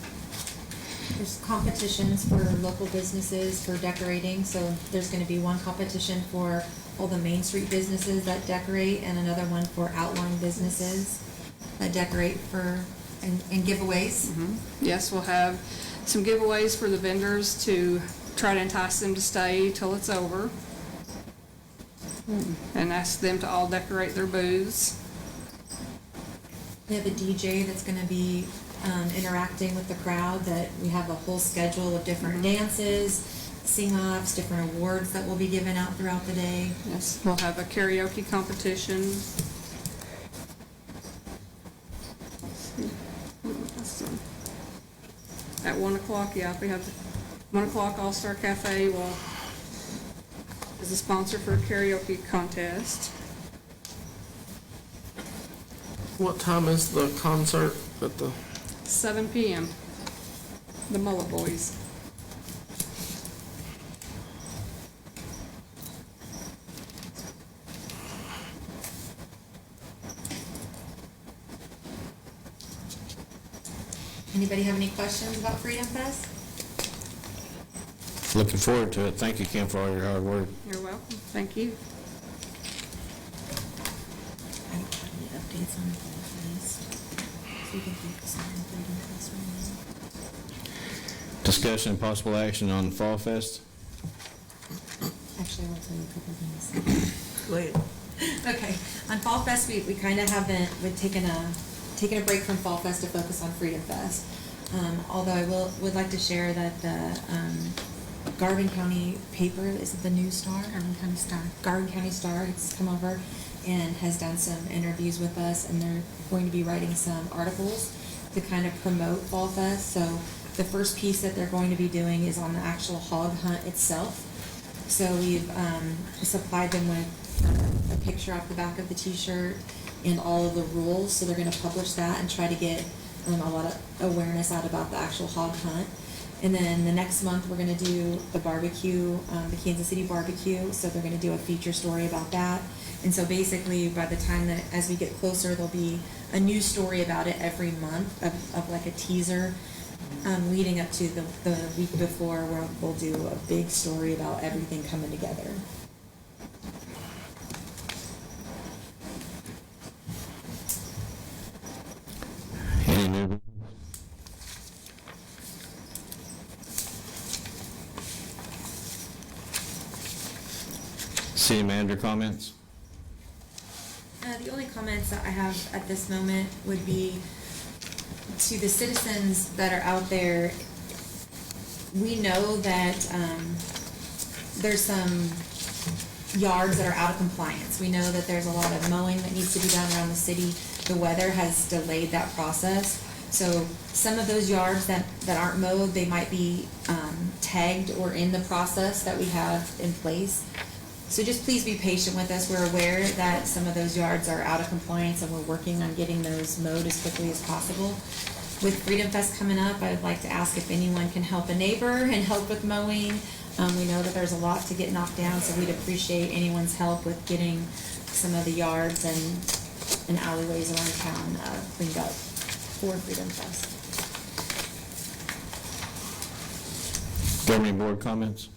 There's competitions for local businesses for decorating, so there's gonna be one competition for all the Main Street businesses that decorate, and another one for outlying businesses that decorate and giveaways. Yes, we'll have some giveaways for the vendors to try to entice them to stay till it's over. And ask them to all decorate their booths. We have a DJ that's gonna be interacting with the crowd, that we have a whole schedule of different dances, sing-offs, different awards that will be given out throughout the day. Yes, we'll have a karaoke competition. At 1 o'clock, yeah, we have the 1 o'clock All-Star Cafe is a sponsor for a karaoke contest. What time is the concert at the? 7 p.m. The Mullet Boys. Anybody have any questions about Freedom Fest? Looking forward to it. Thank you, Kim, for all your hard work. You're welcome. Thank you. I don't have any updates on this, so we can focus on Freedom Fest right now. Discussion and possible action on Fall Fest. Actually, I want to tell you a couple things. Go ahead. Okay, on Fall Fest, we kind of we've taken a break from Fall Fest to focus on Freedom Fest. Although I would like to share that the Garvin County paper, is it the News Star? Garvin County Star has come over and has done some interviews with us, and they're going to be writing some articles to kind of promote Fall Fest. So the first piece that they're going to be doing is on the actual hog hunt itself. So we've supplied them with a picture off the back of the t-shirt and all of the rules. So they're going to publish that and try to get a lot of awareness out about the actual hog hunt. And then the next month we're going to do the barbecue, the Kansas City barbecue. So they're going to do a feature story about that. And so basically by the time that as we get closer, there'll be a new story about it every month of like a teaser. Leading up to the week before, where we'll do a big story about everything coming together. Any new? City manager comments? The only comments that I have at this moment would be to the citizens that are out there. We know that there's some yards that are out of compliance. We know that there's a lot of mowing that needs to be done around the city. The weather has delayed that process. So some of those yards that aren't mowed, they might be tagged or in the process that we have in place. So just please be patient with us. We're aware that some of those yards are out of compliance, and we're working on getting those mowed as quickly as possible. With Freedom Fest coming up, I'd like to ask if anyone can help a neighbor and help with mowing. We know that there's a lot to get knocked down, so we'd appreciate anyone's help with getting some of the yards and alleyways around town cleaned up for Freedom Fest. Governing board comments?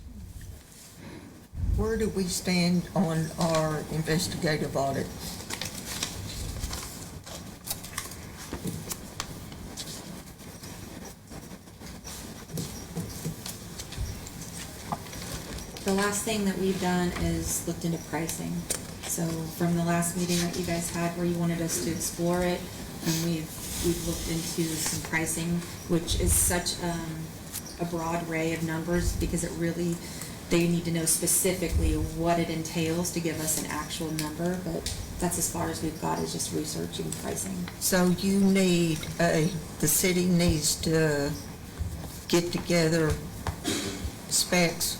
Where do we stand on our investigative audit? The last thing that we've done is looked into pricing. So from the last meeting that you guys had where you wanted us to explore it, we've looked into some pricing, which is such a broad array of numbers, because it really, they need to know specifically what it entails to give us an actual number, but that's as far as we've got, is just researching pricing. So you need the city needs to get together specs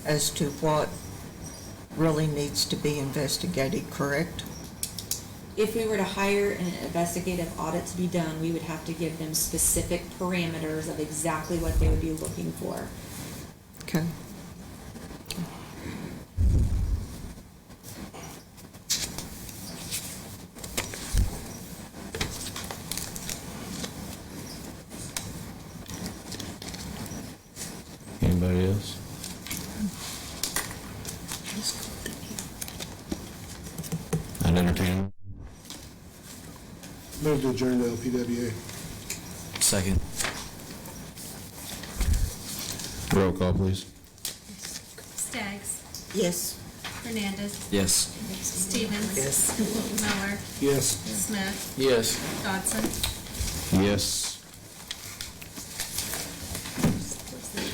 as to what really needs to be investigated, correct? If we were to hire an investigative audit to be done, we would have to give them specific parameters of exactly what they would be looking for. Okay. Anybody else? I'd entertain. Move to adjourn to LPWA. Second. Roll call, please. Staggs. Yes. Hernandez. Yes. Stevens. Yes. Miller. Yes. Smith. Yes. Dodson. Yes.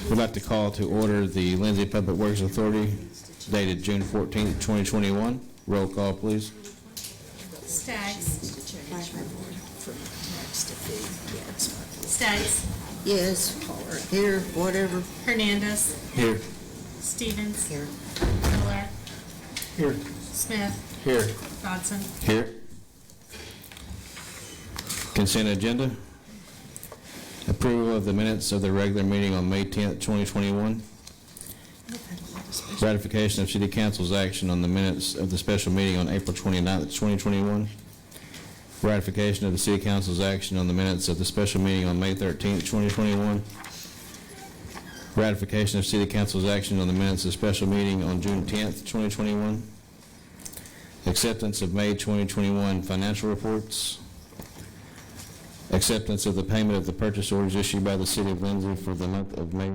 We'd like to call to order the Lindsay Public Works Authority dated June 14th, 2021. Roll call, please. Staggs. Staggs. Yes. Here, whatever. Hernandez. Here. Stevens. Here. Miller. Here. Smith. Here. Dodson. Here. Consent agenda. Approval of the minutes of the regular meeting on May 10th, 2021. Ratification of City Council's action on the minutes of the special meeting on April 29th, 2021. Ratification of the City Council's action on the minutes of the special meeting on May 13th, 2021. Ratification of City Council's action on the minutes of the special meeting on June 10th, 2021. Acceptance of May 2021 financial reports. Acceptance of the payment of the purchase orders issued by the City of Lindsay for the month of May.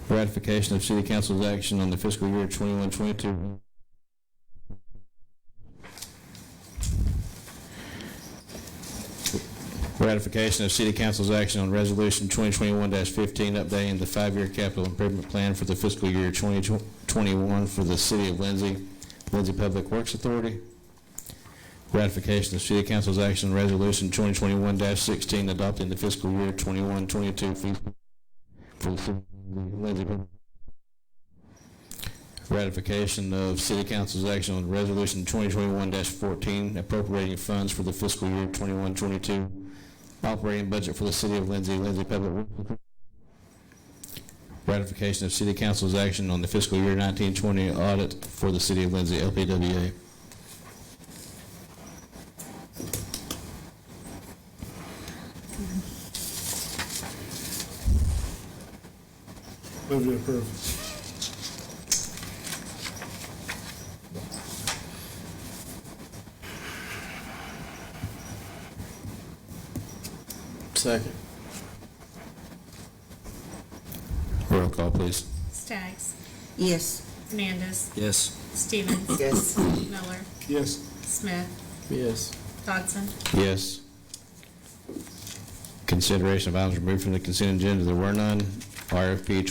Ratification of City Council's action on the fiscal year 21-22. Ratification of City Council's action on Resolution 2021-15, updating the 5-year capital improvement plan for the fiscal year 2021 for the City of Lindsay, Lindsay Public Works Authority. Ratification of City Council's action on Resolution 2021-16, adopting the fiscal year 21-22 fee for the City of Lindsay. Ratification of City Council's action on Resolution 2021-14, appropriating funds for the fiscal year 21-22 operating budget for the City of Lindsay, Lindsay Public Works. Ratification of City Council's action on the fiscal year 19-20 audit for the City of Lindsay, LPWA. Move to approve. Second. Roll call, please. Staggs. Yes. Hernandez. Yes. Stevens. Yes. Miller. Yes. Smith. Yes. Dodson. Yes. Consideration of items removed from the consent agenda. There were none. RFP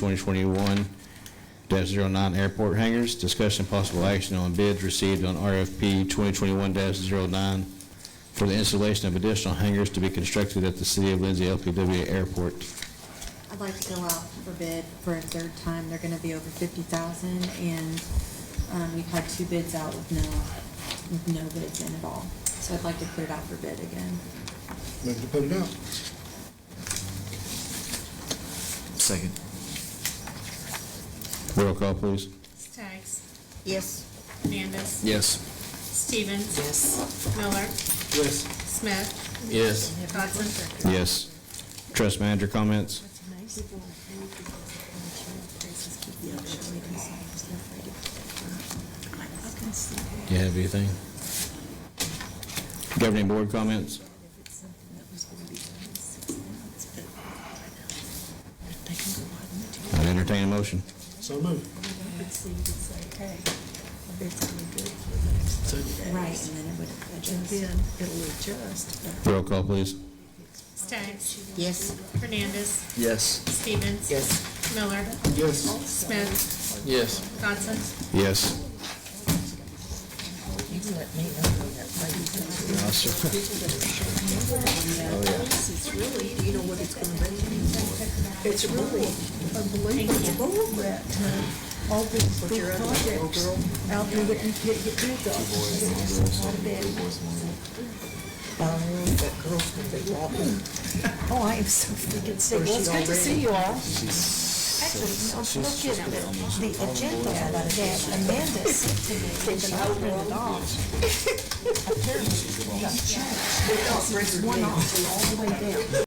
2021-09 airport hangars. Discussion and possible action on bids received on RFP 2021-09 for the installation of additional hangars to be constructed at the City of Lindsay LPWA Airport. I'd like to go out for bid for a third time. They're gonna be over 50,000, and we've had 2 bids out with no bids in at all. So I'd like to put it out for bid again. Move to put it out. Second. Roll call, please. Staggs. Yes. Hernandez. Yes. Stevens. Yes. Miller. Yes. Smith. Yes. Dodson. Yes. Trust manager comments? Do you have anything? Governing board comments? I'd entertain a motion. So moved. Right, and then it would adjust. It'll adjust. Roll call, please. Staggs. Yes. Hernandez. Yes. Stevens. Yes. Miller. Yes. Smith. Yes. Dodson. Yes. You can let me know when that It's really, you know what it's gonna be? It's really unbelievable that, all these big projects out there that you can't get bids on. that girl's gonna be walking. Oh, I am so freaking sick. Well, it's good to see you all. Actually, no, look at the agenda that Amanda sent to me, and I printed off. Apparently, she got changed. There's one off all the way down.